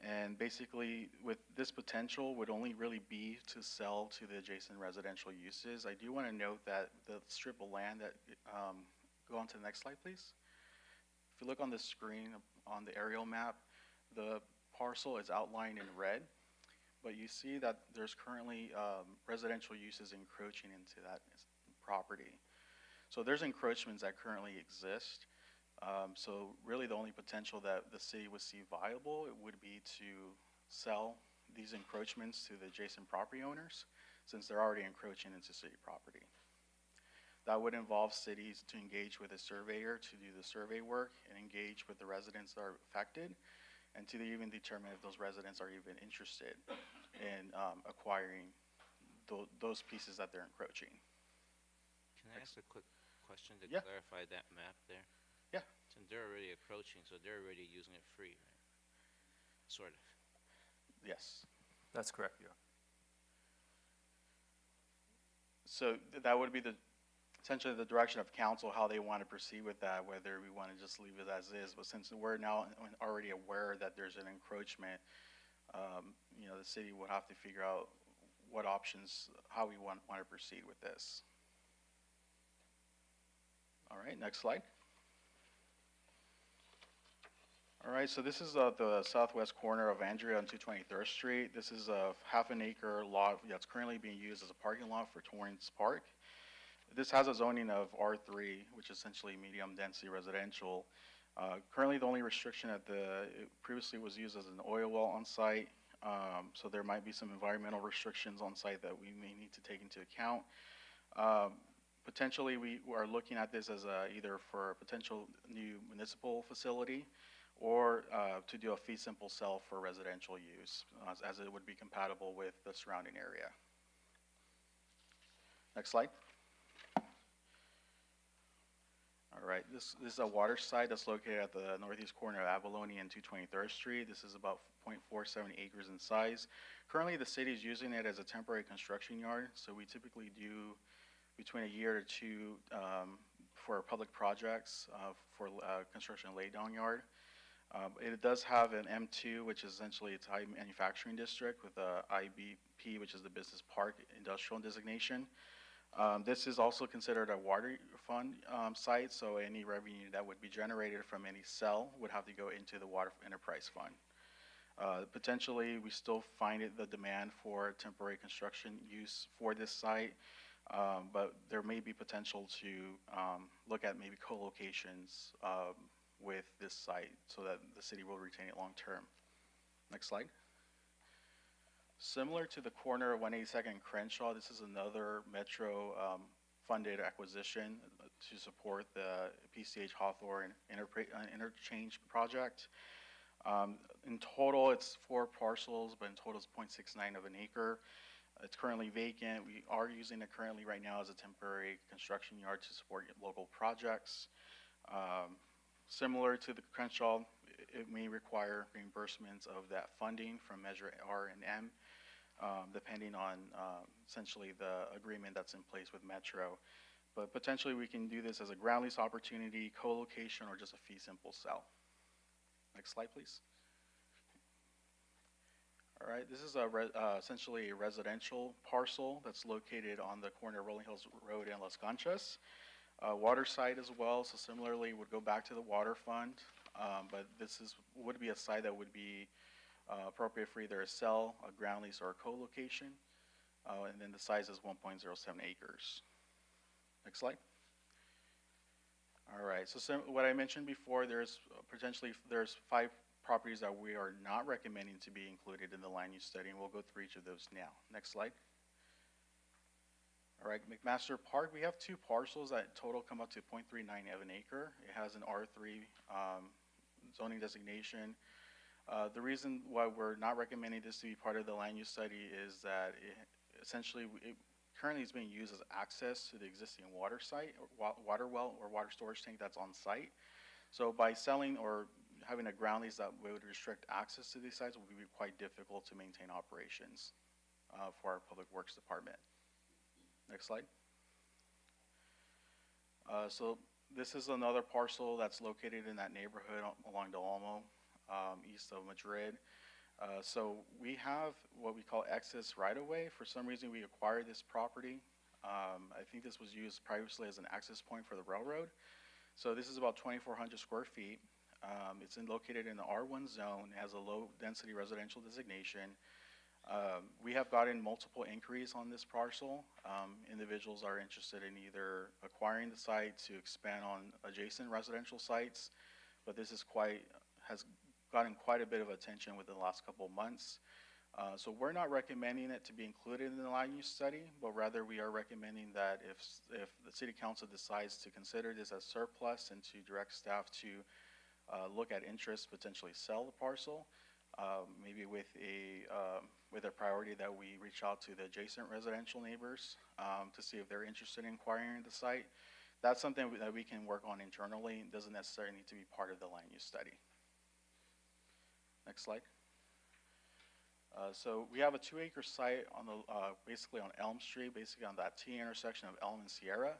And basically, with this potential would only really be to sell to the adjacent residential uses. I do want to note that the strip of land that, go on to the next slide, please. If you look on the screen on the aerial map, the parcel is outlined in red, but you see that there's currently residential uses encroaching into that property. So there's encroachments that currently exist. So really the only potential that the city would see viable would be to sell these encroachments to the adjacent property owners since they're already encroaching into city property. That would involve cities to engage with a surveyor to do the survey work and engage with the residents that are affected and to even determine if those residents are even interested in acquiring those pieces that they're encroaching. Can I ask a quick question to Yeah. clarify that map there? Yeah. Since they're already encroaching, so they're already using it free, right? Sort of. Yes. That's correct, yeah. So that would be essentially the direction of council, how they want to proceed with that, whether we want to just leave it as is. But since we're now already aware that there's an encroachment, the city would have to figure out what options, how we want to proceed with this. All right, next slide. All right, so this is the southwest corner of Andrea on 223rd Street. This is a half an acre lot that's currently being used as a parking lot for Torrance Park. This has a zoning of R3, which is essentially medium density residential. Currently, the only restriction it previously was used as an oil well on site. So there might be some environmental restrictions on site that we may need to take into account. Potentially, we are looking at this as either for a potential new municipal facility or to do a fee simple sell for residential use, as it would be compatible with the surrounding area. Next slide. All right, this is a water site that's located at the northeast corner of Abalone and 223rd Street. This is about 0.47 acres in size. Currently, the city is using it as a temporary construction yard, so we typically do between a year to two for public projects for construction laydown yard. It does have an M2, which is essentially its high manufacturing district, with a IBP, which is the business park industrial designation. This is also considered a water fund site, so any revenue that would be generated from any sale would have to go into the water enterprise fund. Potentially, we still find the demand for temporary construction use for this site, but there may be potential to look at maybe co-locations with this site so that the city will retain it long term. Next slide. Similar to the corner of 182nd and Crenshaw, this is another Metro funded acquisition to support the PCH Hawthorne interchange project. In total, it's 4 parcels, but in total it's 0.69 of an acre. It's currently vacant. We are using it currently right now as a temporary construction yard to support local projects. Similar to the Crenshaw, it may require reimbursements of that funding from Measure R and M, depending on essentially the agreement that's in place with Metro. But potentially we can do this as a ground lease opportunity, co-location, or just a fee simple sell. Next slide, please. All right, this is essentially a residential parcel that's located on the corner of Rolling Hills Road and Las Conchas. Water site as well, so similarly would go back to the water fund, but this would be a site that would be appropriate for either a sell, a ground lease, or a co-location, and then the size is 1.07 acres. Next slide. All right, so what I mentioned before, there's 5 properties that we are not recommending to be included in the land use study, and we'll go through each of those now. Next slide. All right, McMaster Park, we have 2 parcels that total come up to 0.39 of an acre. It has an R3 zoning designation. The reason why we're not recommending this to be part of the land use study is that it currently is being used as access to the existing water site, or water well, or water storage tank that's on site. So by selling or having a ground lease that would restrict access to these sites would be quite difficult to maintain operations for our Public Works Department. Next slide. So this is another parcel that's located in that neighborhood along Del Olmo, east of Madrid. So we have what we call excess right-of-way. For some reason, we acquired this property. I think this was used previously as an access point for the railroad. So this is about 2,400 square feet. It's located in the R1 zone, has a low-density residential designation. We have gotten multiple inquiries on this parcel. Individuals are interested in either acquiring the site to expand on adjacent residential sites, but this has gotten quite a bit of attention within the last couple of months. So we're not recommending it to be included in the land use study, but rather we are recommending that if the City Council decides to consider this as surplus and to direct staff to look at interest, potentially sell the parcel, maybe with a priority that we reach out to the adjacent residential neighbors to see if they're interested in acquiring the site. That's something that we can work on internally. It doesn't necessarily need to be part of the land use study. Next slide. So we have a 2-acre site on the basically on Elm Street, basically on that T intersection of Elm and Sierra.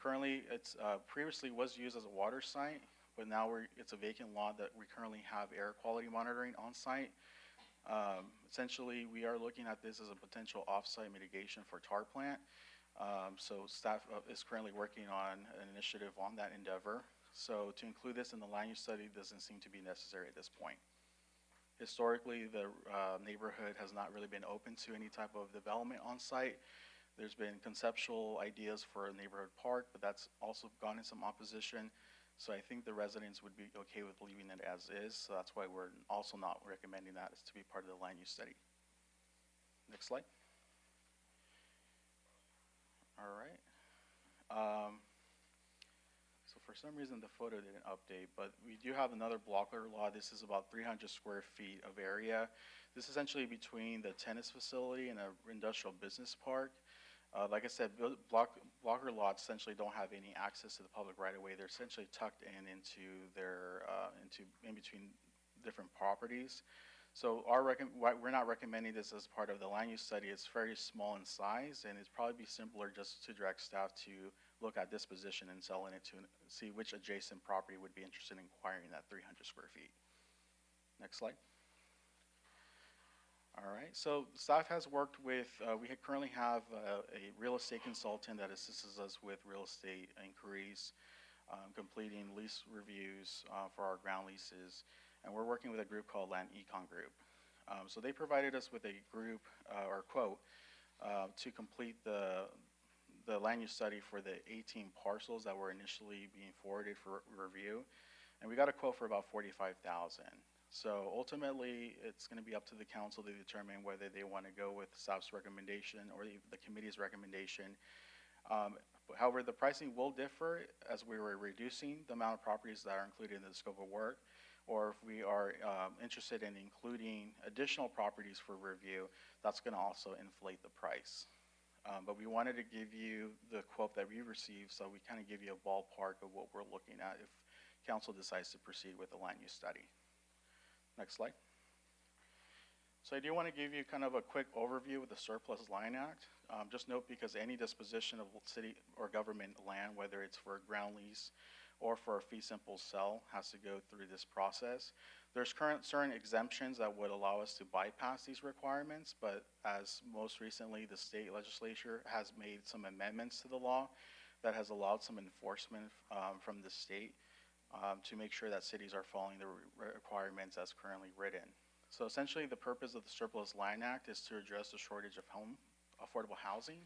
Currently, it's previously was used as a water site, but now it's a vacant lot that we currently have air quality monitoring on site. Essentially, we are looking at this as a potential off-site mitigation for tar plant. So staff is currently working on an initiative on that endeavor. So to include this in the land use study doesn't seem to be necessary at this point. Historically, the neighborhood has not really been open to any type of development on site. There's been conceptual ideas for a neighborhood park, but that's also gone in some opposition. So I think the residents would be okay with leaving it as is. So that's why we're also not recommending that as to be part of the land use study. Next slide. All right. So for some reason the photo didn't update, but we do have another blocker lot. This is about 300 square feet of area. This is essentially between the tennis facility and an industrial business park. Like I said, blocker lots essentially don't have any access to the public right away. They're essentially tucked into their, in between different properties. So we're not recommending this as part of the land use study. It's very small in size, and it'd probably be simpler just to direct staff to look at disposition and selling it to see which adjacent property would be interested in acquiring that 300 square feet. Next slide. All right, so staff has worked with, we currently have a real estate consultant that assists us with real estate inquiries, completing lease reviews for our ground leases, and we're working with a group called Land Econ Group. So they provided us with a group or quote to complete the land use study for the 18 parcels that were initially being forwarded for review, and we got a quote for about $45,000. So ultimately, it's going to be up to the council to determine whether they want to go with staff's recommendation or the committee's recommendation. However, the pricing will differ as we were reducing the amount of properties that are included in the scope of work, or if we are interested in including additional properties for review, that's going to also inflate the price. But we wanted to give you the quote that we received, so we kind of give you a ballpark of what we're looking at if council decides to proceed with the land use study. Next slide. So I do want to give you kind of a quick overview of the Surplus Land Act. Just note, because any disposition of city or government land, whether it's for a ground lease or for a fee simple sell, has to go through this process. There's certain exemptions that would allow us to bypass these requirements, but as most recently the state legislature has made some amendments to the law that has allowed some enforcement from the state to make sure that cities are following the requirements as currently written. So essentially the purpose of the Surplus Land Act is to address the shortage of affordable housing.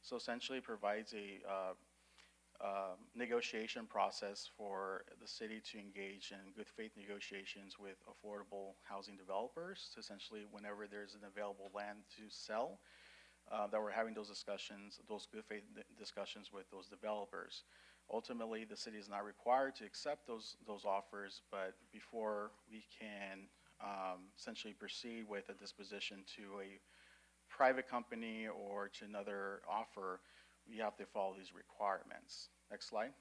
So essentially it provides a negotiation process for the city to engage in good faith negotiations with affordable housing developers to essentially, whenever there's an available land to sell, that we're having those discussions, those good faith discussions with those developers. Ultimately, the city is not required to accept those offers, but before we can essentially proceed with a disposition to a private company or to another offer, we have to follow these requirements. Next slide.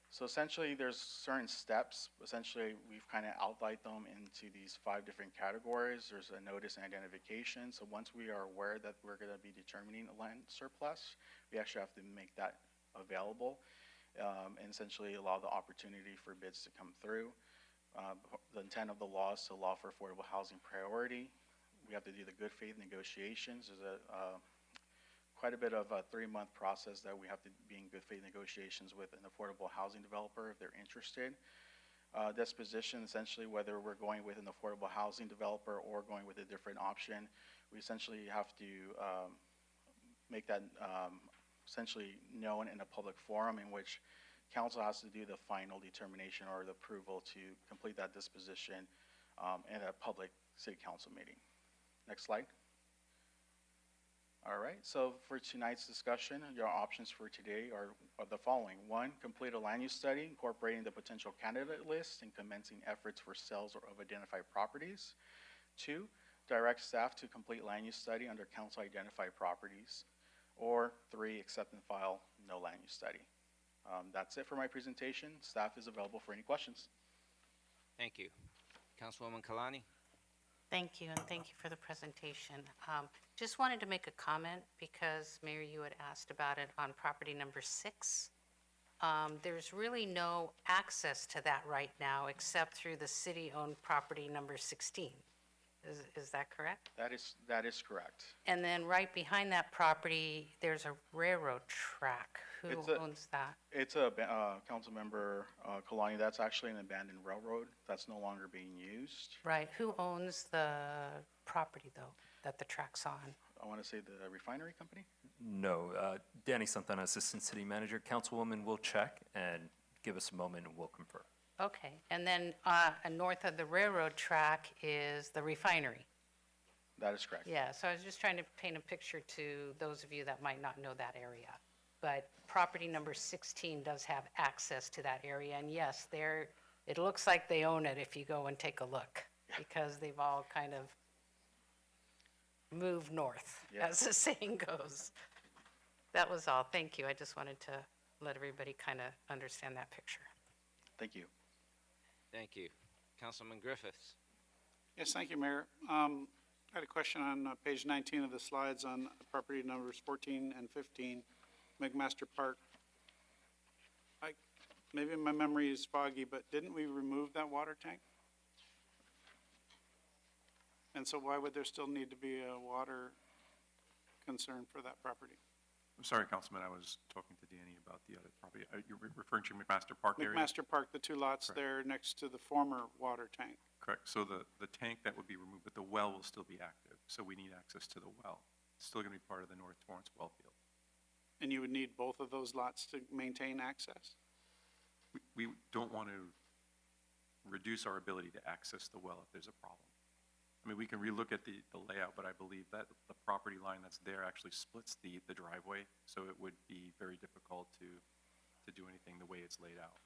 So essentially, there's certain steps. Essentially, we've kind of outlined them into these 5 different categories. There's a notice and identification. So once we are aware that we're going to be determining a land surplus, we actually have to make that available and essentially allow the opportunity for bids to come through. The intent of the law is to allow for affordable housing priority. We have to do the good faith negotiations. There's quite a bit of a 3-month process that we have to be in good faith negotiations with an affordable housing developer if they're interested. Disposition, essentially, whether we're going with an affordable housing developer or going with a different option, we essentially have to make that essentially known in a public forum in which council has to do the final determination or the approval to complete that disposition in a public city council meeting. Next slide. All right, so for tonight's discussion, your options for today are the following. 1, complete a land use study incorporating the potential candidate list and commencing efforts for sales of identified properties. 2, direct staff to complete land use study under council identified properties. Or 3, accept and file no land use study. That's it for my presentation. Staff is available for any questions. Thank you. Councilwoman Kalani? Thank you, and thank you for the presentation. Just wanted to make a comment because, Mayor, you had asked about it on property number 6. There's really no access to that right now except through the city-owned property number 16. Is that correct? That is correct. And then right behind that property, there's a railroad track. Who owns that? It's a council member, Kalani. That's actually an abandoned railroad that's no longer being used. Right. Who owns the property, though, that the track's on? I want to say the refinery company? No. Danny Santana, Assistant City Manager. Councilwoman will check and give us a moment and we'll confirm. Okay. And then north of the railroad track is the refinery. That is correct. Yeah. So I was just trying to paint a picture to those of you that might not know that area. But property number 16 does have access to that area. And yes, it looks like they own it if you go and take a look, because they've all kind of move north, Yeah. as the saying goes. That was all. Thank you. I just wanted to let everybody kind of understand that picture. Thank you. Thank you. Councilman Griffiths. Yes, thank you, Mayor. I had a question on page 19 of the slides on property numbers 14 and 15, McMaster Park. Maybe my memory is foggy, but didn't we remove that water tank? And so why would there still need to be a water concern for that property? I'm sorry, Councilman, I was talking to Danny about the other property. You're referring to McMaster Park area? McMaster Park, the two lots Correct. there next to the former water tank. Correct. So the tank that would be removed, but the well will still be active. So we need access to the well. It's still going to be part of the North Torrance well field. And you would need both of those lots to maintain access? We don't want to reduce our ability to access the well if there's a problem. I mean, we can relook at the layout, but I believe that the property line that's there actually splits the driveway, so it would be very difficult to do anything the way it's laid out.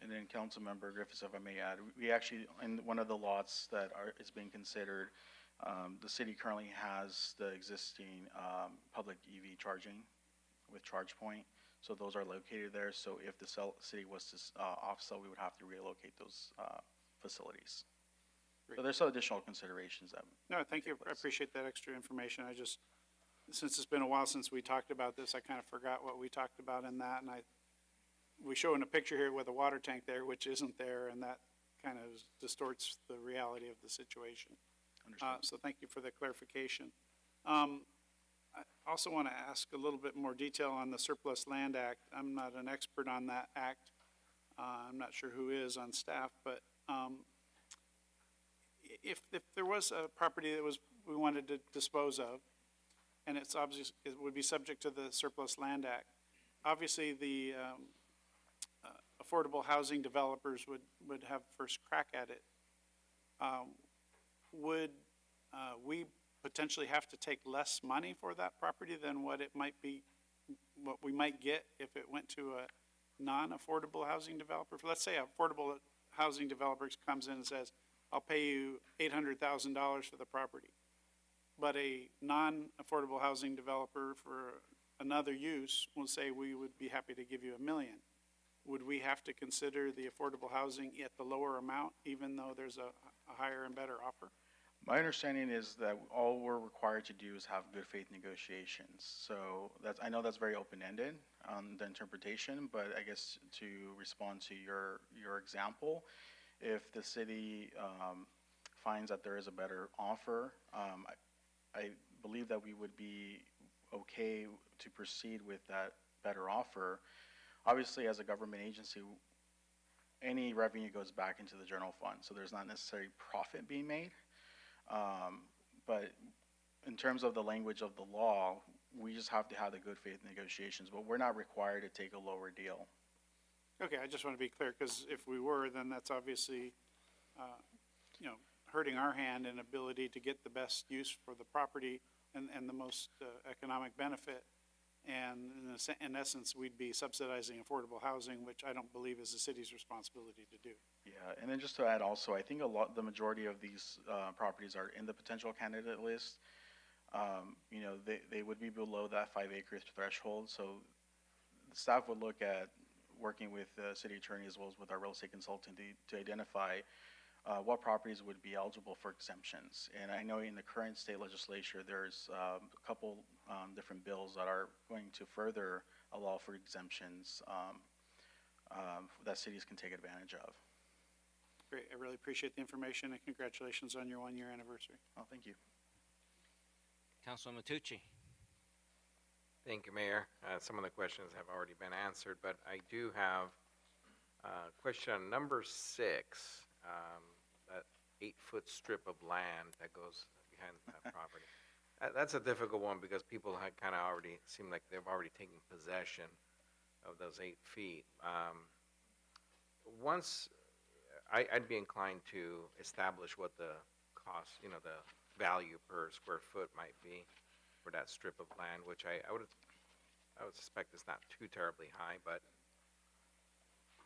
And then Councilmember Griffiths, if I may add, we actually, in one of the lots that is being considered, the city currently has the existing public EV charging with ChargePoint. So those are located there. So if the city was to off-sell, we would have to relocate those facilities. So there's some additional considerations that. No, thank you. I appreciate that extra information. I just, since it's been a while since we talked about this, I kind of forgot what we talked about in that. And we show in a picture here with a water tank there, which isn't there, and that kind of distorts the reality of the situation. So thank you for the clarification. I also want to ask a little bit more detail on the Surplus Land Act. I'm not an expert on that act. I'm not sure who is on staff, but if there was a property that we wanted to dispose of, and it's obvious it would be subject to the Surplus Land Act, obviously the affordable housing developers would have first crack at it. Would we potentially have to take less money for that property than what we might get if it went to a non-affordable housing developer? Let's say an affordable housing developer comes in and says, I'll pay you $800,000 for the property. But a non-affordable housing developer for another use will say we would be happy to give you $1 million. Would we have to consider the affordable housing at the lower amount, even though there's a higher and better offer? My understanding is that all we're required to do is have good faith negotiations. So I know that's very open-ended on the interpretation, but I guess to respond to your example, if the city finds that there is a better offer, I believe that we would be okay to proceed with that better offer. Obviously, as a government agency, any revenue goes back into the general fund, so there's not necessarily profit being made. But in terms of the language of the law, we just have to have the good faith negotiations, but we're not required to take a lower deal. Okay, I just want to be clear, because if we were, then that's obviously, hurting our hand and ability to get the best use for the property and the most economic benefit. And in essence, we'd be subsidizing affordable housing, which I don't believe is the city's responsibility to do. Yeah, and then just to add also, I think the majority of these properties are in the potential candidate list. They would be below that 5 acre threshold, so the staff would look at working with the city attorney as well as with our real estate consultant to identify what properties would be eligible for exemptions. And I know in the current state legislature, there's a couple different bills that are going to further allow for exemptions that cities can take advantage of. Great, I really appreciate the information, and congratulations on your 1-year anniversary. Oh, thank you. Councilman Matucci. Thank you, Mayor. Some of the questions have already been answered, but I do have a question on number 6, that 8-foot strip of land that goes behind that property. That's a difficult one because people had kind of already seem like they've already taken possession of those 8 feet. I'd be inclined to establish what the cost, the value per square foot might be for that strip of land, which I would suspect is not too terribly high, but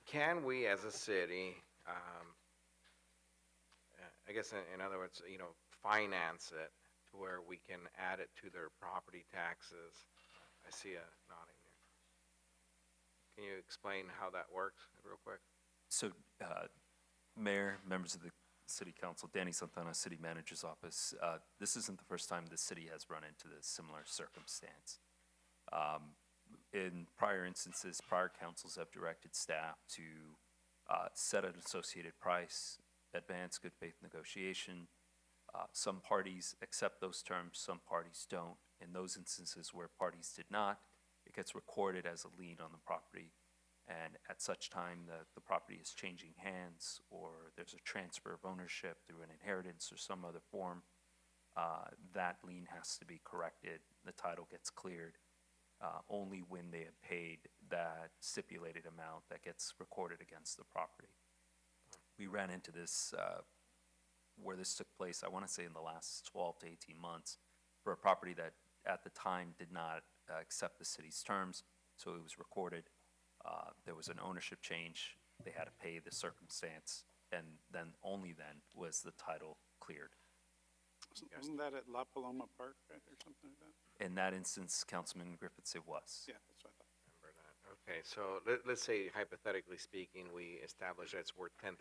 can we as a city, I guess in other words, finance it to where we can add it to their property taxes. I see a nodding there. Can you explain how that works real quick? So, Mayor, members of the City Council, Danny Santana, City Manager's Office, this isn't the first time the city has run into this similar circumstance. In prior instances, prior councils have directed staff to set an associated price, advance good faith negotiation. Some parties accept those terms, some parties don't. In those instances where parties did not, it gets recorded as a lien on the property. And at such time that the property is changing hands or there's a transfer of ownership through an inheritance or some other form, that lien has to be corrected. The title gets cleared only when they have paid that stipulated amount that gets recorded against the property. We ran into this where this took place, I want to say in the last 12 to 18 months, for a property that at the time did not accept the city's terms, so it was recorded. There was an ownership change, they had to pay the circumstance, and then only then was the title cleared. Wasn't that at La Paloma Park, right, or something like that? In that instance, Councilman Griffiths, it was. Yeah, that's what I thought. Remember that. Okay, so let's say hypothetically speaking, we establish that it's worth $10,000.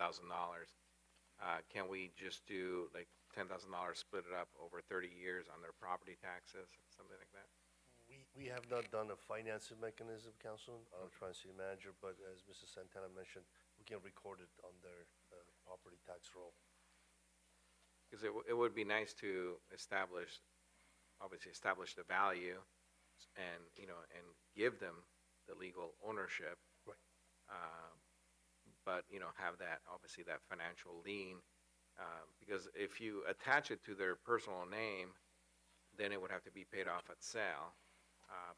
Can we just do like $10,000, split it up over 30 years on their property taxes, something like that? We have not done a financing mechanism, Councilman, Torrance City Manager, but as Mrs. Santana mentioned, we can record it on their property tax roll. Because it would be nice to obviously establish the value and, and give them the legal ownership. Right. But, have that, obviously that financial lien, because if you attach it to their personal name, then it would have to be paid off at sale.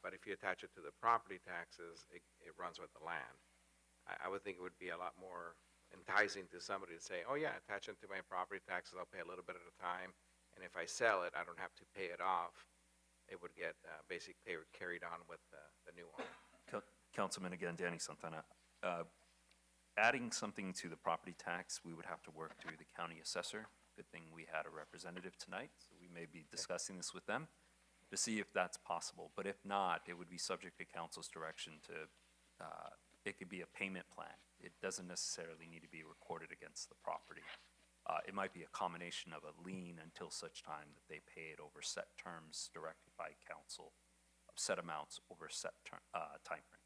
But if you attach it to the property taxes, it runs with the land. I would think it would be a lot more enticing to somebody to say, oh yeah, attach it to my property taxes, I'll pay a little bit at a time, and if I sell it, I don't have to pay it off. It would get basically carried on with the new owner. Councilman, again, Danny Santana. Adding something to the property tax, we would have to work through the county assessor. Good thing we had a representative tonight, so we may be discussing this with them to see if that's possible. But if not, it would be subject to council's direction to, it could be a payment plan. It doesn't necessarily need to be recorded against the property. It might be a combination of a lien until such time that they pay it over set terms directed by council of set amounts over set time frame.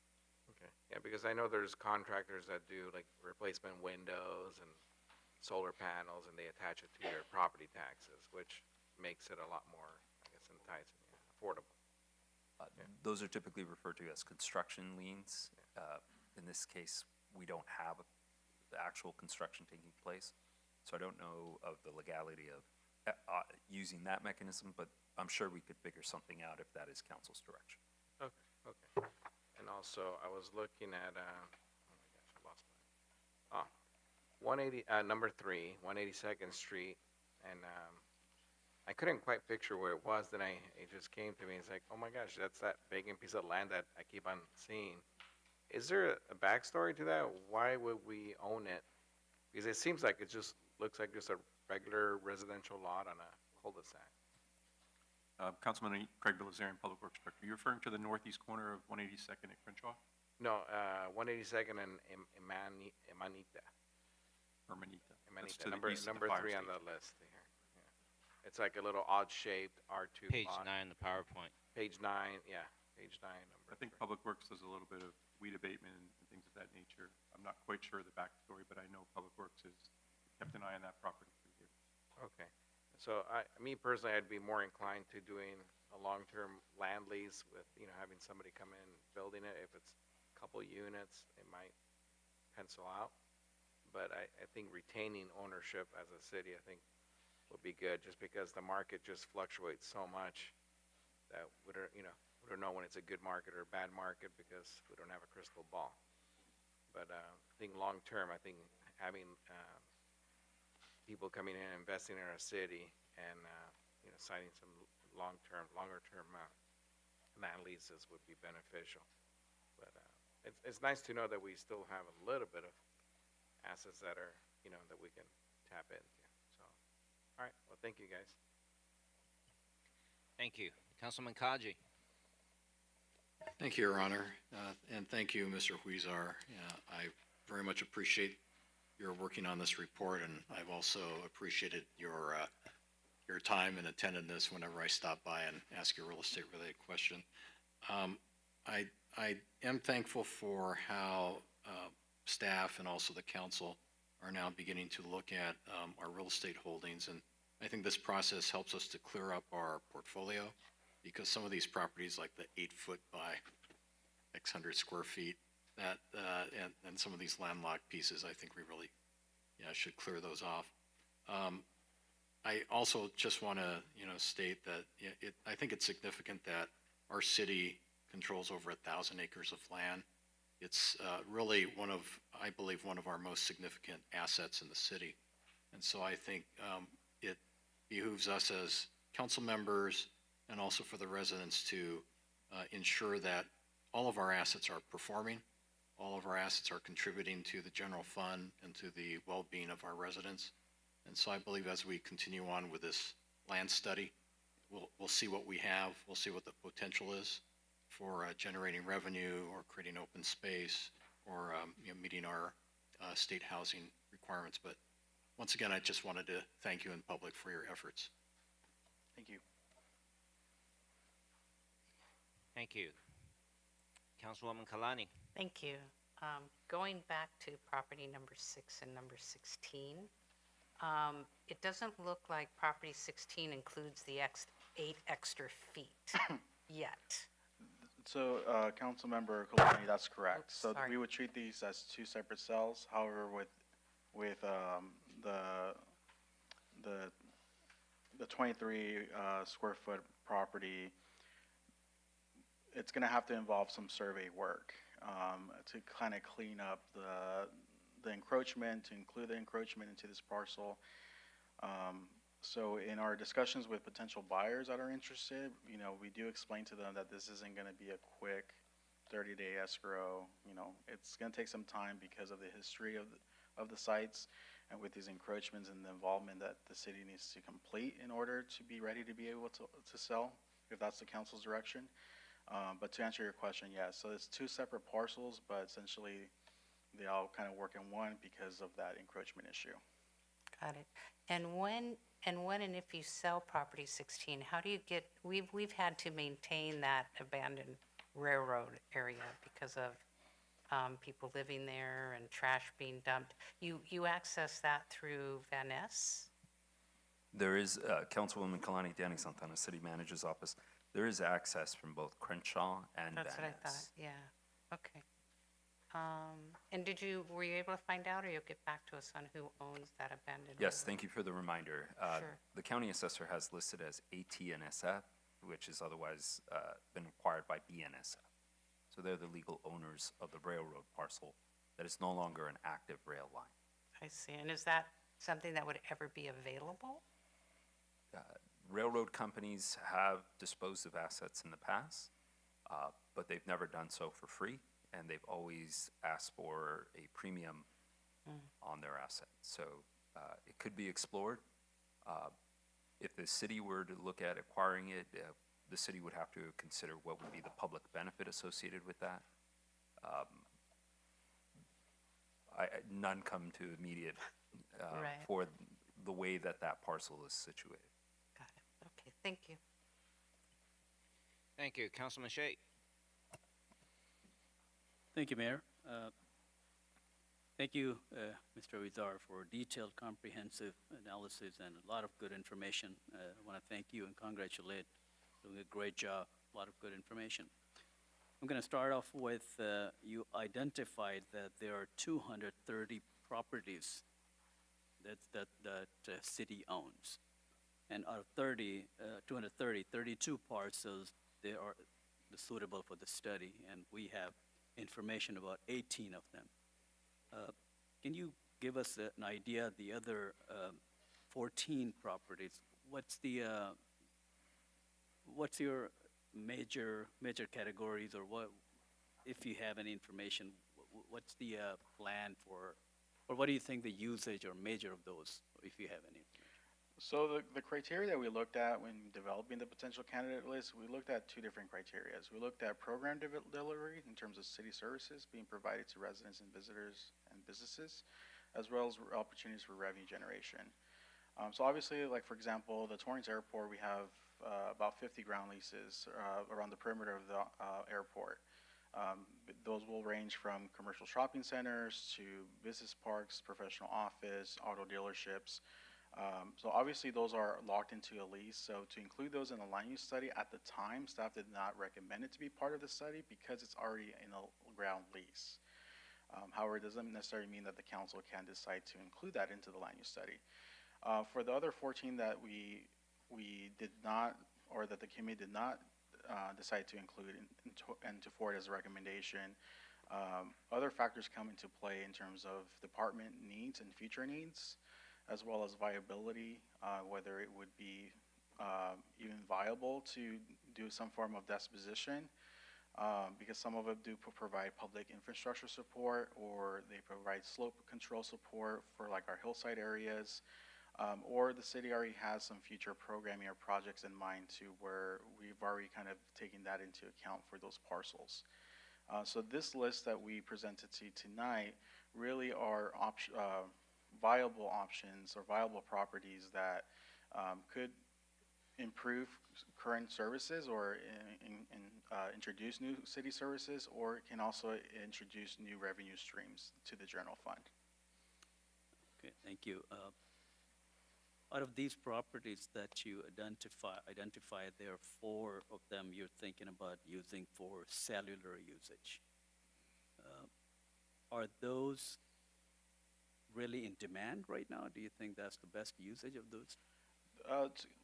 Okay. Yeah, because I know there's contractors that do like replacement windows and solar panels, and they attach it to their property taxes, which makes it a lot more, I guess, enticing, affordable. Those are typically referred to as construction liens. In this case, we don't have the actual construction taking place, so I don't know of the legality of using that mechanism, but I'm sure we could figure something out if that is council's direction. Okay. And also, I was looking at, oh my gosh, I lost my, 180, number 3, 182nd Street, and I couldn't quite picture where it was. Then it just came to me. It's like, oh my gosh, that's that vacant piece of land that I keep on seeing. Is there a backstory to that? Why would we own it? Because it seems like it just looks like just a regular residential lot on a cul-de-sac. Councilman Craig Belazarian, Public Works Director. You're referring to the northeast corner of 182nd at Crenshaw? No, 182nd and Emanita. Hermanita. That's Emanita, to the east of the number fire 3 on station. the list here. Yeah. It's like a little odd-shaped R2 Page lot. 9 in the PowerPoint. Page 9, yeah, page 9. I think Public Works does a little bit of weed abatement and things of that nature. I'm not quite sure of the backstory, but I know Public Works has kept an eye on that property for years. Okay. So me personally, I'd be more inclined to doing a long-term land lease with, having somebody come in, building it. If it's a couple units, it might pencil out. But I think retaining ownership as a city, I think, would be good, just because the market just fluctuates so much that we don't know when it's a good market or a bad market because we don't have a crystal ball. But I think long-term, I think having people coming in and investing in our city and signing some longer-term land leases would be beneficial. But it's nice to know that we still have a little bit of assets that are that we can tap into. So, all right. Well, thank you guys. Thank you. Councilman Kaji. Thank you, Your Honor, and thank you, Mr. Huizar. I very much appreciate your working on this report, and I've also appreciated your time and attentiveness whenever I stop by and ask you a real estate-related question. I am thankful for how staff and also the council are now beginning to look at our real estate holdings, and I think this process helps us to clear up our portfolio, because some of these properties, like the 8-foot by X hundred square feet, that and some of these landlocked pieces, I think we really should clear those off. I also just want to state that I think it's significant that our city controls over 1,000 acres of land. It's really I believe, one of our most significant assets in the city. And so I think it behooves us as council members and also for the residents to ensure that all of our assets are performing, all of our assets are contributing to the general fund and to the well-being of our residents. And so I believe as we continue on with this land study, we'll see what we have, we'll see what the potential is for generating revenue or creating open space or meeting our state housing requirements. But once again, I just wanted to thank you in public for your efforts. Thank you. Thank you. Councilwoman Kalani. Thank you. Going back to property number 6 and number 16, it doesn't look like property 16 includes the 8 extra feet yet. So, Councilmember Kalani, that's correct. Oops, So sorry. we would treat these as two separate cells. However, with the 23 square foot property, it's going to have to involve some survey work to kind of clean up the encroachment, to include the encroachment into this parcel. So in our discussions with potential buyers that are interested, we do explain to them that this isn't going to be a quick 30-day escrow. It's going to take some time because of the history of the sites and with these encroachments and the involvement that the city needs to complete in order to be ready to be able to sell, if that's the council's direction. But to answer your question, yes. So it's two separate parcels, but essentially they all kind of work in one because of that encroachment issue. Got it. And when and if you sell property 16, how do you get, we've had to maintain that abandoned railroad area because of people living there and trash being dumped. You access that through Van Ness? There is, Councilwoman Kalani, Danny Santana, City Manager's Office. There is access from both Crenshaw and Van That's what I thought, Ness. yeah, okay. And were you able to find out, or you'll get back to us on who owns that abandoned? Yes, thank you for the reminder. Sure. The county assessor has listed as AT&SF, which is otherwise been acquired by BNSF. So they're the legal owners of the railroad parcel that is no longer an active rail line. I see, and is that something that would ever be available? Railroad companies have disposed of assets in the past, but they've never done so for free, and they've always asked for a premium on their assets. So it could be explored. If the city were to look at acquiring it, the city would have to consider what would be the public benefit associated with that. None come to immediate Right. for the way that that parcel is situated. Got it, okay, thank you. Thank you. Councilman Sheikh. Thank you, Mayor. Thank you, Mr. Huizar, for detailed, comprehensive analysis and a lot of good information. I want to thank you and congratulate. Doing a great job, a lot of good information. I'm going to start off with, you identified that there are 230 properties that city owns. And out of 230, 32 parcels, they are suitable for the study, and we have information about 18 of them. Can you give us an idea, the other 14 properties, what's your major categories, or what, if you have any information, what's the plan for, or what do you think the usage or major of those, if you have any? So the criteria that we looked at when developing the potential candidate list, we looked at two different criteria. We looked at program delivery in terms of city services being provided to residents and visitors and businesses, as well as opportunities for revenue generation. So obviously, like for example, the Torrance Airport, we have about 50 ground leases around the perimeter of the airport. Those will range from commercial shopping centers to business parks, professional office, auto dealerships. So obviously those are locked into a lease. So to include those in the land use study at the time, staff did not recommend it to be part of the study because it's already in a ground lease. However, it doesn't necessarily mean that the council can decide to include that into the land use study. For the other 14 that we did not, or that the committee did not decide to include and to forward as a recommendation, other factors come into play in terms of department needs and future needs, as well as viability, whether it would be even viable to do some form of disposition, because some of them do provide public infrastructure support, or they provide slope control support for like our hillside areas, or the city already has some future programming or projects in mind to where we've already kind of taken that into account for those parcels. So this list that we presented to you tonight really are viable options or viable properties that could improve current services or introduce new city services, or it can also introduce new revenue streams to the general fund. Okay, thank you. Out of these properties that you identified, there are 4 of them you're thinking about using for cellular usage. Are those really in demand right now? Do you think that's the best usage of those?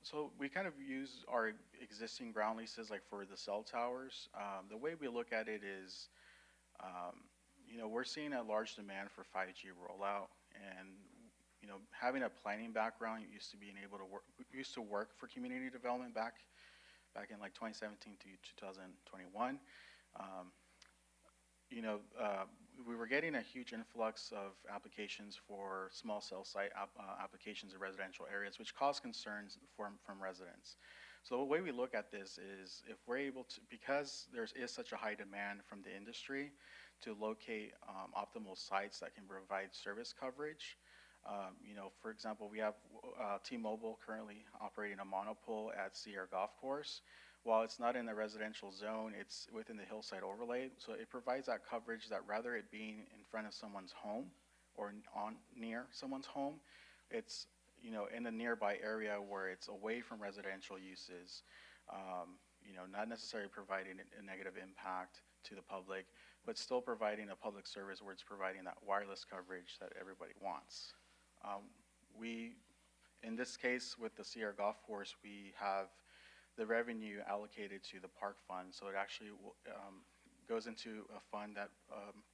So we kind of use our existing ground leases like for the cell towers. The way we look at it is, you know, we're seeing a large demand for 5G rollout, and you know, having a planning background, used to work for community development back in like 2017 to 2021. You know, we were getting a huge influx of applications for small cell site applications in residential areas, which caused concerns from residents. So the way we look at this is, if we're able to, because there is such a high demand from the industry to locate optimal sites that can provide service coverage. You know, for example, we have T-Mobile currently operating a monopole at Sierra Golf Course. While it's not in the residential zone, it's within the hillside overlay. So it provides that coverage that rather it being in front of someone's home or near someone's home, it's, you know, in a nearby area where it's away from residential uses, you know, not necessarily providing a negative impact to the public, but still providing a public service where it's providing that wireless coverage that everybody wants. In this case, with the Sierra Golf Course, we have the revenue allocated to the park fund. So it actually goes into a fund that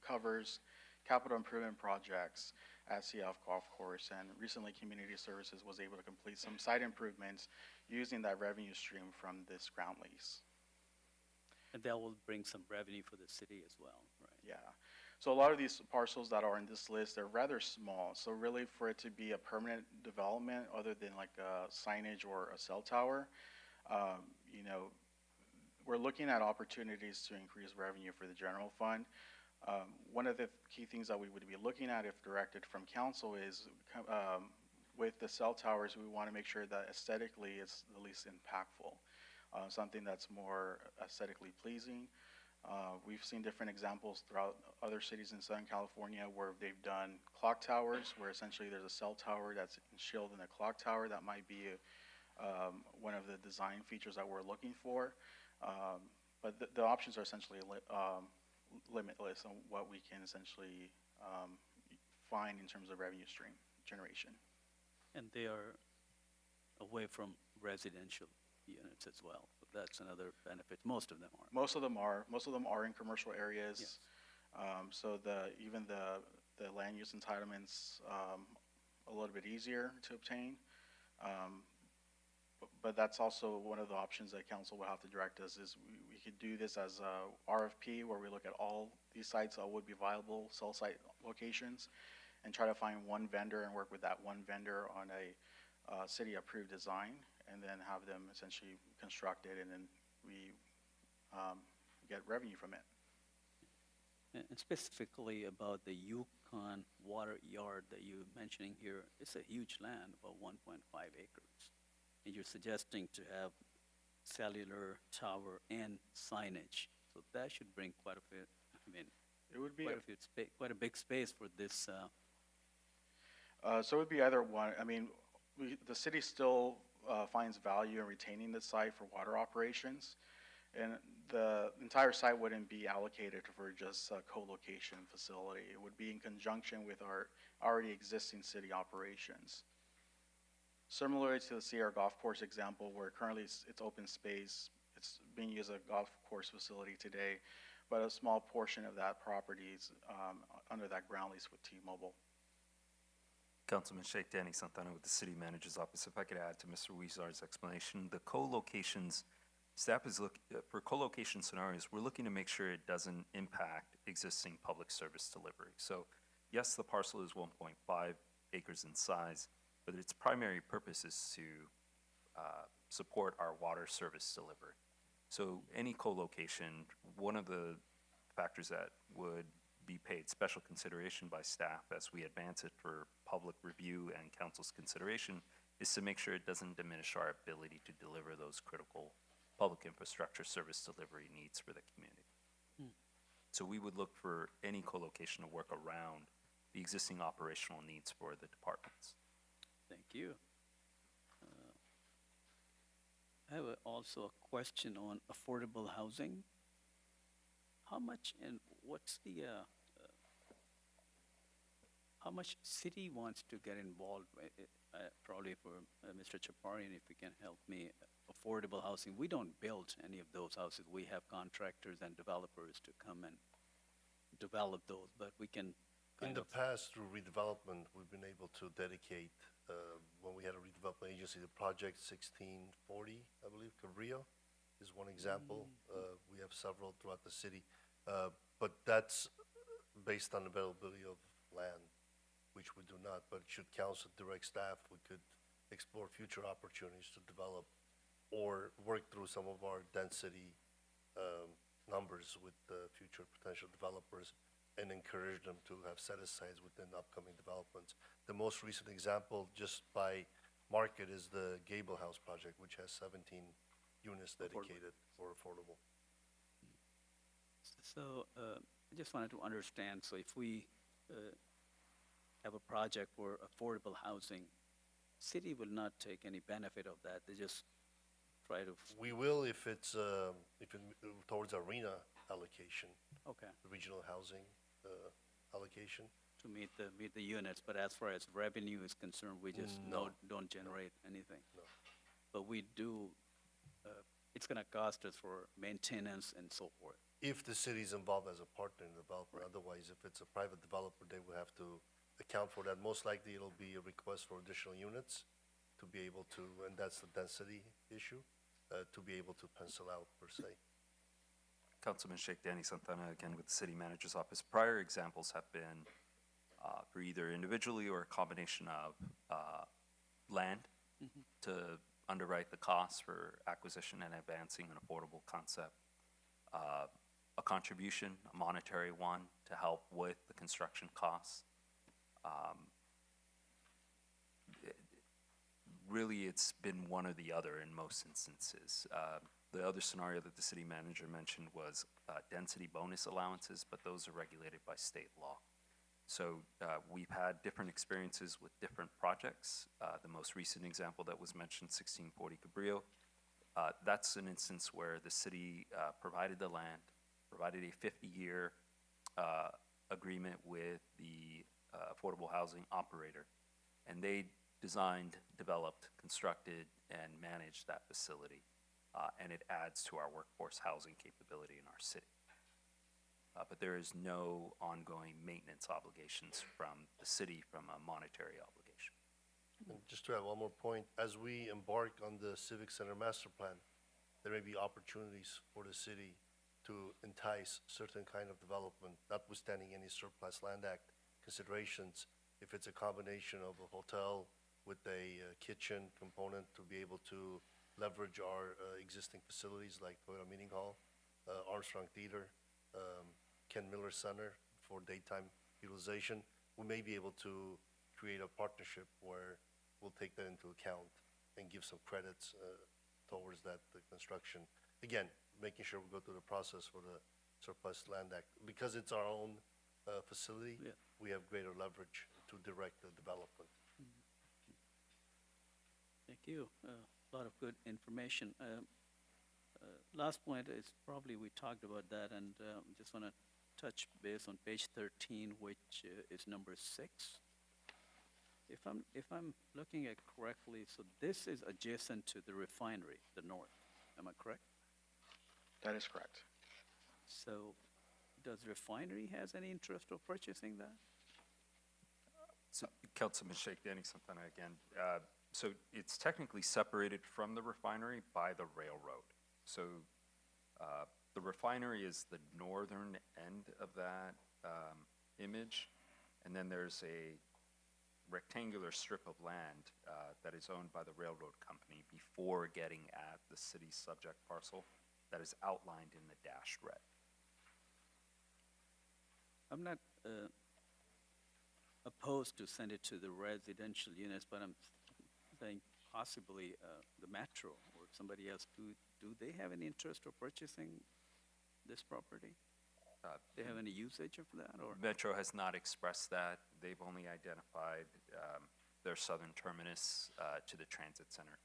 covers capital improvement projects at Sierra Golf Course. And recently, Community Services was able to complete some site improvements using that revenue stream from this ground lease. And that will bring some revenue for the city as well, right? Yeah. So a lot of these parcels that are in this list, they're rather small. So really for it to be a permanent development other than like a signage or a cell tower, you know, we're looking at opportunities to increase revenue for the general fund. One of the key things that we would be looking at if directed from council is with the cell towers, we want to make sure that aesthetically it's the least impactful, something that's more aesthetically pleasing. We've seen different examples throughout other cities in Southern California where they've done clock towers, where essentially there's a cell tower that's enshielded in a clock tower. That might be one of the design features that we're looking for. But the options are essentially limitless on what we can essentially find in terms of revenue stream generation. And they are away from residential units as well. That's another benefit. Most of them are. Most of them are. Most of them are in commercial areas. Yes. So even the land use entitlements a little bit easier to obtain. But that's also one of the options that council will have to direct us is we could do this as a RFP where we look at all these sites that would be viable cell site locations and try to find one vendor and work with that one vendor on a city-approved design, and then have them essentially construct it, and then we get revenue from it. And specifically about the Yukon water yard that you're mentioning here, it's a huge land, about 1.5 acres. And you're suggesting to have cellular tower and signage. So that should bring quite a bit, I mean, It would be, quite a big space for this. so it would be either one, I mean, the city still finds value in retaining the site for water operations, and the entire site wouldn't be allocated for just a co-location facility. It would be in conjunction with our already existing city operations. Similar to the Sierra Golf Course example, where currently it's open space, it's being used as a golf course facility today, but a small portion of that property is under that ground lease with T-Mobile. Councilman Sheikh Danny Santana with the City Manager's Office. If I could add to Mr. Weezar's explanation, the co-locations, staff is for co-location scenarios, we're looking to make sure it doesn't impact existing public service delivery. So yes, the parcel is 1.5 acres in size, but its primary purpose is to support our water service delivery. So any co-location, one of the factors that would be paid special consideration by staff as we advance it for public review and council's consideration is to make sure it doesn't diminish our ability to deliver those critical public infrastructure service delivery needs for the community. So we would look for any co-location to work around the existing operational needs for the departments. Thank you. I have also a question on affordable housing. How much and what's the, how much city wants to get involved? Probably for Mr. Chaparian, if you can help me, affordable housing. We don't build any of those houses. We have contractors and developers to come and develop those, but we can In the past, through redevelopment, we've been able to dedicate, when we had a redevelopment agency, the project 1640, I believe, Cabrillo is one example. We have several throughout the city. But that's based on availability of land, which we do not. But should council direct staff, we could explore future opportunities to develop or work through some of our density numbers with future potential developers and encourage them to have set-asides within upcoming developments. The most recent example, just by market, is the Gable House project, which has 17 units dedicated for affordable. So I just wanted to understand, so if we have a project for affordable housing, city will not take any benefit of that. They just try to. We will if it's towards arena allocation, Okay. the regional housing allocation. To meet the units, but as far as revenue is concerned, we just No. don't generate anything. No. But we do, it's gonna cost us for maintenance and so forth. If the city's involved as a partner in development, otherwise, if it's a private developer, they will have to account for that. Most likely, it'll be a request for additional units to be able to, and that's the density issue, to be able to pencil out per se. Councilman Sheikh Danny Santana, again with the City Manager's Office. Prior examples have been for either individually or a combination of land to underwrite the costs for acquisition and advancing an affordable concept, a contribution, a monetary one, to help with the construction costs. Really, it's been one or the other in most instances. The other scenario that the city manager mentioned was density bonus allowances, but those are regulated by state law. So we've had different experiences with different projects. The most recent example that was mentioned, 1640 Cabrillo, that's an instance where the city provided the land, provided a 50-year agreement with the affordable housing operator, and they designed, developed, constructed, and managed that facility. And it adds to our workforce housing capability in our city. But there is no ongoing maintenance obligations from the city from a monetary obligation. And just to add one more point, as we embark on the Civic Center Master Plan, there may be opportunities for the city to entice certain kind of development, notwithstanding any Surplus Land Act considerations. If it's a combination of a hotel with a kitchen component to be able to leverage our existing facilities like Toyota Meeting Hall, Armstrong Theater, Ken Miller Center for daytime utilization. We may be able to create a partnership where we'll take that into account and give some credits towards that, the construction. Again, making sure we go through the process for the Surplus Land Act. Because it's our own facility, Yeah. we have greater leverage to direct the development. Thank you. A lot of good information. Last point is probably we talked about that, and just want to touch base on page 13, which is number 6. If I'm looking at correctly, so this is adjacent to the refinery, the north. Am I correct? That is correct. So, does refinery has any interest of purchasing that? So, Councilman Sheikh Danny Santana again. So it's technically separated from the refinery by the railroad. So the refinery is the northern end of that image, and then there's a rectangular strip of land that is owned by the railroad company before getting at the city's subject parcel that is outlined in the dashed red. I'm not opposed to send it to the residential units, but I'm saying possibly the metro or somebody else. Do they have any interest of purchasing this property? They have any usage of that, or? Metro has not expressed that. They've only identified their southern terminus to the transit center.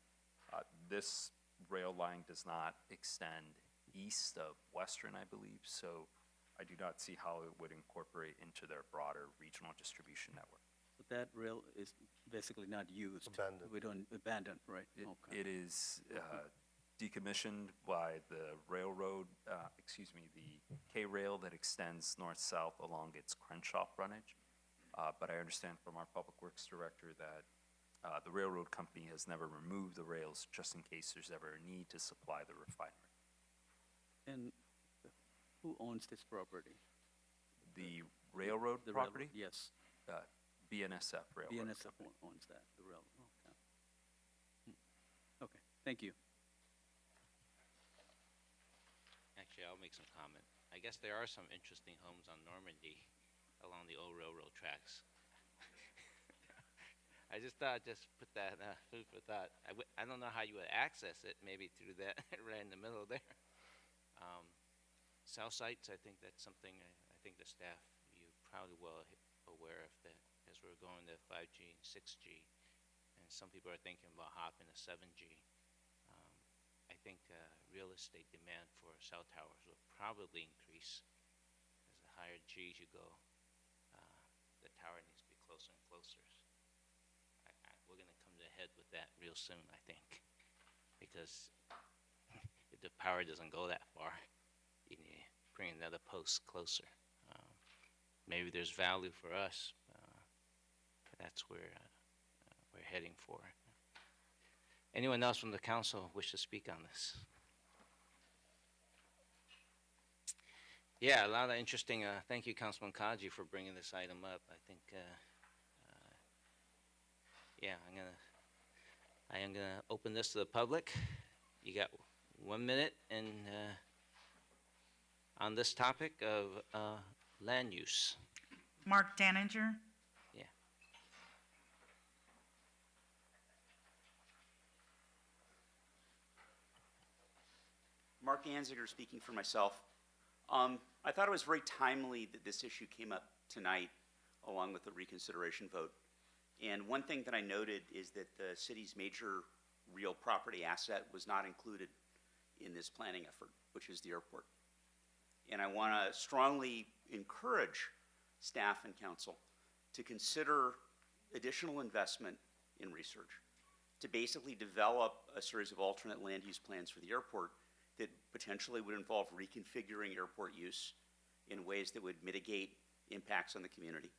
This rail line does not extend east of Western, I believe, so I do not see how it would incorporate into their broader regional distribution network. But that rail is basically not used. Abandoned. We don't, abandoned, right? Okay. It is decommissioned by the railroad, the K-rail that extends north-south along its Crenshaw frontage. But I understand from our Public Works Director that the railroad company has never removed the rails just in case there's ever a need to supply the refinery. And who owns this property? The railroad The property? railroad, yes. BNSF Railroad. BNSF owns that, the railroad, okay. Okay, thank you. Actually, I'll make some comment. I guess there are some interesting homes on Normandy along the old railroad tracks. I just thought, just put that food for thought. I don't know how you would access it, maybe through that right in the middle there. Cell sites, I think that's something I think the staff, you probably well aware of that as we're going to 5G and 6G, and some people are thinking about hopping to 7G. I think real estate demand for cell towers will probably increase as the higher Gs you go. The tower needs to be closer and closer. We're going to come to head with that real soon, I think, because if the power doesn't go that far, you need to bring another post closer. Maybe there's value for us, but that's where we're heading for. Anyone else from the council wish to speak on this? Yeah, a lot of interesting, thank you, Councilman Kaji, for bringing this item up. I think, yeah, I am gonna open this to the public. You got 1 minute and on this topic of land use. Mark Daninger. Yeah. Mark Anziger speaking for myself. I thought it was very timely that this issue came up tonight along with the reconsideration vote. And one thing that I noted is that the city's major real property asset was not included in this planning effort, which is the airport. And I want to strongly encourage staff and council to consider additional investment in research to basically develop a series of alternate land use plans for the airport that potentially would involve reconfiguring airport use in ways that would mitigate impacts on the community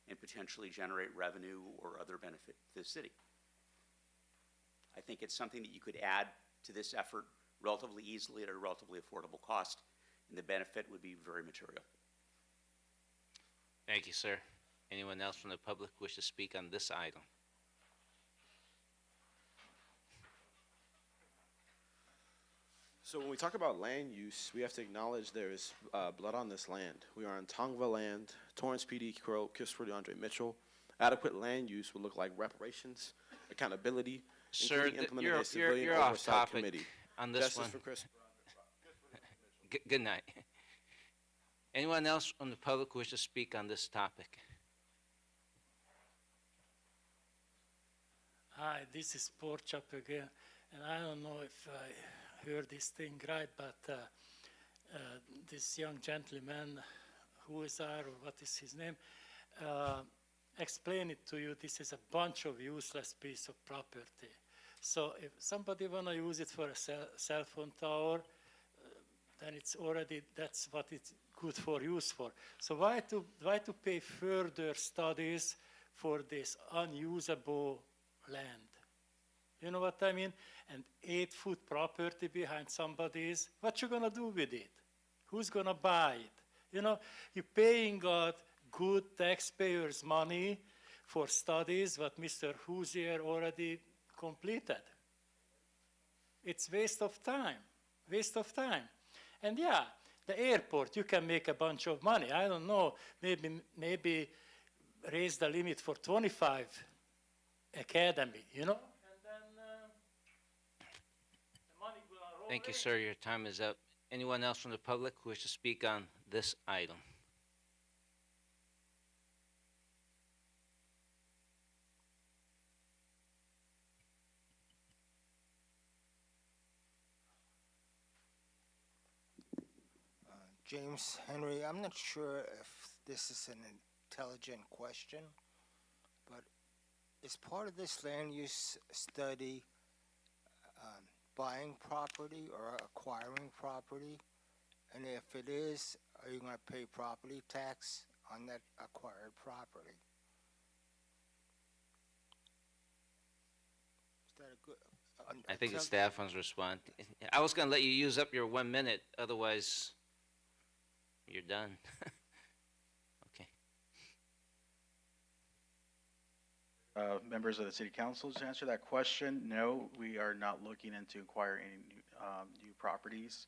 and potentially generate revenue or other benefit to the city. I think it's something that you could add to this effort relatively easily at a relatively affordable cost, and the benefit would be very material. Thank you, sir. Anyone else from the public wish to speak on this item? So when we talk about land use, we have to acknowledge there is blood on this land. We are on Tongva land, Torrance PD, Christopher DeAndre Mitchell. Adequate land use would look like reparations, accountability, Sir, including implementing you're, a you're, civilian you're off oversight topic committee. on this Justice one. for Chris. Good night. Anyone else from the public who wishes to speak on this topic? Hi, this is Porchap again, and I don't know if I heard this thing right, but this young gentleman, who is or what is his name, explain it to you. This is a bunch of useless piece of property. So if somebody want to use it for a cell phone tower, then it's already, that's what it's good for use for. So why to pay further studies for this unusable land? You know what I mean? And 8-foot property behind somebody's, what you gonna do with it? Who's gonna buy it? You know, you're paying out good taxpayers' money for studies what Mr. Hoosier already completed. It's waste of time, waste of time. And yeah, the airport, you can make a bunch of money. I don't know, maybe raise the limit for 25 academy, you know? And then the money will roll Thank you, in. sir. Your time is up. Anyone else from the public who wishes to speak on this item? James Henry, I'm not sure if this is an intelligent question, but is part of this land use study buying property or acquiring property? And if it is, are you going to pay property tax on that acquired property? Is that a good? I think the staff wants to respond. I was going to let you use up your 1 minute, otherwise you're done. Okay. Members of the city council, to answer that question, no, we are not looking into acquiring any new properties.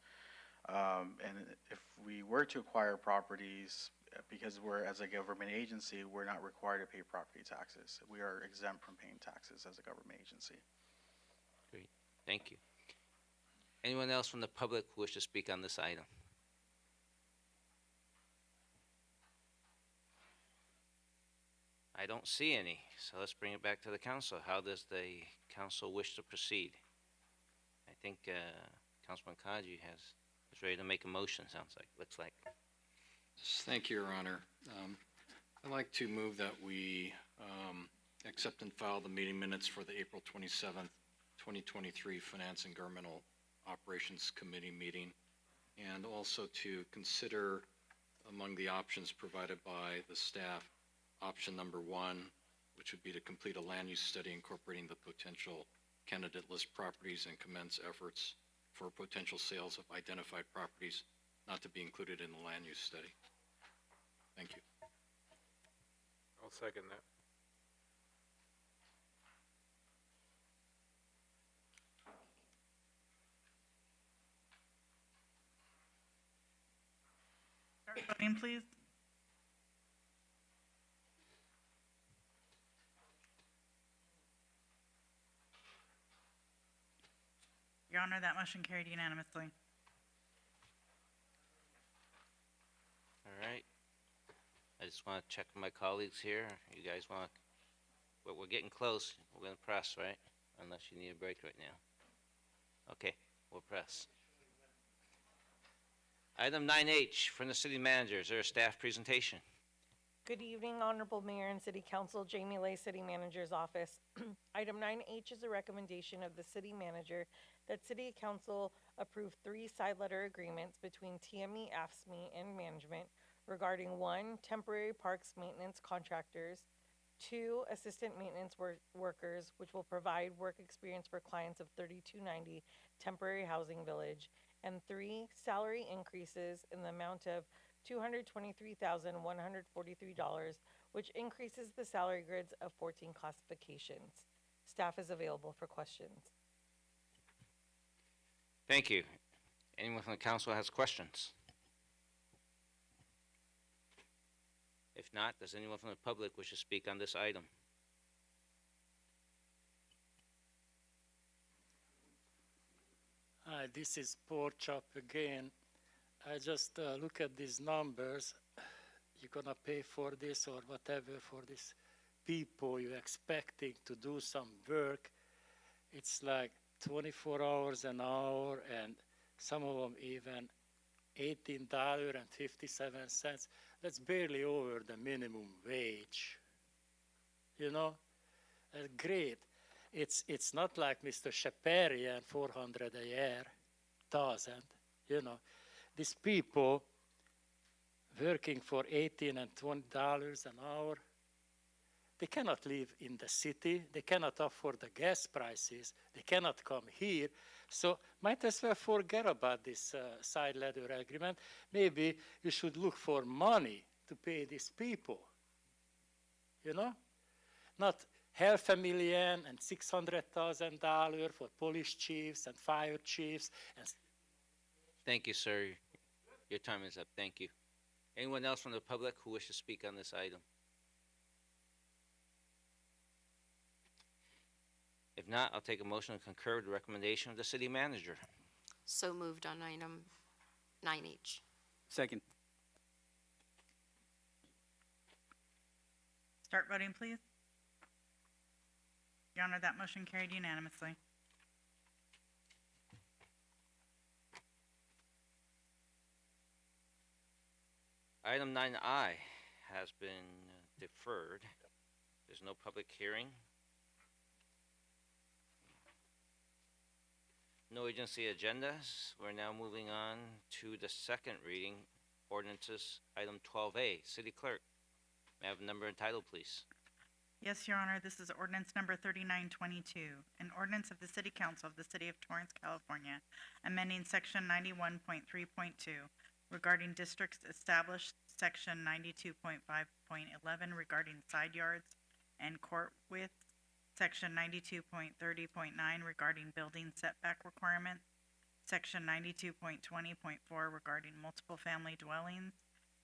And if we were to acquire properties, because we're as a government agency, we're not required to pay property taxes. We are exempt from paying taxes as a government agency. Great. Thank you. Anyone else from the public who wishes to speak on this item? I don't see any, so let's bring it back to the council. How does the council wish to proceed? I think Councilman Kaji is ready to make a motion, looks like. Thank you, Your Honor. I'd like to move that we accept and file the meeting minutes for the April 27th, 2023 Finance and Governmental Operations Committee meeting, and also to consider among the options provided by the staff, option number 1, which would be to complete a land use study incorporating the potential candidate list properties and commence efforts for potential sales of identified properties not to be included in the land use study. Thank you. I'll second that. Start voting, please. Your Honor, that motion carried unanimously. All right. I just want to check with my colleagues here. You guys want to, but we're getting close. We're going to press, right? Unless you need a break right now. Okay, we'll press. Item 9H from the city manager. Is there a staff presentation? Good evening, Honorable Mayor and City Council. Jamie Lay, City Manager's Office. Item 9H is a recommendation of the City Manager that City Council approve 3 side letter agreements between TME, AFSCME, and management regarding 1, temporary parks maintenance contractors, 2, assistant maintenance workers, which will provide work experience for clients of 3290 Temporary Housing Village, and 3, salary increases in the amount of $223,143, which increases the salary grids of 14 classifications. Staff is available for questions. Thank you. Anyone from the council has questions? If not, does anyone from the public wish to speak on this item? Hi, this is Pork Chop again. I just look at these numbers. You're gonna pay for this or whatever for these people you're expecting to do some work. It's like 24 hours an hour, and some of them even $18.57. That's barely over the minimum wage. You know, great. It's not like Mr. Shaparian, 400 a year, thousand. You know, these people working for $18 and $20 an hour, they cannot live in the city. They cannot afford the gas prices. They cannot come here. So might as well forget about this side letter agreement. Maybe you should look for money to pay these people. You know? Not $500,000 and $600,000 for police chiefs and fire chiefs. And Thank you, sir. Your time is up. Thank you. Anyone else from the public who wishes to speak on this item? If not, I'll take a motion to concur with the recommendation of the city manager. So moved on item 9H. Second. Start voting, please. Your Honor, that motion carried unanimously. Item 9I has been deferred. There's no public hearing. No agency agendas. We're now moving on to the second reading, ordinances, item 12A. City Clerk, may I have a number and title, please? Yes, Your Honor, this is ordinance number 3922, an ordinance of the City Council of the City of Torrance, California, amending section 91.3.2 regarding districts established, section 92.5.11 regarding side yards and court width, section 92.30.9 regarding building setback requirements, section 92.20.4 regarding multiple family dwellings,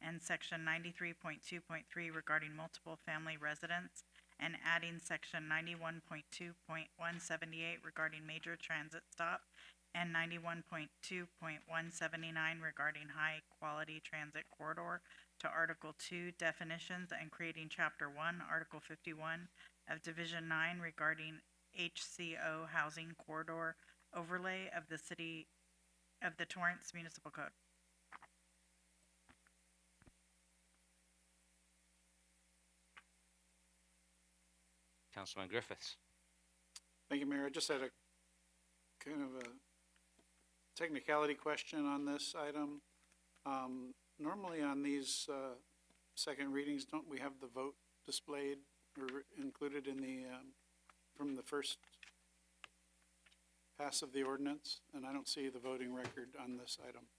and section 93.2.3 regarding multiple family residence, and adding section 91.2.178 regarding major transit stop, and 91.2.179 regarding high-quality transit corridor to Article 2 definitions, and creating Chapter 1, Article 51 of Division 9 regarding HCO housing corridor overlay of the City of the Torrance Municipal Code. Councilman Griffiths. Thank you, Mayor. I just had a kind of a technicality question on this item. Normally on these second readings, don't we have the vote displayed or included in the, from the first pass of the ordinance? And I don't see the voting record on this item.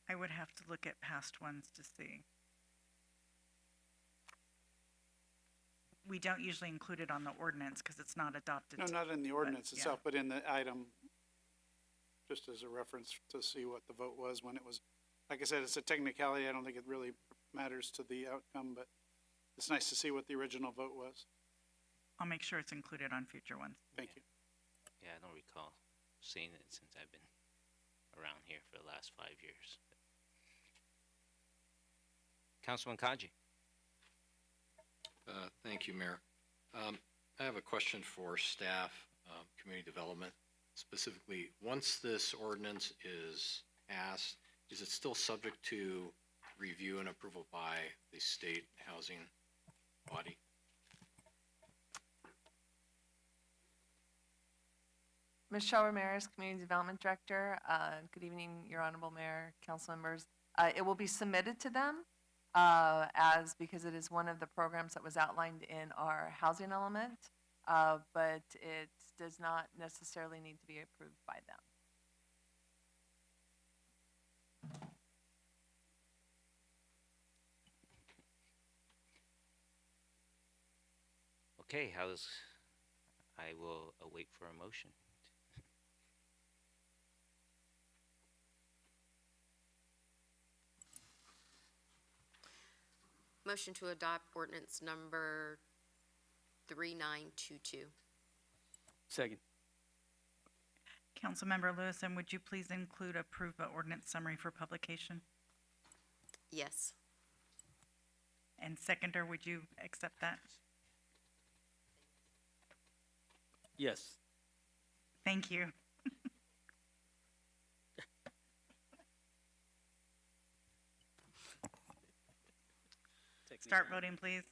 I would have to look at past ones to see. We don't usually include it on the ordinance because it's not adopted. No, not in the ordinance yeah. itself, but in the item, just as a reference to see what the vote was when it was. Like I said, it's a technicality. I don't think it really matters to the outcome, but it's nice to see what the original vote was. I'll make sure it's included on future ones. Thank you. Yeah, I don't recall seeing it since I've been around here for the last 5 years. Councilman Kaji. Thank you, Mayor. I have a question for staff, community development. Specifically, once this ordinance is passed, is it still subject to review and approval by the state housing body? Michelle Ramirez, Community Development Director. Good evening, Your Honorable Mayor, council members. It will be submitted to them because it is one of the programs that was outlined in our housing element, but it does not necessarily need to be approved by them. Okay, how does I will await for a motion. Motion to adopt ordinance number 3922. Second. Councilmember Lewison, would you please include approve a ordinance summary for publication? Yes. And seconder, would you accept that? Yes. Thank you. Start voting, please.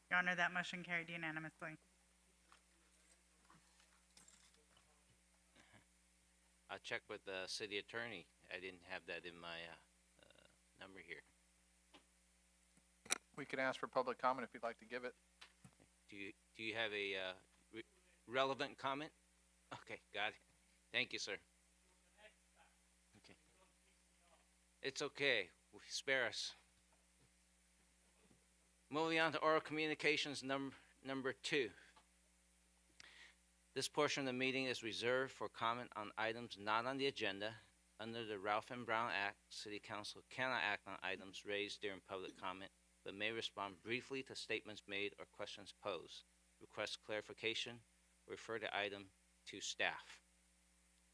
Your Honor, that motion carried unanimously. I'll check with the city attorney. I didn't have that in my number here. We can ask for public comment if you'd like to give it. Do you have a relevant comment? Okay, got it. Thank you, sir. Okay. It's okay. Spare us. Moving on to oral communications number 2. This portion of the meeting is reserved for comment on items not on the agenda. Under the Ralph M. Brown Act, City Council cannot act on items raised during public comment, but may respond briefly to statements made or questions posed. Request clarification, refer the item to staff.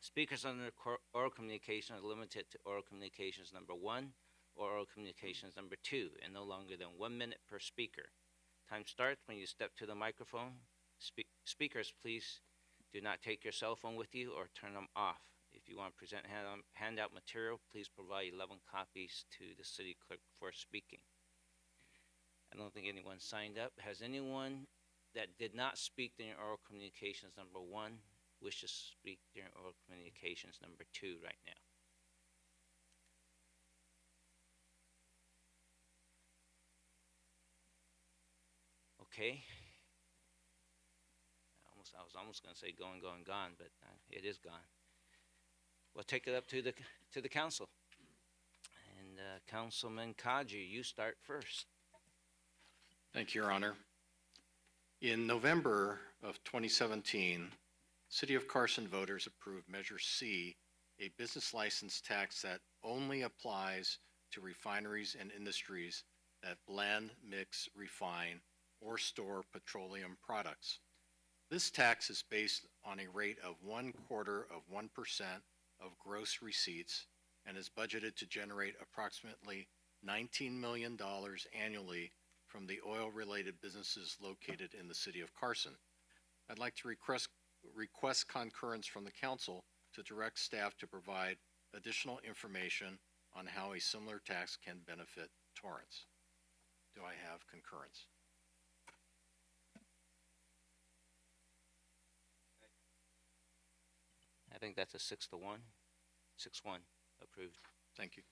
Speakers under oral communication are limited to oral communications number 1 or oral communications number 2, and no longer than 1 minute per speaker. Time starts when you step to the microphone. Speakers, please do not take your cell phone with you or turn them off. If you want to present handout material, please provide 11 copies to the city clerk before speaking. I don't think anyone signed up. Has anyone that did not speak during oral communications number 1 wish to speak during oral communications number 2 right now? Okay. I was almost going to say going, gone, but it is gone. We'll take it up to the council. And Councilman Kaji, you start first. Thank you, Your Honor. In November of 2017, City of Carson voters approved Measure C, a business license tax that only applies to refineries and industries that blend, mix, refine, or store petroleum products. This tax is based on a rate of 0.25% of gross receipts and is budgeted to generate approximately $19 million annually from the oil-related businesses located in the city of Carson. I'd like to request concurrence from the council to direct staff to provide additional information on how a similar tax can benefit Torrance. Do I have concurrence? I think that's a 6-1. 6-1 approved. Thank you.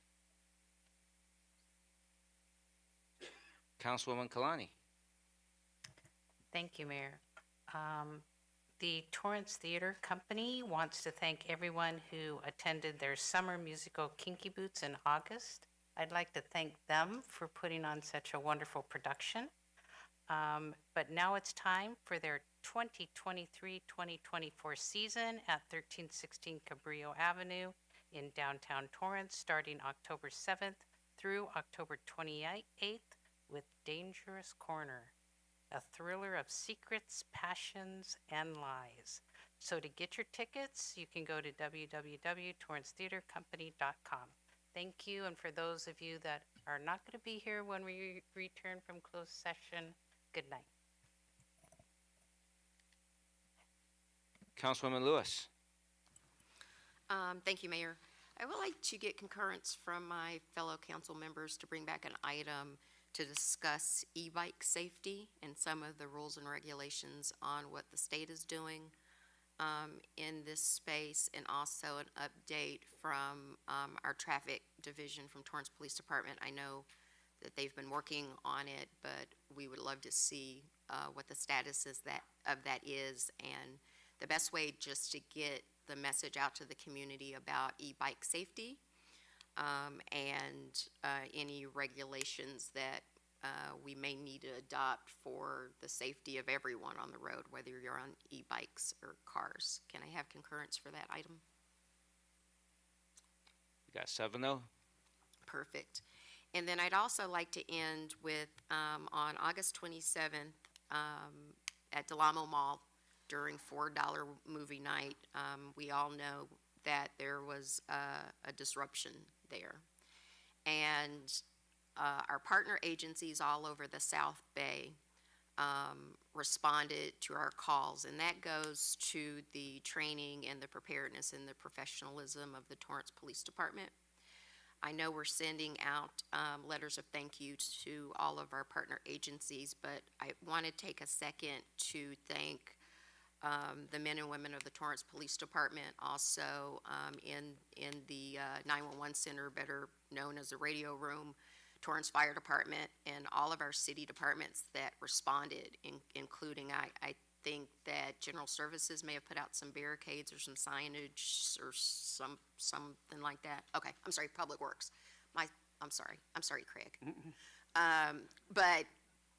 Councilwoman Kalani. Thank you, Mayor. The Torrance Theater Company wants to thank everyone who attended their summer musical Kinky Boots in August. I'd like to thank them for putting on such a wonderful production. But now it's time for their 2023-2024 season at 1316 Cabrillo Avenue in downtown Torrance, starting October 7th through October 28th with Dangerous Corner, a thriller of secrets, passions, and lies. So to get your tickets, you can go to www.torrancetheatercompany.com. Thank you, and for those of you that are not going to be here when we return from closed session, good night. Councilwoman Lewis. Thank you, Mayor. I would like to get concurrence from my fellow council members to bring back an item to discuss e-bike safety and some of the rules and regulations on what the state is doing in this space, and also an update from our traffic division from Torrance Police Department. I know that they've been working on it, but we would love to see what the status is of that is, and the best way just to get the message out to the community about e-bike safety and any regulations that we may need to adopt for the safety of everyone on the road, whether you're on e-bikes or cars. Can I have concurrence for that item? You got 7-0? Perfect. And then I'd also like to end with, on August 27th, at Delamo Mall during $4 movie night, we all know that there was a disruption there. And our partner agencies all over the South Bay responded to our calls, and that goes to the training and the preparedness and the professionalism of the Torrance Police Department. I know we're sending out letters of thank you to all of our partner agencies, but I want to take a second to thank the men and women of the Torrance Police Department, also in the 911 Center, better known as the radio room, Torrance Fire Department, and all of our city departments that responded, including I think that General Services may have put out some barricades or some signage or something like that. Okay, I'm sorry, Public Works. I'm sorry, Craig. But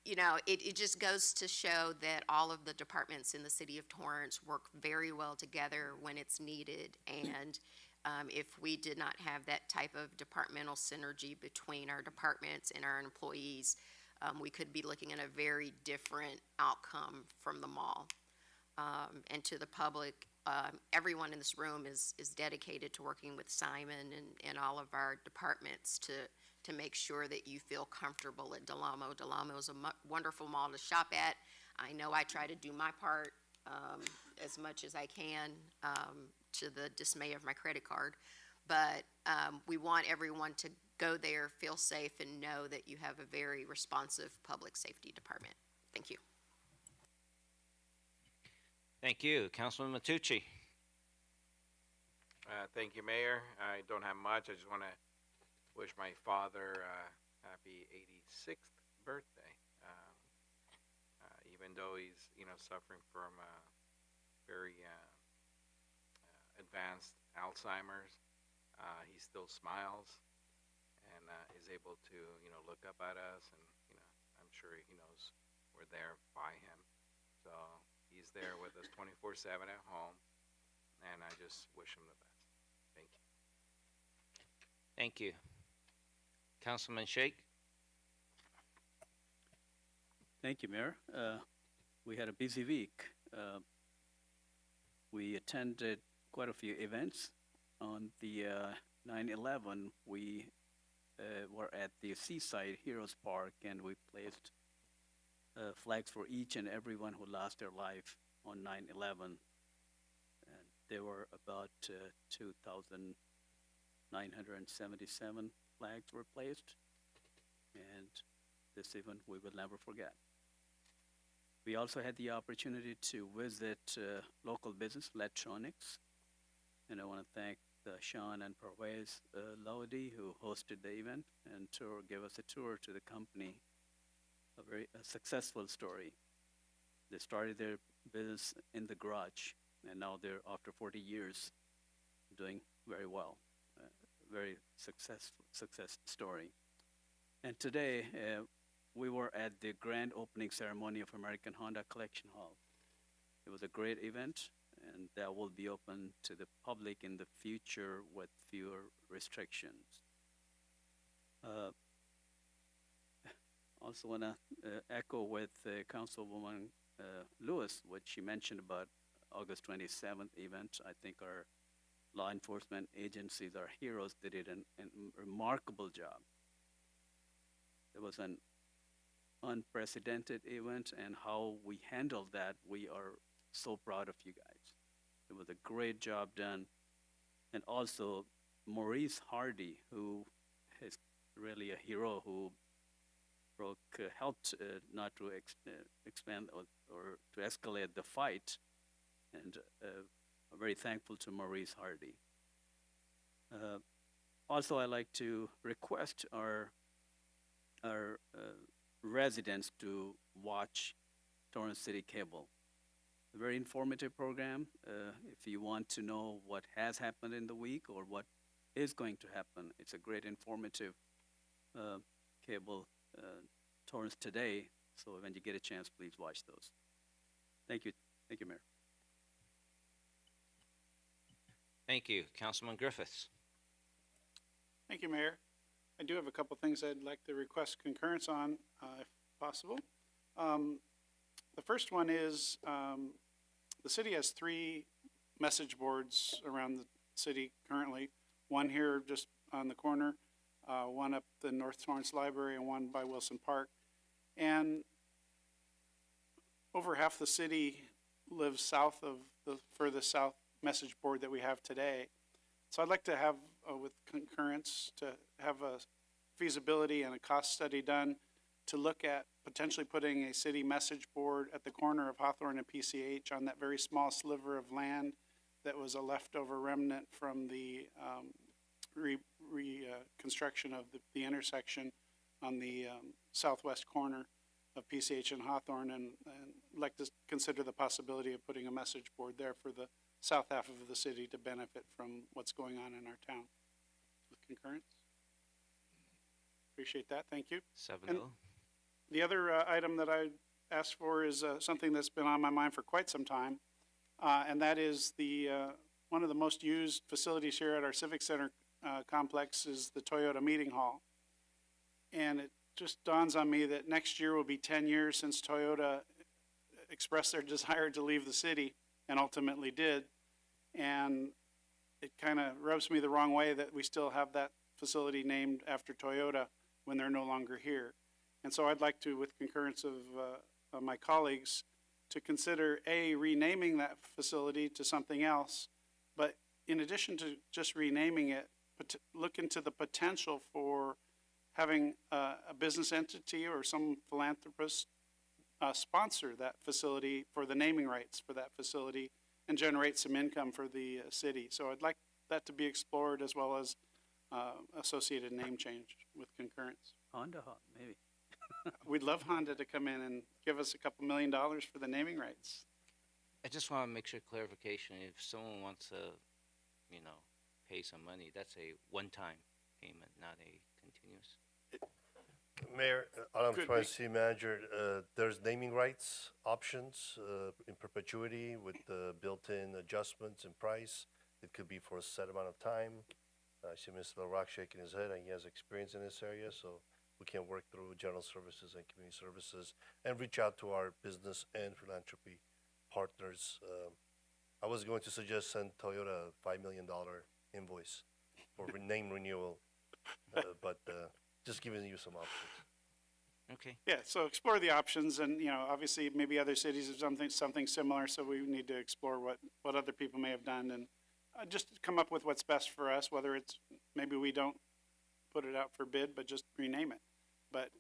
you know, it just goes to show that all of the departments in the city of Torrance work very well together when it's needed. And if we did not have that type of departmental synergy between our departments and our employees, we could be looking at a very different outcome from the mall. And to the public, everyone in this room is dedicated to working with Simon and all of our departments to make sure that you feel comfortable at Delamo. Delamo is a wonderful mall to shop at. I know I try to do my part as much as I can, to the dismay of my credit card. But we want everyone to go there, feel safe, and know that you have a very responsive public safety department. Thank you. Thank you. Councilman Matucci. Thank you, Mayor. I don't have much. I just want to wish my father happy 86th birthday. Even though he's, suffering from very advanced Alzheimer's, he still smiles and is able to, look up at us, and I'm sure he knows we're there by him. So he's there with us 24/7 at home, and I just wish him the best. Thank you. Thank you. Councilman Sheikh. Thank you, Mayor. We had a busy week. We attended quite a few events. On the 9/11, we were at the Seaside Heroes Park, and we placed flags for each and everyone who lost their life on 9/11. And there were about 2,977 flags were placed, and this event we will never forget. We also had the opportunity to visit local business, Electronics, and I want to thank Sean and Pervez Lodi, who hosted the event and gave us a tour to the company, a very successful story. They started their business in the garage, and now they're, after 40 years, doing very well. Very success story. And today, we were at the grand opening ceremony of American Honda Collection Hall. It was a great event, and that will be open to the public in the future with fewer restrictions. Also want to echo with Councilwoman Lewis what she mentioned about August 27th event. I think our law enforcement agencies, our heroes, did a remarkable job. It was an unprecedented event, and how we handled that, we are so proud of you guys. It was a great job done. And also Maurice Hardy, who is really a hero, who helped not to expand or to escalate the fight, and I'm very thankful to Maurice Hardy. Also, I'd like to request our residents to watch Torrance City Cable. A very informative program. If you want to know what has happened in the week or what is going to happen, it's a great informative cable Torrance today, so when you get a chance, please watch those. Thank you, Mayor. Thank you. Councilman Griffiths. Thank you, Mayor. I do have a couple things I'd like to request concurrence on, if possible. The first one is, the city has 3 message boards around the city currently. One here just on the corner, one up the North Torrance Library, and one by Wilson Park. And over half the city lives south of the furthest south message board that we have today. So I'd like to have, with concurrence, to have a feasibility and a cost study done to look at potentially putting a city message board at the corner of Hawthorne and PCH on that very small sliver of land that was a leftover remnant from the reconstruction of the intersection on the southwest corner of PCH and Hawthorne, and like to consider the possibility of putting a message board there for the south half of the city to benefit from what's going on in our town. With concurrence? Appreciate that, thank you. 7-0. The other item that I asked for is something that's been on my mind for quite some time, and that is the one of the most used facilities here at our Civic Center complex is the Toyota Meeting Hall. And it just dawns on me that next year will be 10 years since Toyota expressed their desire to leave the city and ultimately did. And it kind of rubs me the wrong way that we still have that facility named after Toyota when they're no longer here. And so I'd like to, with concurrence of my colleagues, to consider renaming that facility to something else, but in addition to just renaming it, look into the potential for having a business entity or some philanthropist sponsor that facility for the naming rights for that facility and generate some income for the city. So I'd like that to be explored, as well as associated name change with concurrence. Honda, maybe. We'd love Honda to come in and give us a couple $1 million for the naming rights. I just want to make sure clarification. If someone wants to, pay some money, that's a one-time payment, not a continuous. Mayor, I'm Could trying we- to see manager, there's naming rights options in perpetuity with built-in adjustments in price. It could be for a set amount of time. I see Mr. LaRock shaking his head, and he has experience in this area, so we can work through general services and community services and reach out to our business and philanthropy partners. I was going to suggest send Toyota a $5 million invoice for name renewal, but just giving you some options. Okay. Yeah, so explore the options, and, obviously maybe other cities have something similar, so we need to explore what other people may have done, and just come up with what's best for us, whether it's, maybe we don't put it out for bid, but just rename it. But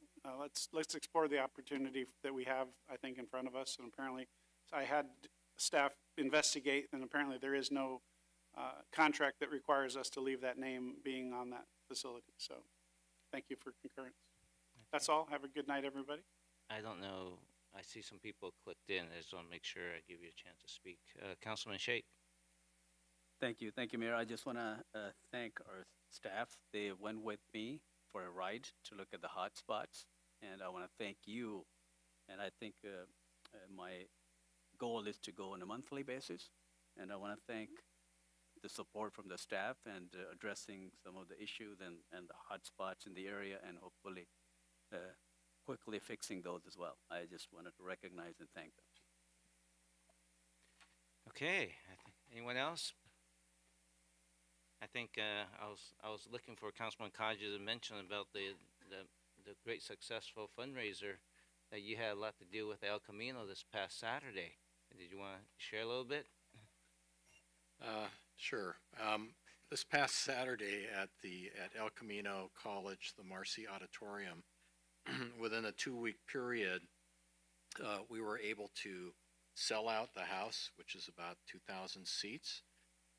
let's explore the opportunity that we have, I think, in front of us, and apparently, I had staff investigate, and apparently there is no contract that requires us to leave that name being on that facility, so thank you for concurrence. That's all. Have a good night, everybody. I don't know. I see some people clicked in. I just want to make sure I give you a chance to speak. Councilman Shake. Thank you, Mayor. I just want to thank our staff. They went with me for a ride to look at the hot spots, and I want to thank you. And I think my goal is to go on a monthly basis, and I want to thank the support from the staff and addressing some of the issues and the hot spots in the area, and hopefully quickly fixing those as well. I just wanted to recognize and thank them. Okay. Anyone else? I think I was looking for Councilman Kodja to mention about the great successful fundraiser that you had a lot to do with El Camino this past Saturday. Did you want to share a little bit? Sure. This past Saturday at El Camino College, the Marcy Auditorium, within a 2-week period, we were able to sell out the house, which is about 2,000 seats,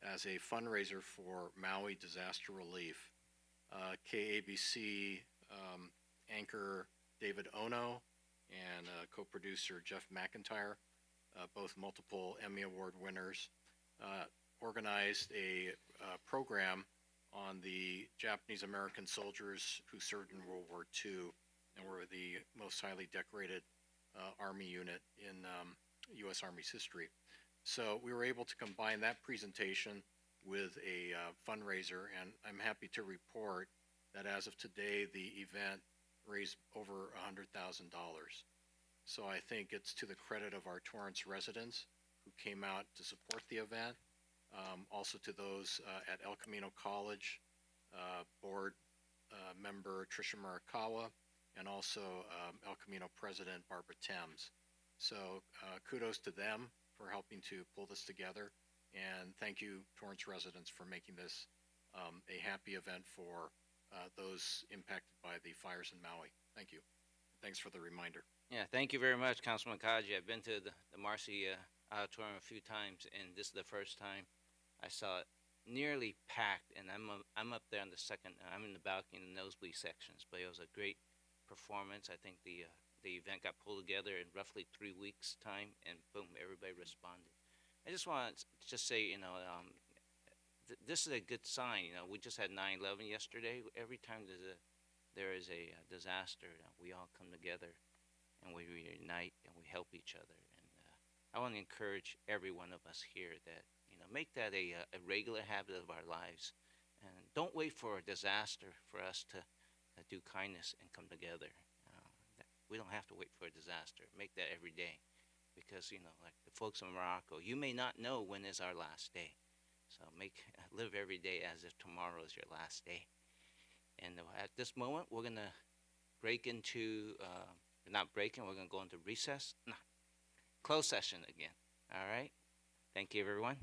as a fundraiser for Maui disaster relief. KABC anchor David Ono and co-producer Jeff McIntyre, both multiple Emmy Award winners, organized a program on the Japanese American soldiers who served in World War II and we're the most highly decorated Army unit in U.S. Army's history. So we were able to combine that presentation with a fundraiser, and I'm happy to report that as of today, the event raised over $100,000. So I think it's to the credit of our Torrance residents who came out to support the event, also to those at El Camino College, board member Tricia Murakawa, and also El Camino president Barbara Thames. So kudos to them for helping to pull this together, and thank you, Torrance residents, for making this a happy event for those impacted by the fires in Maui. Thank you. Thanks for the reminder. Yeah, thank you very much, Councilman Kaji. I've been to the Marcy Auditorium a few times, and this is the first time I saw it nearly packed. And I'm up there on the second. I'm in the balcony in the nosebleed sections, but it was a great performance. I think the event got pulled together in roughly 3 weeks' time, and boom, everybody responded. I just want to just say, this is a good sign. We just had 9/11 yesterday. Every time there is a disaster, we all come together and we reunite and we help each other. And I want to encourage every one of us here that make that a regular habit of our lives, and don't wait for a disaster for us to do kindness and come together. We don't have to wait for a disaster. Make that every day, because like the folks in Morocco, you may not know when is our last day. So live every day as if tomorrow is your last day. And at this moment, we're gonna break into not breaking. We're gonna go into recess. No, closed session again. All right. Thank you, everyone.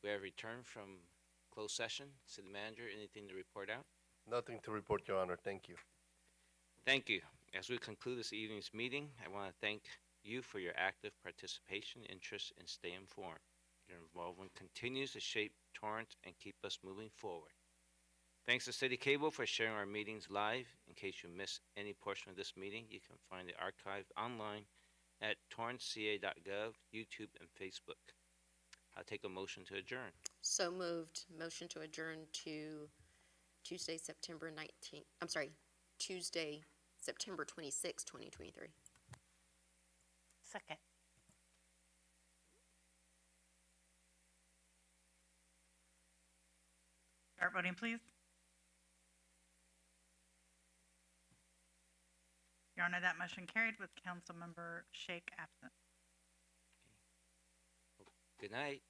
We have returned from closed session. City Manager, anything to report out? Nothing to report, Your Honor. Thank you. Thank you. As we conclude this evening's meeting, I want to thank you for your active participation, interest, and stay informed. Your involvement continues to shape Torrance and keep us moving forward. Thanks to City Cable for sharing our meetings live. In case you miss any portion of this meeting, you can find it archived online at torranceca.gov, YouTube, and Facebook. I'll take a motion to adjourn. So moved. Motion to adjourn to Tuesday, September 19th. I'm sorry, Tuesday, September 26th, 2023. Second. Start voting, please. Your Honor, that motion carried with Councilmember Shake absent. Good night.